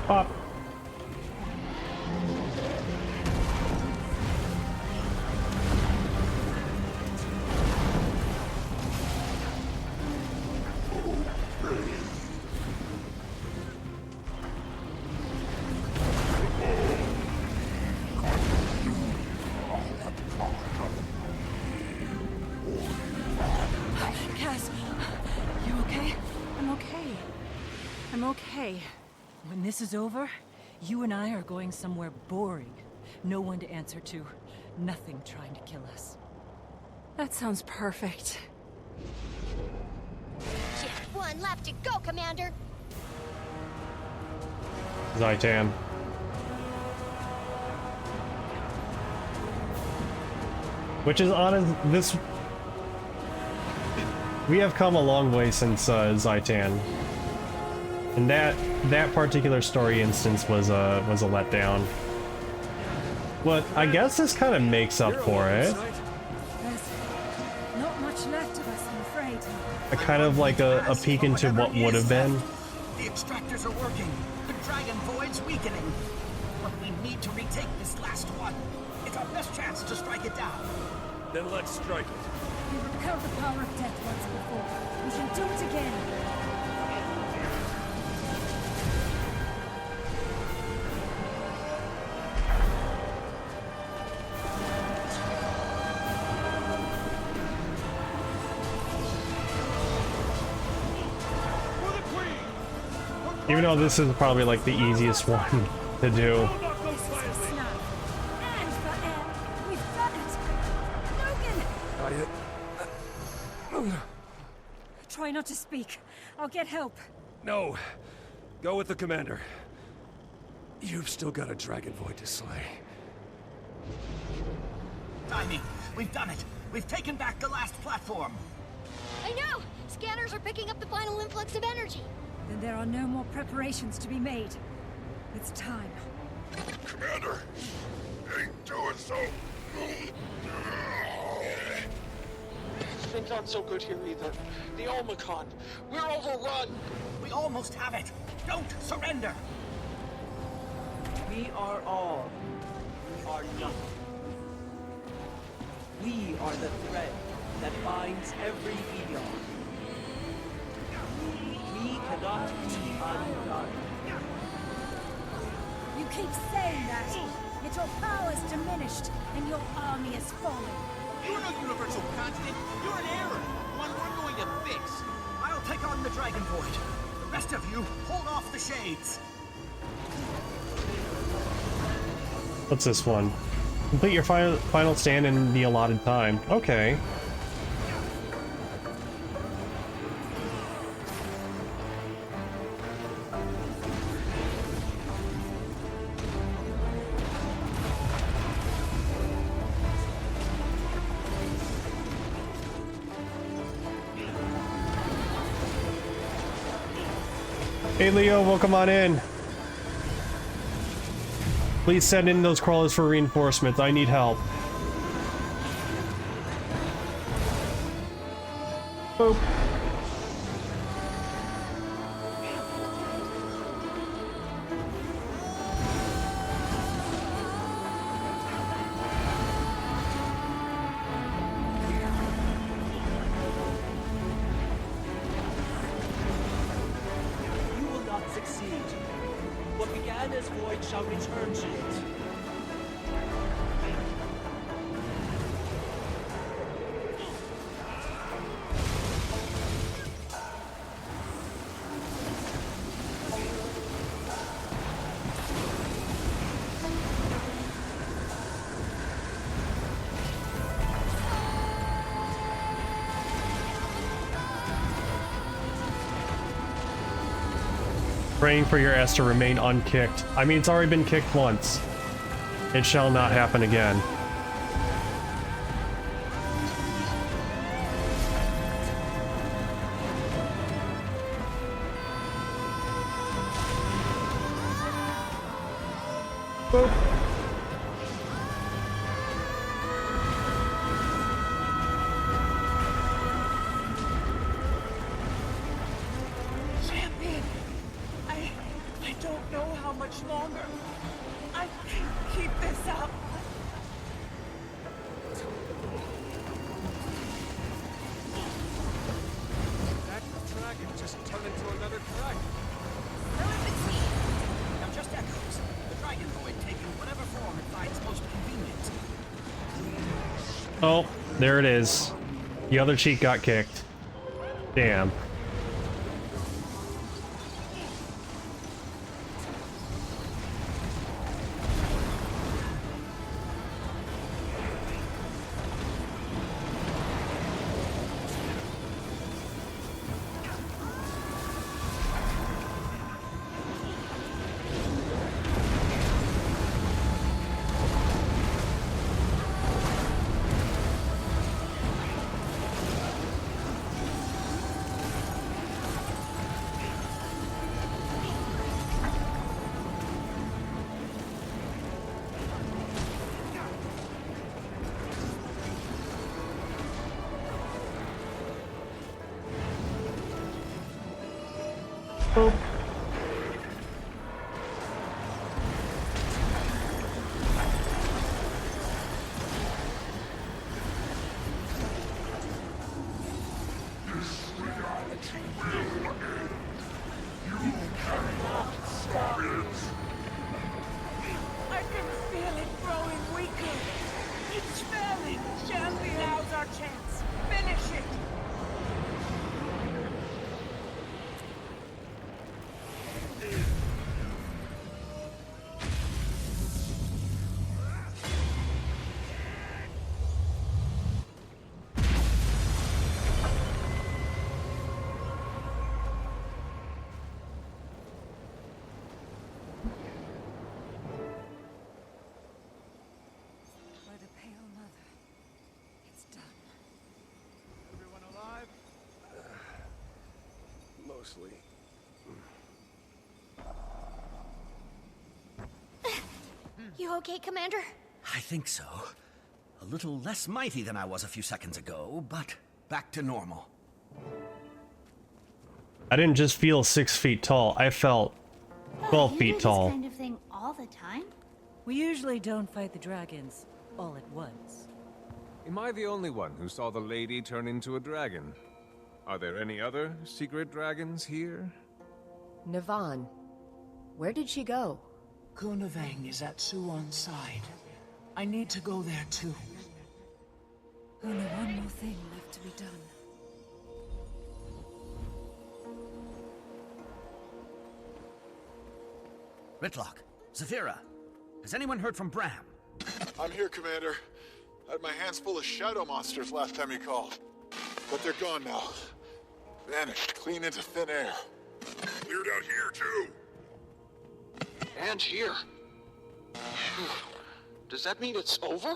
Pop. Cass, you okay? I'm okay. I'm okay. When this is over, you and I are going somewhere boring. No one to answer to. Nothing trying to kill us. That sounds perfect. Just one left to go, Commander. Zaitan. Which is honest, this... We have come a long way since Zaitan. And that particular story instance was a letdown. But I guess this kind of makes up for it. There's not much left of us, I'm afraid. A kind of like a peek into what would have been. The extractors are working. The Dragon Void's weakening. But we need to retake this last one. It's our best chance to strike it down. Then let's strike it. We've recovered the power of death once before. We can do it again. Even though this is probably like the easiest one to do. Try not to speak. I'll get help. No. Go with the commander. You've still got a Dragon Void to slay. Timing. We've done it. We've taken back the last platform. I know! Scanners are picking up the final influx of energy. Then there are no more preparations to be made. It's time. Commander, ain't doing so. Things aren't so good here either. The Omicron. We're overrun. We almost have it. Don't surrender. We are all. We are nothing. We are the thread that binds every eon. We cannot be undone. You keep saying that, yet your power's diminished and your army is falling. You're no universal constant. You're an error. One we're going to fix. I'll take on the Dragon Void. The rest of you, hold off the shades. What's this one? Complete your final stand in the allotted time. Okay. Hey Leo, welcome on in. Please send in those crawlers for reinforcements. I need help. Boop. succeed. What began as void shall return to it. Praying for your ass to remain unkicked. I mean, it's already been kicked once. It shall not happen again. Boop. Champion, I don't know how much longer I can keep this up. That dragon just turned into another dragon. Now just echoes. The dragon void taking whatever form it finds most convenient. Oh, there it is. The other cheek got kicked. Damn. Boop. I can feel it growing weaker. It's failing. Champion, now's our chance. Finish it. By the Pale Mother, it's done. Everyone alive? Mostly. You okay, Commander? I think so. A little less mighty than I was a few seconds ago, but back to normal. I didn't just feel 6 feet tall. I felt 12 You feet do tall. this kind of thing all the time? We usually don't fight the dragons all at once. Am I the only one who saw the lady turn into a dragon? Are there any other secret dragons here? Navan, where did she go? Kunavang is at Suwon's side. I need to go there too. Only one more thing left to be done. Ritlock, Zafira, has anyone heard from Bram? I'm here, Commander. I had my hands full of shadow monsters last time you called. But they're gone now. Vanished, clean into thin air. Cleared out here, too. And here. Does that mean it's over?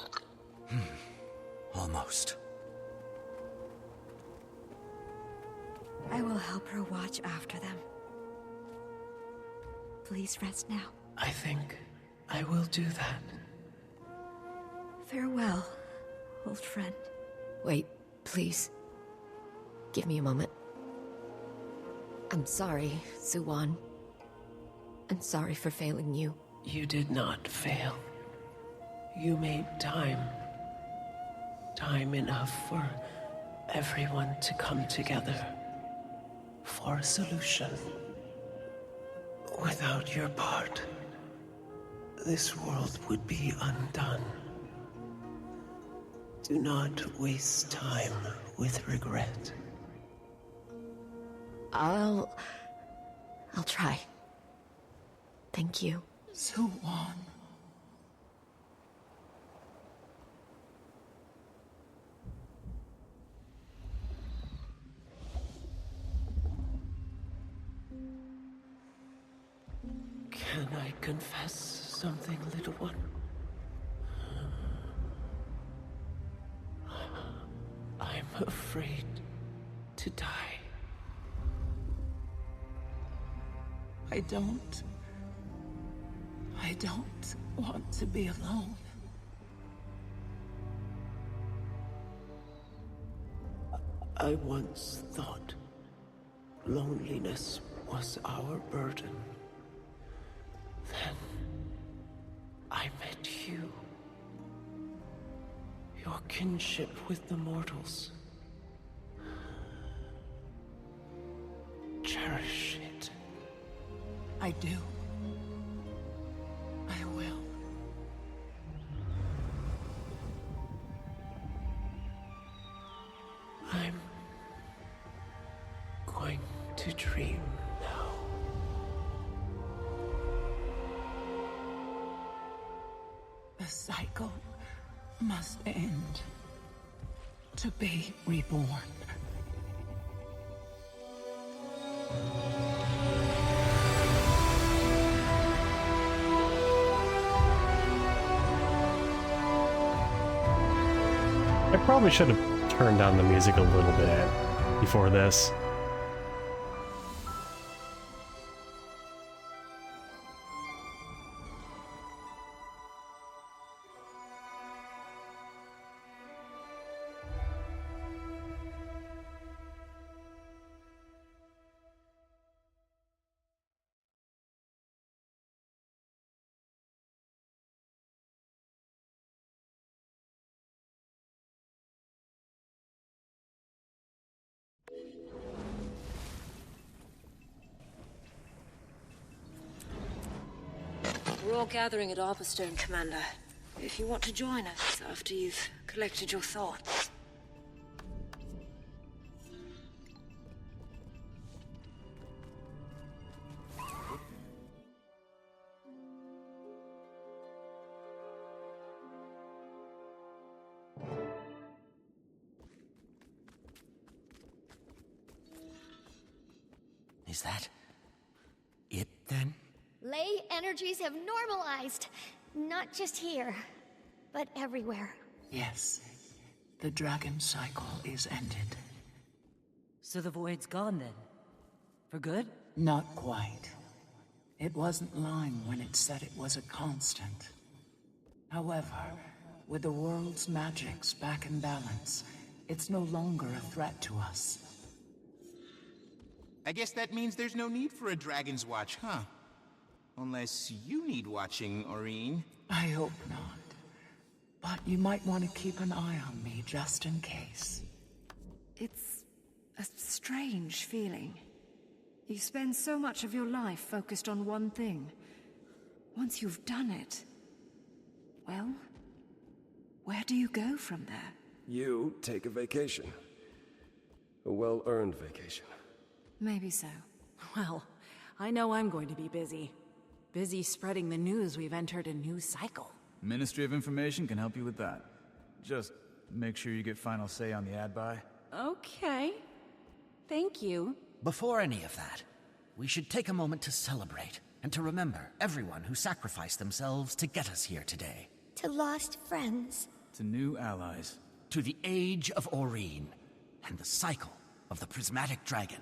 Almost. I will help her watch after them. Please rest now. I think I will do that. Farewell, old friend. Wait, please. Give me a moment. I'm sorry, Suwon. I'm sorry for failing you. You did not fail. You made time. Time enough for everyone to come together for a solution. Without your part, this world would be undone. Do not waste time with regret. I'll try. Thank you. Suwon. Can I confess something, little one? I'm afraid to die. I don't want to be alone. I once thought loneliness was our burden. Then I met you. Your kinship with the mortals. Cherish it. I do. I will. I'm going to dream now. The cycle must end. To be reborn. I probably should have turned down the music a little bit before this. We're all gathering at Arborstone, Commander. If you want to join us after you've collected your thoughts. Is that it, then? Ley energies have normalized. Not just here, but everywhere. Yes. The dragon cycle is ended. So the void's gone then? For good? Not quite. It wasn't lying when it said it was a constant. However, with the world's magics back in balance, it's no longer a threat to us. I guess that means there's no need for a Dragon's Watch, huh? Unless you need watching, Aurene. I hope not. But you might want to keep an eye on me just in case. It's a strange feeling. You spend so much of your life focused on one thing. Once you've done it, well, where do you go from there? You take a vacation. A well-earned vacation. Maybe so. Well, I know I'm going to be busy. Busy spreading the news we've entered a new cycle. Ministry of Information can help you with that. Just make sure you get final say on the ad buy. Okay. Thank you. Before any of that, we should take a moment to celebrate and to remember everyone who sacrificed themselves to get us here today. To lost friends. To new allies. To the Age of Aurene and the cycle of the Prismatic Dragon.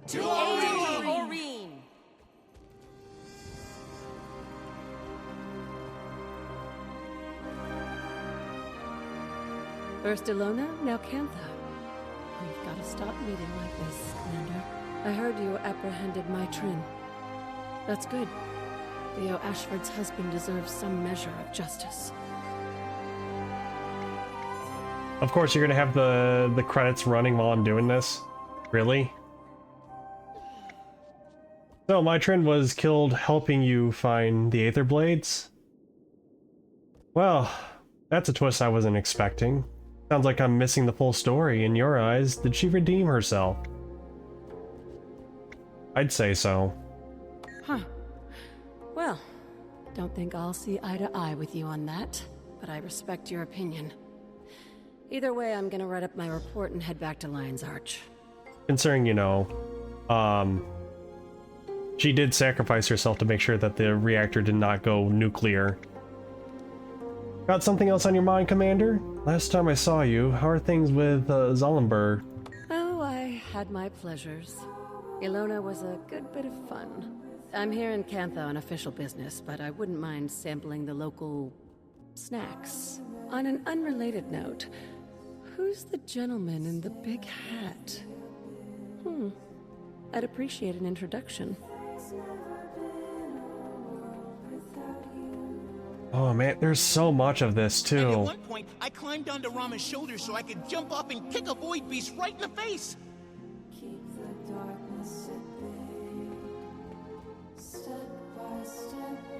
To Aurene! First Ilona, now Cantha. We've got to stop meeting like this, Commander. I heard you apprehended my Trin. That's good. Theo Ashford's husband deserves some measure of justice. Of course, you're gonna have the credits running while I'm doing this? Really? So, my trend was killed helping you find the Aether Blades? Well, that's a twist I wasn't expecting. Sounds like I'm missing the full story. In your eyes, did she redeem herself? I'd say so. Huh. Well, don't think I'll see eye to eye with you on that, but I respect your opinion. Either way, I'm gonna write up my report and head back to Lion's Arch. Considering, you know, she did sacrifice herself to make sure that the reactor did not go nuclear. Got something else on your mind, Commander? Last time I saw you, how are things with Zollenberg? Oh, I had my pleasures. Ilona was a good bit of fun. I'm here in Cantha on official business, but I wouldn't mind sampling the local snacks. On an unrelated note, who's the gentleman in the big hat? I'd appreciate an introduction. Oh man, there's so much of this too. And at one point, I climbed onto Rama's shoulder so I could jump off and kick a void beast right in the face.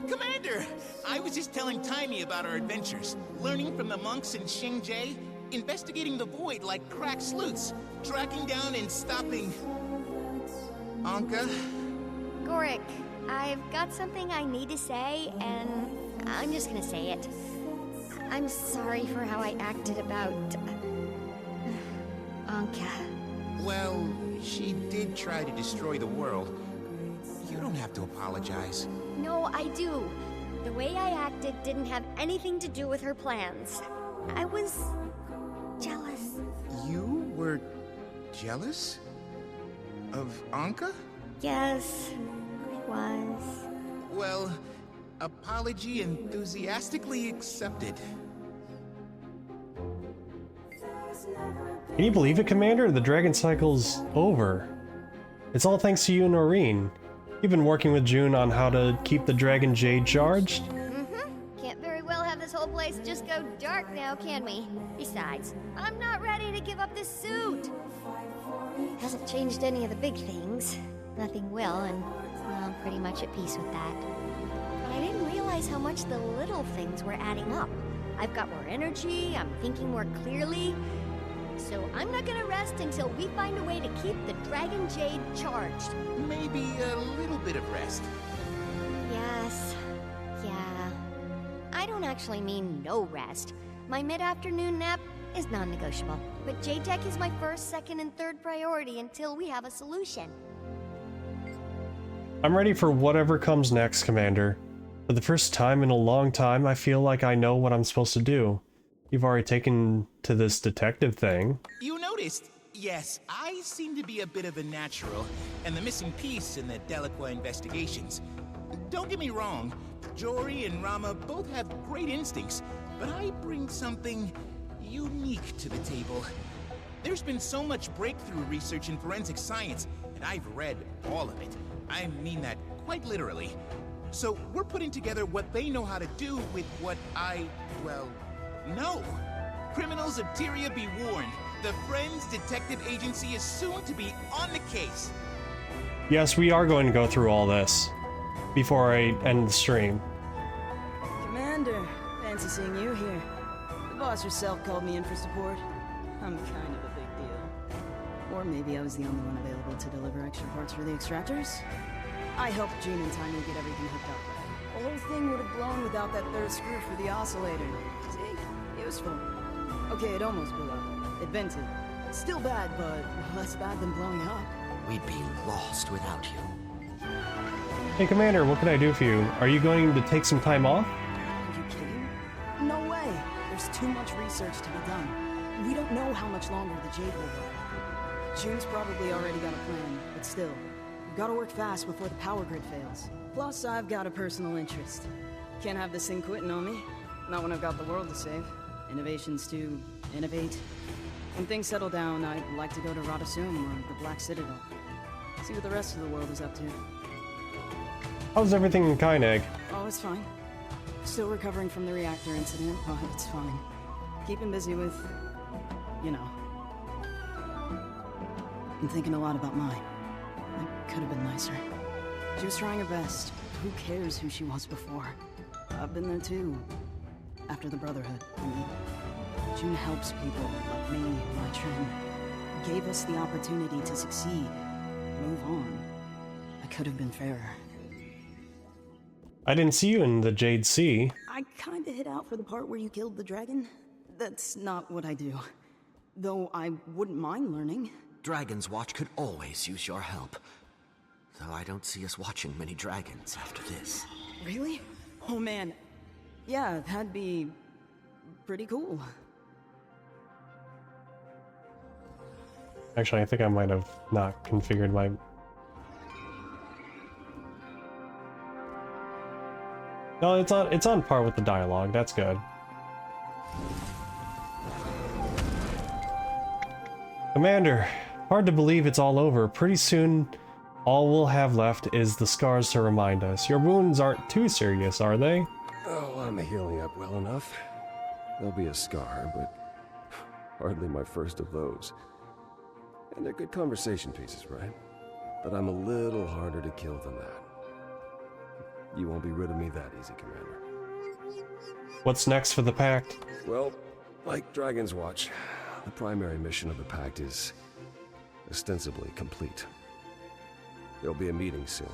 Commander! I was just telling Timey about our adventures, learning from the monks in Xingjie, investigating the void like crack sleuths, tracking down and stopping... Anka? Gorik, I've got something I need to say, and I'm just gonna say it. I'm sorry for how I acted about... Anka. Well, she did try to destroy the world. You don't have to apologize. No, I do. The way I acted didn't have anything to do with her plans. I was... jealous. You were... jealous? Of Anka? Yes, I was. Well, apology enthusiastically accepted. Can you believe it, Commander? The Dragon Cycle's over. It's all thanks to you and Noreen. You've been working with June on how to keep the Dragon Jade charged? Can't very well have this whole place just go dark now, can we? Besides, I'm not ready to give up this suit. Hasn't changed any of the big things. Nothing will, and well, I'm pretty much at peace with that. But I didn't realize how much the little things were adding up. I've got more energy, I'm thinking more clearly. So I'm not gonna rest until we find a way to keep the Dragon Jade charged. Maybe a little bit of rest. Yes. Yeah. I don't actually mean no rest. My mid-afternoon nap is non-negotiable. But Jade Tech is my first, second, and third priority until we have a solution. I'm ready for whatever comes next, Commander. For the first time in a long time, I feel like I know what I'm supposed to do. You've already taken to this detective thing. You noticed? Yes, I seem to be a bit of a natural, and the missing piece in the Delacroix investigations. Don't get me wrong, Jory and Rama both have great instincts, but I bring something unique to the table. There's been so much breakthrough research in forensic science, and I've read all of it. I mean that quite literally. So we're putting together what they know how to do with what I, well, know. Criminals of Tyria be warned. The Friends Detective Agency is soon to be on the case. Yes, we are going to go through all this before I end the stream. Commander, fancy seeing you here. The boss herself called me in for support. I'm kind of a big deal. Or maybe I was the only one available to deliver extra parts for the extractors. I helped June and Tanya get everything hooked up. The whole thing would have blown without that third screw for the oscillator. See? Useful. Okay, it almost blew up. It vented. Still bad, but less bad than blowing up. We'd be lost without you. Hey, Commander, what can I do for you? Are you going to take some time off? Are you kidding? No way! There's too much research to be done. We don't know how much longer the Jade will work. June's probably already got a plan, but still. We've got to work fast before the power grid fails. Plus, I've got a personal interest. Can't have this thing quitting on me. Not when I've got the world to save. Innovations to innovate. When things settle down, I'd like to go to Radasum or the Black Citadel. See what the rest of the world is up to. How's everything in Kynig? Oh, it's fine. Still recovering from the reactor incident, but it's fine. Keeping busy with... you know. I'm thinking a lot about mine. It could have been nicer. She was trying her best. Who cares who she was before? I've been there too. After the Brotherhood, I mean. June helps people like me, my Trin. Gave us the opportunity to succeed. Move on. I could have been fairer. I didn't see you in the Jade Sea. I kinda hit out for the part where you killed the dragon. That's not what I do. Though I wouldn't mind learning. Dragon's Watch could always use your help. Though I don't see us watching many dragons after this. Really? Oh man. Yeah, that'd be pretty cool. Actually, I think I might have not configured my... No, it's on par with the dialogue. That's good. Commander, hard to believe it's all over. Pretty soon, all we'll have left is the scars to remind us. Your wounds aren't too serious, are they? Oh, I'm healing up well enough. There'll be a scar, but hardly my first of those. And they're good conversation pieces, right? But I'm a little harder to kill than that. You won't be rid of me that easy, Commander. What's next for the Pact? Well, like Dragon's Watch, the primary mission of the Pact is ostensibly complete. There'll be a meeting soon.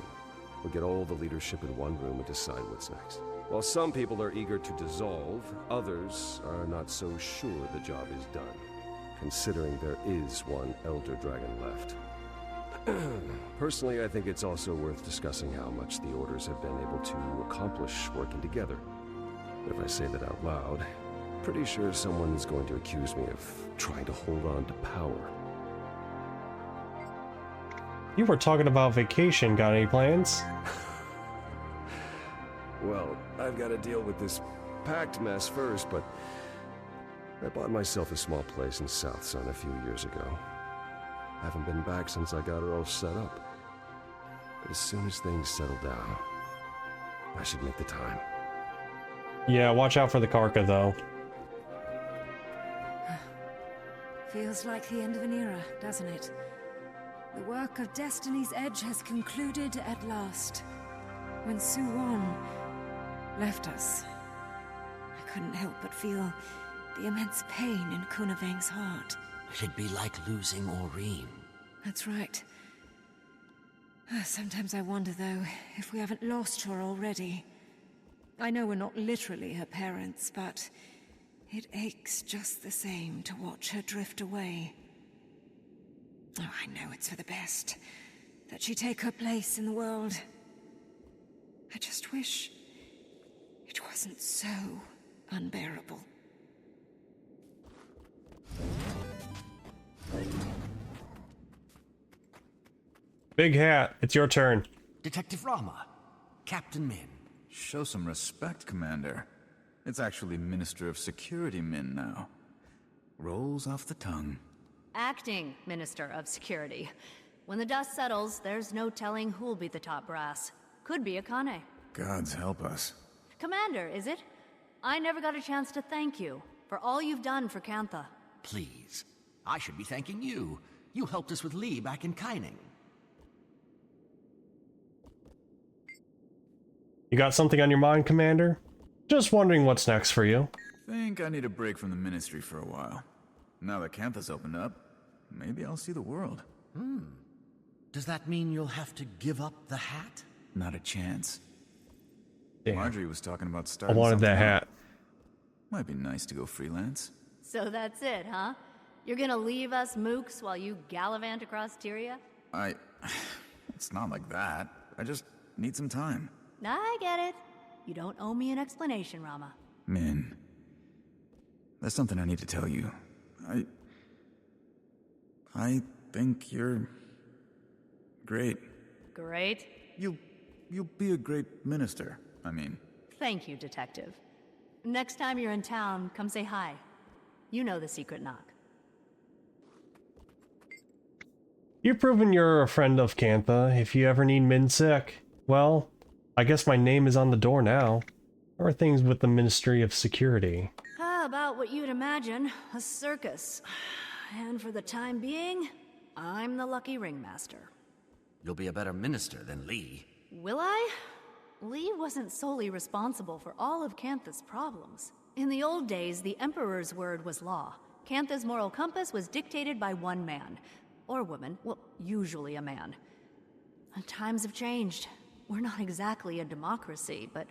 We'll get all the leadership in one room and decide what's next. While some people are eager to dissolve, others are not so sure the job is done, considering there is one Elder Dragon left. Personally, I think it's also worth discussing how much the Orders have been able to accomplish working together. But if I say that out loud, pretty sure someone's going to accuse me of trying to hold on to power. You were talking about vacation. Got any plans? Well, I've got to deal with this Pact mess first, but I bought myself a small place in South Sun a few years ago. Haven't been back since I got her all set up. But as soon as things settle down, I should make the time. Yeah, watch out for the Karka, though. Feels like the end of an era, doesn't it? The work of Destiny's Edge has concluded at last. When Suwon left us, I couldn't help but feel the immense pain in Kunavang's heart. It'd be like losing Aureen. That's right. Sometimes I wonder, though, if we haven't lost her already. I know we're not literally her parents, but it aches just the same to watch her drift away. Oh, I know it's for the best that she take her place in the world. I just wish it wasn't so unbearable. Big Hat, it's your turn. Detective Rama, Captain Min. Show some respect, Commander. It's actually Minister of Security Min now. Rolls off the tongue. Acting Minister of Security. When the dust settles, there's no telling who'll be the top brass. Could be Akane. Gods help us. Commander, is it? I never got a chance to thank you for all you've done for Kantha. Please. I should be thanking you. You helped us with Lee back in Kaining. You got something on your mind, Commander? Just wondering what's next for you. Think I need a break from the Ministry for a while. Now that Kantha's opened up, maybe I'll see the world. Does that mean you'll have to give up the hat? Not a chance. Damn. Marjorie was talking about I starting wanted that something hat. up. Might be nice to go freelance. So that's it, huh? You're gonna leave us mooks while you gallivant across Tyria? It's not like that. I just need some time. I get it. You don't owe me an explanation, Rama. Min, there's something I need to tell you. I think you're great. Great. You'll be a great minister, I mean. Thank you, Detective. Next time you're in town, come say hi. You know the secret knock. You've proven you're a friend of Kantha. If you ever need Min sick, well, I guess my name is on the door now. How are things with the Ministry of Security? About what you'd imagine, a circus. And for the time being, I'm the lucky ringmaster. You'll be a better minister than Lee. Will I? Lee wasn't solely responsible for all of Cantha's problems. In the old days, the Emperor's word was law. Cantha's moral compass was dictated by one man. Or woman. Well, usually a man. And times have changed. We're not exactly a democracy, but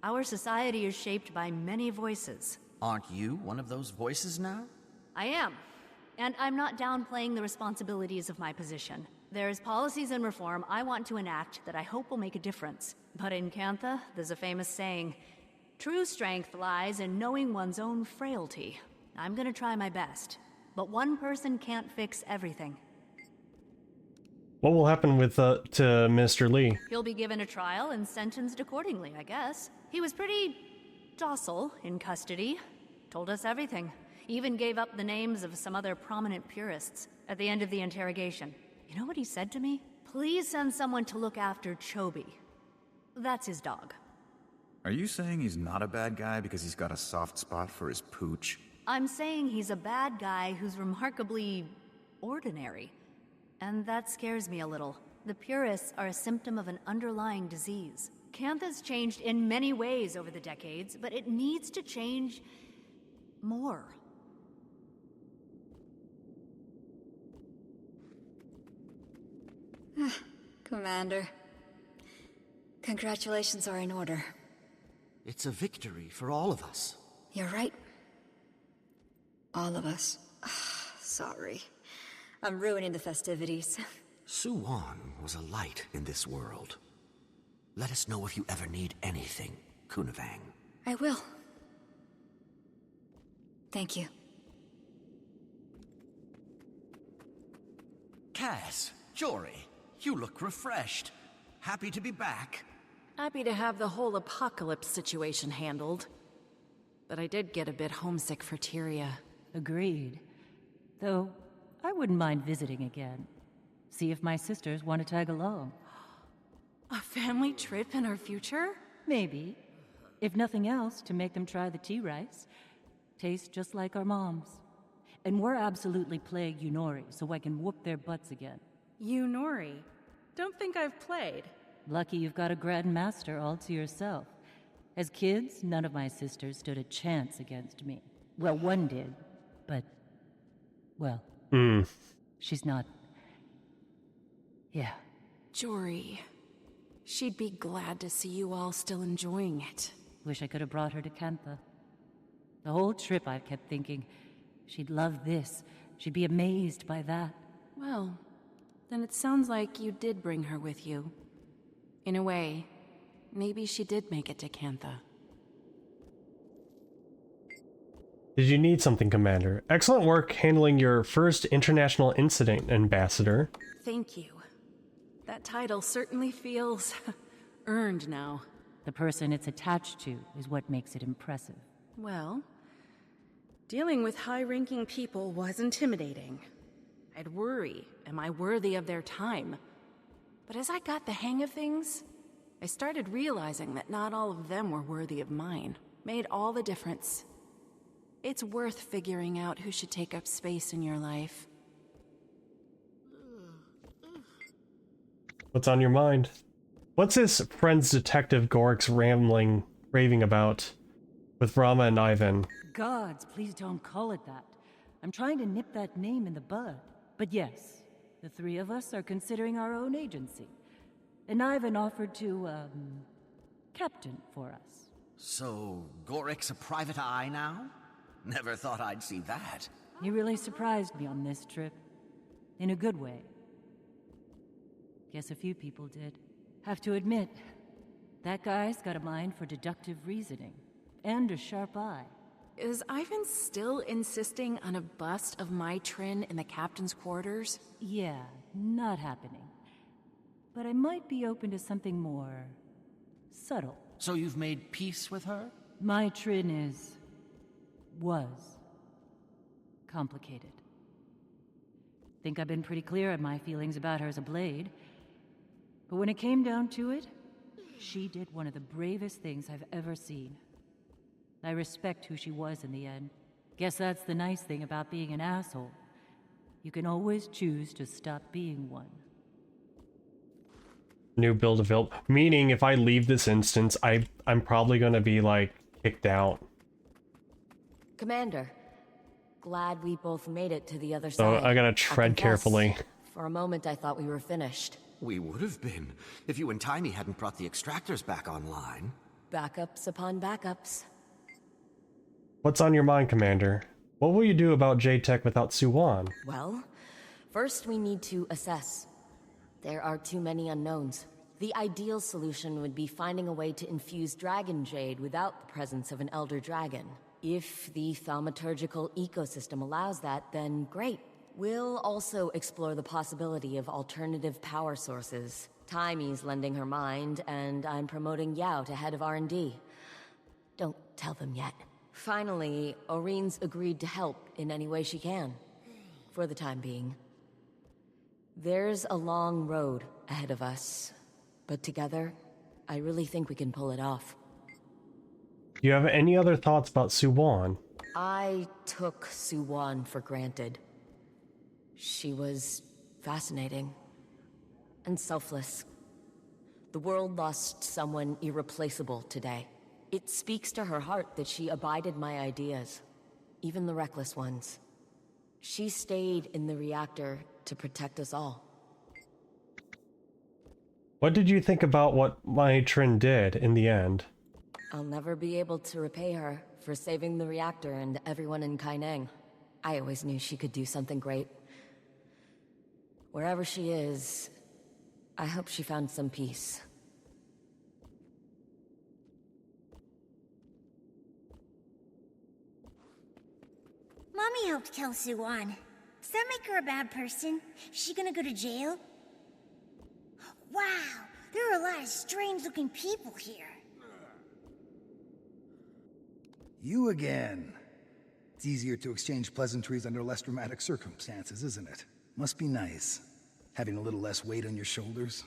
our society is shaped by many voices. Aren't you one of those voices now? I am. And I'm not downplaying the responsibilities of my position. There's policies and reform I want to enact that I hope will make a difference. But in Cantha, there's a famous saying, true strength lies in knowing one's own frailty. I'm gonna try my best. But one person can't fix everything. What will happen with to Mr. Lee? He'll be given a trial and sentenced accordingly, I guess. He was pretty docile in custody. Told us everything. Even gave up the names of some other prominent purists at the end of the interrogation. You know what he said to me? Please send someone to look after Chobi. That's his dog. Are you saying he's not a bad guy because he's got a soft spot for his pooch? I'm saying he's a bad guy who's remarkably ordinary. And that scares me a little. The purists are a symptom of an underlying disease. Cantha's changed in many ways over the decades, but it needs to change more. Commander. Congratulations are in order. It's a victory for all of us. You're right. All of us. Sorry. I'm ruining the festivities. Suwan was a light in this world. Let us know if you ever need anything, Kunavang. I will. Thank you. Cass, Jory, you look refreshed. Happy to be back. Happy to have the whole apocalypse situation handled. But I did get a bit homesick for Tyria. Agreed. Though, I wouldn't mind visiting again. See if my sisters want to tag along. A family trip in our future? Maybe. If nothing else, to make them try the tea rice. Tastes just like our moms. And we're absolutely playing Yunori, so I can whoop their butts again. Yunori? Don't think I've played. Lucky you've got a grandmaster all to yourself. As kids, none of my sisters stood a chance against me. Well, one did, but... well... she's not... yeah. Jory... she'd be glad to see you all still enjoying it. Wish I could have brought her to Cantha. The whole trip I've kept thinking, she'd love this, she'd be amazed by that. Well, then it sounds like you did bring her with you. In a way, maybe she did make it to Cantha. Did you need something, Commander? Excellent work handling your first international incident, Ambassador. Thank you. That title certainly feels earned now. The person it's attached to is what makes it impressive. Well, dealing with high-ranking people was intimidating. I'd worry, am I worthy of their time? But as I got the hang of things, I started realizing that not all of them were worthy of mine. Made all the difference. It's worth figuring out who should take up space in your life. What's on your mind? What's this friend's detective Gorik's raving about with Rama and Ivan? Gods, please don't call it that. I'm trying to nip that name in the bud. But yes, the three of us are considering our own agency. And Ivan offered to, captain for us. So, Gorik's a private eye now? Never thought I'd see that. He really surprised me on this trip. In a good way. Guess a few people did. Have to admit, that guy's got a mind for deductive reasoning. And a sharp eye. Is Ivan still insisting on a bust of my Trin in the captain's quarters? Yeah, not happening. But I might be open to something more... subtle. So you've made peace with her? My Trin was complicated. Think I've been pretty clear on my feelings about her as a blade. But when it came down to it, she did one of the bravest things I've ever seen. I respect who she was in the end. Guess that's the nice thing about being an asshole. You can always choose to stop being one. New build available. Meaning, if I leave this instance, I'm probably gonna be, like, kicked out. Commander, glad we both made it to the other So side. I gotta I'll tread confess, carefully. For a moment, I thought we were finished. We would have been, if you and Timey hadn't brought the extractors back online. Backups upon backups. What's on your mind, Commander? What will you do about J-Tech without Suwan? Well, first we need to assess. There are too many unknowns. The ideal solution would be finding a way to infuse Dragon Jade without the presence of an Elder Dragon. If the thaumaturgical ecosystem allows that, then great. We'll also explore the possibility of alternative power sources. Timey's lending her mind, and I'm promoting Yao to head of R&D. Don't tell them yet. Finally, Oreen's agreed to help in any way she can. For the time being. There's a long road ahead of us, but together, I really think we can pull it off. Do you have any other thoughts about Suwan? I took Suwan for granted. She was fascinating and selfless. The world lost someone irreplaceable today. It speaks to her heart that she abided my ideas, even the reckless ones. She stayed in the reactor to protect us all. What did you think about what my Trin did in the end? I'll never be able to repay her for saving the reactor and everyone in Kaineng. I always knew she could do something great. Wherever she is, I hope she found some peace. Mommy helped kill Suwan. Does that make her a bad person? Is she gonna go to jail? Wow, there are a lot of strange-looking people here. You again. It's easier to exchange pleasantries under less dramatic circumstances, isn't it? Must be nice, having a little less weight on your shoulders.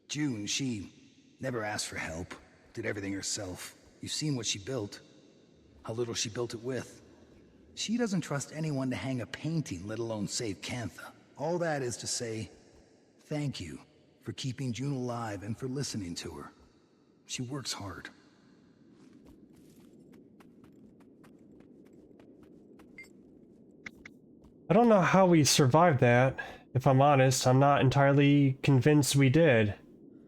June, she never asked for help, did everything herself. You've seen what she built, how little she built it with. She doesn't trust anyone to hang a painting, let alone save Cantha. All that is to say, thank you for keeping June alive and for listening to her. She works hard. I don't know how we survived that. If I'm honest, I'm not entirely convinced we did.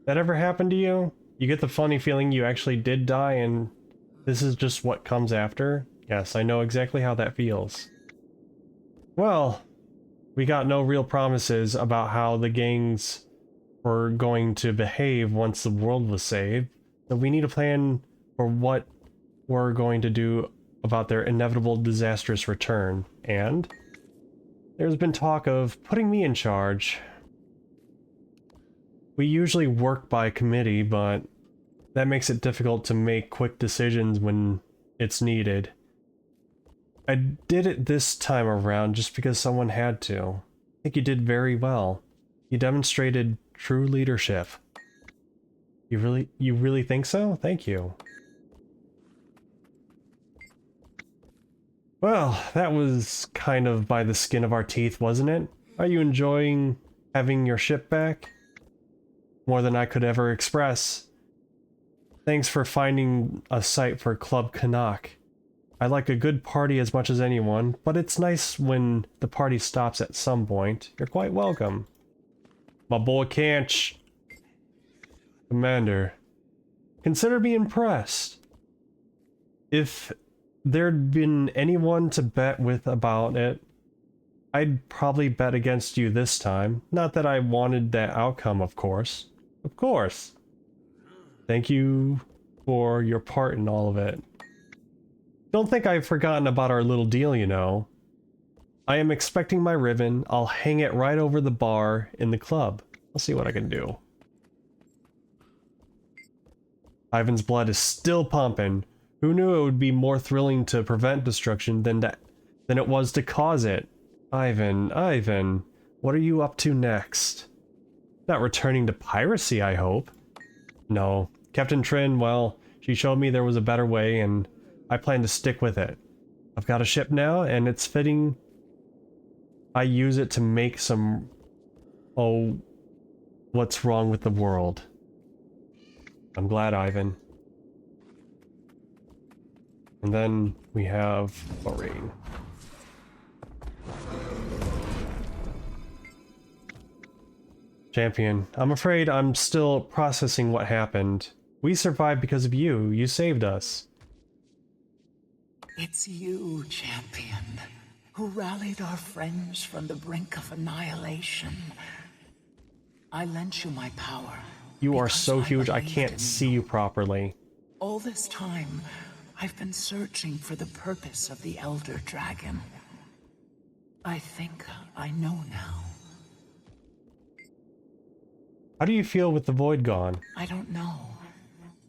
That ever happened to you? You get the funny feeling you actually did die and this is just what comes after? Yes, I know exactly how that feels. Well, we got no real promises about how the gangs were going to behave once the world was saved, so we need a plan for what we're going to do about their inevitable disastrous return, and there's been talk of putting me in charge. We usually work by committee, but that makes it difficult to make quick decisions when it's needed. I did it this time around just because someone had to. I think you did very well. You demonstrated true leadership. You really think so? Thank you. Well, that was kind of by the skin of our teeth, wasn't it? Are you enjoying having your ship back? More than I could ever express. Thanks for finding a site for Club Canuck. I like a good party as much as anyone, but it's nice when the party stops at some point. You're quite welcome. My boy Canch. Commander, consider me impressed. If there'd been anyone to bet with about it, I'd probably bet against you this time. Not that I wanted that outcome, of course. Of course. Thank you for your part in all of it. Don't think I've forgotten about our little deal, you know. I am expecting my ribbon. I'll hang it right over the bar in the club. I'll see what I can do. Ivan's blood is still pumping. Who knew it would be more thrilling to prevent destruction than it was to cause it? Ivan, what are you up to next? Not returning to piracy, I hope. No. Captain Trin, well, she showed me there was a better way, and I plan to stick with it. I've got a ship now, and it's fitting I use it to make some... oh... what's wrong with the world. I'm glad, Ivan. And then we have Lorraine. Champion, I'm afraid I'm still processing what happened. We survived because of you. You saved us. It's you, Champion, who rallied our friends from the brink of annihilation. I lent you my power. You are so huge, I can't see you properly. All this time, I've been searching for the purpose of the Elder Dragon. I think I know now. How do you feel with the void gone? I don't know.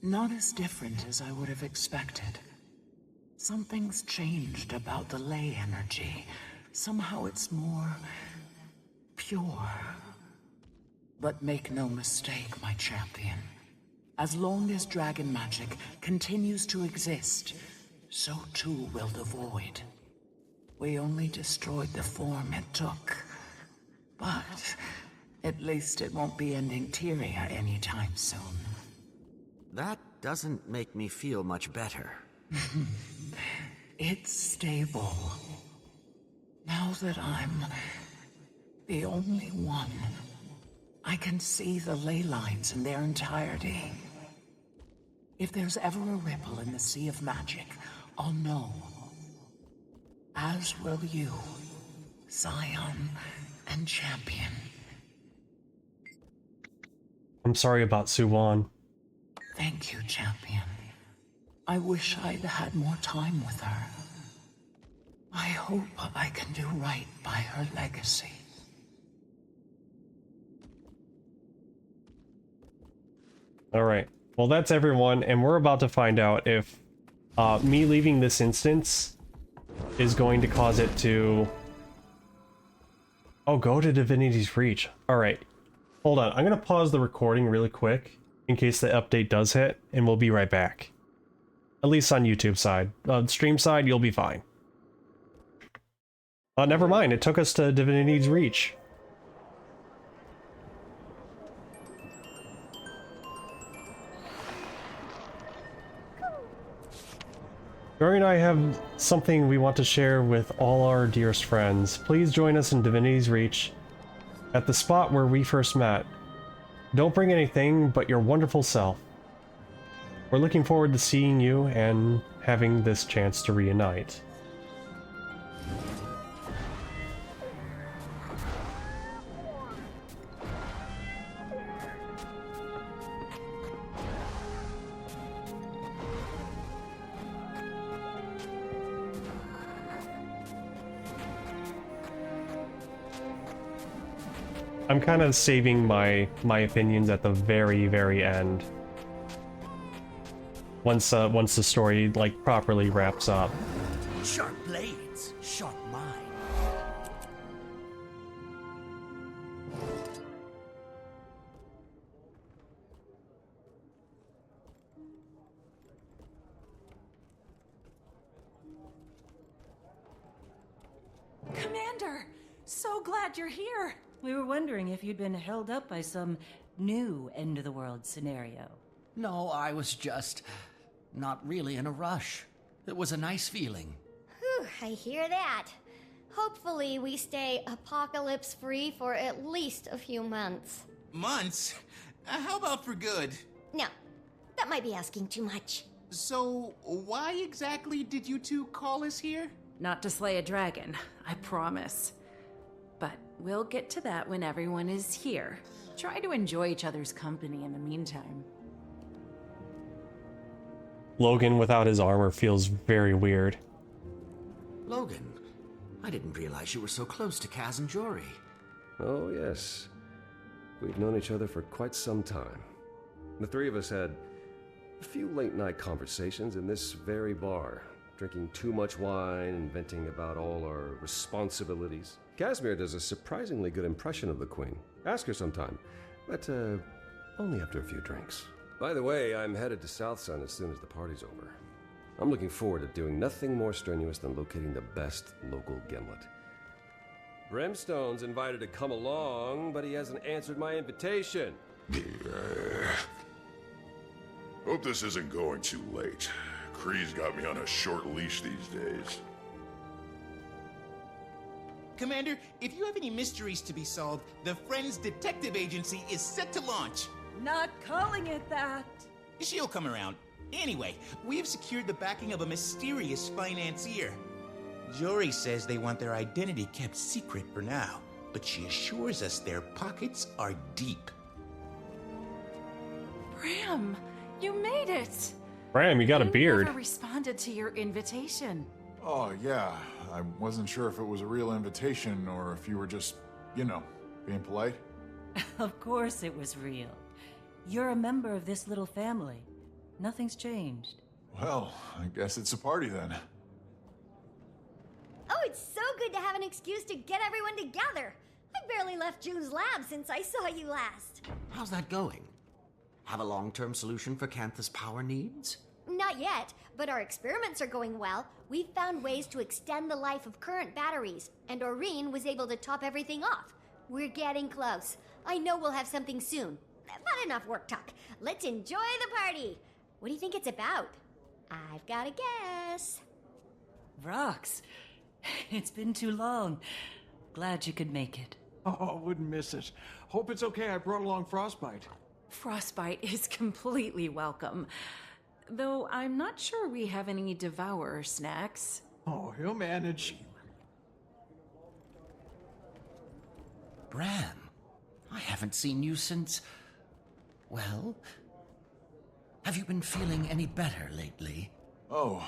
Not as different as I would have expected. Something's changed about the ley energy. Somehow it's more pure. But make no mistake, my champion. As long as dragon magic continues to exist, so too will the void. We only destroyed the form it took. But at least it won't be ending Tyria anytime soon. That doesn't make me feel much better. It's stable. Now that I'm the only one, I can see the ley lines in their entirety. If there's ever a ripple in the sea of magic, I'll know. As will you, Scion and Champion. I'm sorry about Suwon. Thank you, Champion. I wish I'd had more time with her. I hope I can do right by her legacy. Alright, well that's everyone, and we're about to find out if me leaving this instance is going to cause it to... Oh, go to Divinity's Reach. Alright, hold on, I'm gonna pause the recording really quick in case the update does hit, and we'll be right back. At least on YouTube side. Stream side, you'll be fine. Never mind, it took us to Divinity's Reach. Jory and I have something we want to share with all our dearest friends. Please join us in Divinity's Reach at the spot where we first met. Don't bring anything but your wonderful self. We're looking forward to seeing you and having this chance to reunite. I'm kind of saving my opinions at the very end. Once the story like properly wraps up. Sharp blades, sharp mind. Commander! So glad you're here! We were wondering if you'd been held up by some new end-of-the-world scenario. No, I was just not really in a rush. It was a nice feeling. Whew, I hear that. Hopefully we stay apocalypse-free for at least a few months. Months? How about for good? No, that might be asking too much. So, why exactly did you two call us here? Not to slay a dragon, I promise. But we'll get to that when everyone is here. Try to enjoy each other's company in the meantime. Logan without his armor feels very weird. Logan, I didn't realize you were so close to Kaz and Jory. Oh, yes. We've known each other for quite some time. The three of us had a few late-night conversations in this very bar, drinking too much wine and venting about all our responsibilities. Casimir does a surprisingly good impression of the Queen. Ask her sometime, but only after a few drinks. By the way, I'm headed to South Sun as soon as the party's over. I'm looking forward to doing nothing more strenuous than locating the best local gimlet. Brimstone's invited to come along, but he hasn't answered my invitation. Hope this isn't going too late. Kree's got me on a short leash these days. Commander, if you have any mysteries to be solved, the Friends Detective Agency is set to launch. Not calling it that. She'll come around. Anyway, we have secured the backing of a mysterious financier. Jory says they want their identity kept secret for now, but she assures us their pockets are deep. Bram, you made it! Bram, you got a beard. Never responded to your invitation. Oh, yeah. I wasn't sure if it was a real invitation or if you were just, you know, being polite. Of course it was real. You're a member of this little family. Nothing's changed. Well, I guess it's a party then. Oh, it's so good to have an excuse to get everyone together. I barely left June's lab since I saw you last. How's that going? Have a long-term solution for Cantha's power needs? Not yet, but our experiments are going well. We've found ways to extend the life of current batteries, and Aurene was able to top everything off. We're getting close. I know we'll have something soon. But enough work talk. Let's enjoy the party. What do you think it's about? I've got a guess. Rox, it's been too long. Glad you could make it. Oh, wouldn't miss it. Hope it's okay I brought along Frostbite. Frostbite is completely welcome. Though I'm not sure we have any Devourer snacks. Oh, he'll manage. Bram, I haven't seen you since... Well, have you been feeling any better lately? Oh,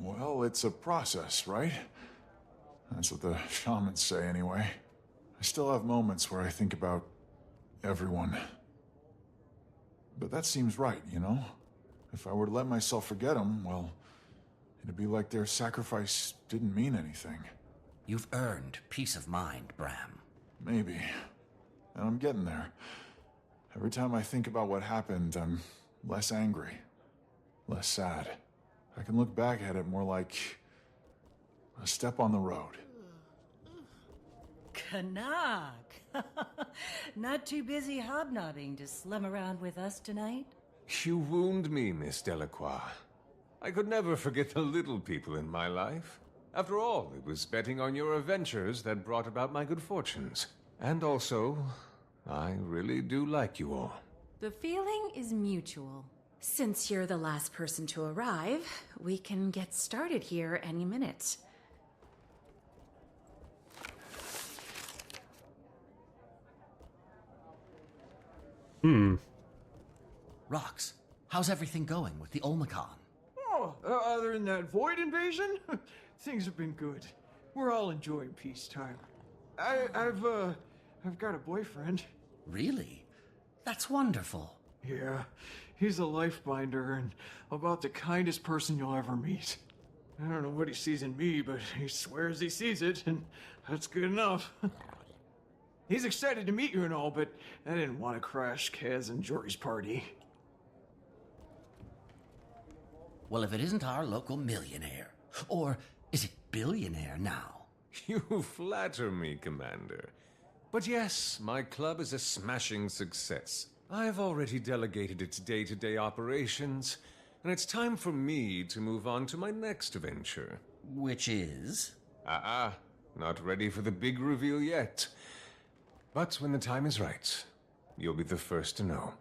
well, it's a process, right? That's what the shamans say anyway. I still have moments where I think about everyone. But that seems right, you know? If I were to let myself forget them, well, it'd be like their sacrifice didn't mean anything. You've earned peace of mind, Bram. Maybe. And I'm getting there. Every time I think about what happened, I'm less angry, less sad. I can look back at it more like a step on the road. Canuck! Not too busy hobnobbing to slum around with us tonight? You wound me, Miss Delacroix. I could never forget the little people in my life. After all, it was betting on your adventures that brought about my good fortunes. And also, I really do like you all. The feeling is mutual. Since you're the last person to arrive, we can get started here any minute. Rox, how's everything going with the Olmecon? Oh, other than that void invasion, things have been good. We're all enjoying peacetime. I've got a boyfriend. Really? That's wonderful. Yeah, he's a lifebinder and about the kindest person you'll ever meet. I don't know what he sees in me, but he swears he sees it, and that's good enough. He's excited to meet you and all, but I didn't want to crash Kaz and Jory's party. Well, if it isn't our local millionaire, or is it billionaire now? You flatter me, Commander. But yes, my club is a smashing success. I've already delegated its day-to-day operations, and it's time for me to move on to my next venture. Which is? Not ready for the big reveal yet. But when the time is right, you'll be the first to know.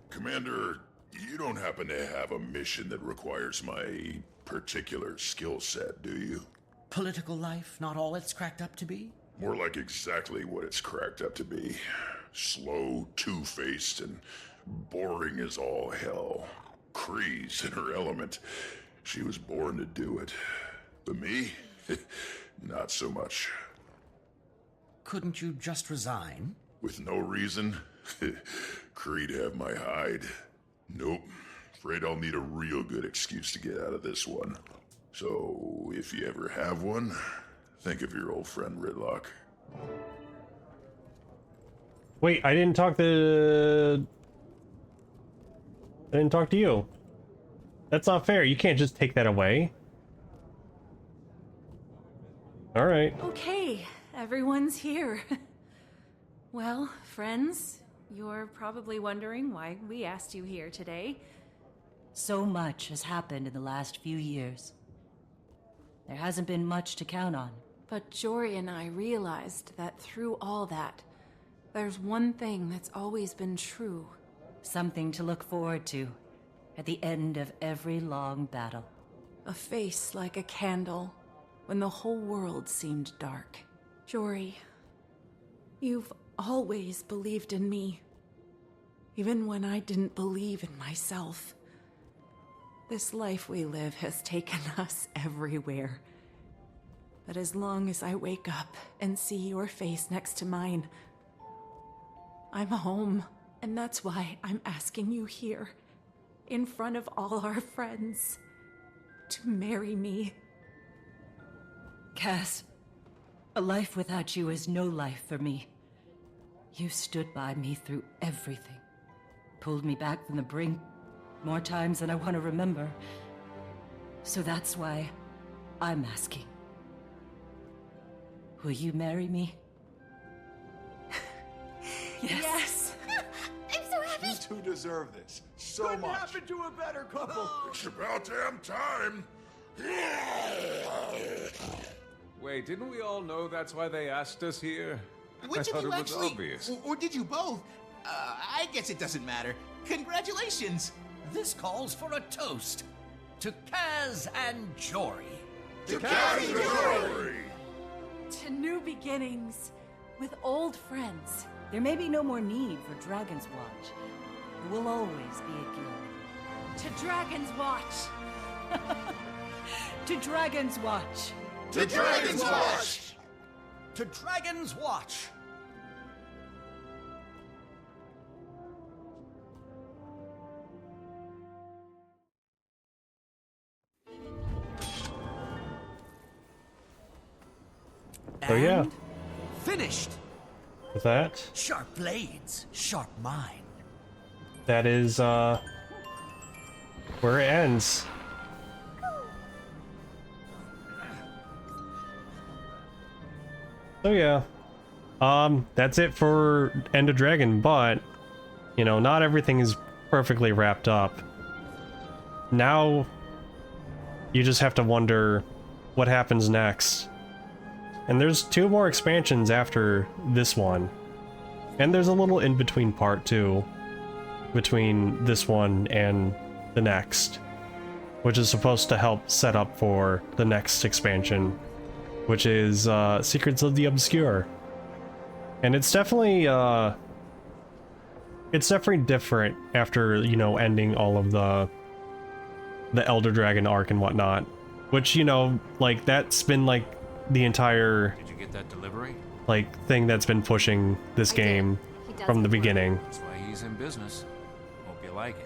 Commander, you don't happen to have a mission that requires my particular skill set, do you? Political life not all it's cracked up to be? More like exactly what it's cracked up to be. Slow, two-faced, and boring as all hell. Kree's in her element. She was born to do it. But me? Not so much. Couldn't you just resign? With no reason? Kree'd have my hide. Nope. Afraid I'll need a real good excuse to get out of this one. So, if you ever have one, think of your old friend Ridlock. Wait, I didn't talk to you. That's not fair. You can't just take that away. All right. Okay, everyone's here. Well, friends, you're probably wondering why we asked you here today. So much has happened in the last few years. There hasn't been much to count on. But Jory and I realized that through all that, there's one thing that's always been true. Something to look forward to at the end of every long battle. A face like a candle when the whole world seemed dark. Jory, you've always believed in me, even when I didn't believe in myself. This life we live has taken us everywhere. But as long as I wake up and see your face next to mine, I'm home. And that's why I'm asking you here, in front of all our friends, to marry me. Cass, a life without you is no life for me. You stood by me through everything. Pulled me back from the brink more times than I want to remember. So that's why I'm asking. Will you marry me? Yes. I'm so happy. You two deserve this so Couldn't much. happen to a better couple. It's about damn time. Wait, didn't we all know that's why they asked us here? I Which of thought you it was actually, obvious. or did you both? I guess it doesn't matter. Congratulations. This calls for a toast to Kaz and Jory. To Kaz and Jory! To new beginnings with old friends. There may be no more need for Dragon's Watch. There will always be a guild. To Dragon's Watch. To Dragon's Watch. To Dragon's Watch! To Dragon's Watch. So yeah, Finished. with that, Sharp blades, sharp mind. that is where it ends. So yeah, that's it for End of Dragon, but you know, not everything is perfectly wrapped up. Now you just have to wonder what happens next. And there's 2 more expansions after this one. And there's a little in-between part too, between this one and the next, which is supposed to help set up for the next expansion, which is Secrets of the Obscure. And it's definitely different after, you know, ending all of the Elder Dragon arc and whatnot, which, you know, like, that's been like the entire Did you get that delivery? like thing that's been pushing this game from the beginning. That's why he's in business. Hope you like it.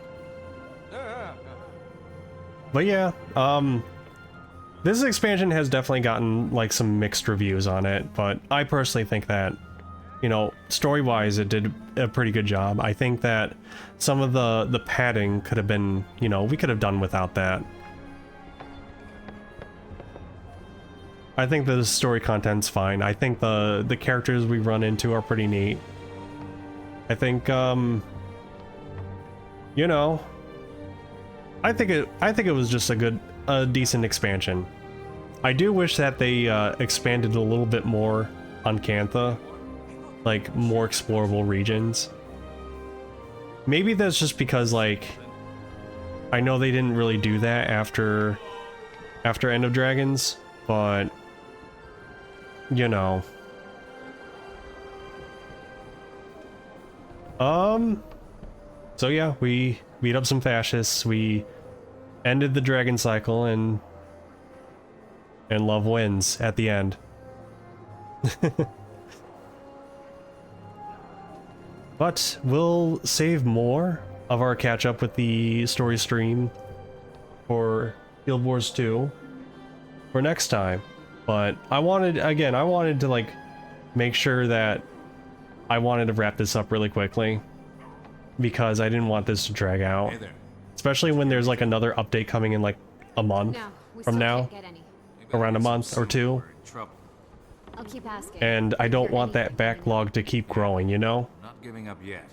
But yeah, this expansion has definitely gotten like some mixed reviews on it, but I personally think that, you know, story-wise it did a pretty good job. I think that some of the padding could have been, you know, we could have done without that. I think the story content's fine. I think the characters we run into are pretty neat. I think you know, I think it was just a decent expansion. I do wish that they expanded a little bit more on Cantha, like more explorable regions. Maybe that's just because, like, I know they didn't really do that after End of Dragons, but you know. So yeah, we beat up some fascists, we ended the dragon cycle, and love wins at the end. But we'll save more of our catch up with the story stream for Guild Wars 2 for next time. But I wanted to like make sure that I wanted to wrap this up really quickly, because I didn't want this to drag out. Hey there. Especially when there's like another update coming in like a month No, we from still now. can't get any. Around a month or 2. Trouble. I'll keep asking. And I don't want that backlog to keep growing, you know? Not giving up yet.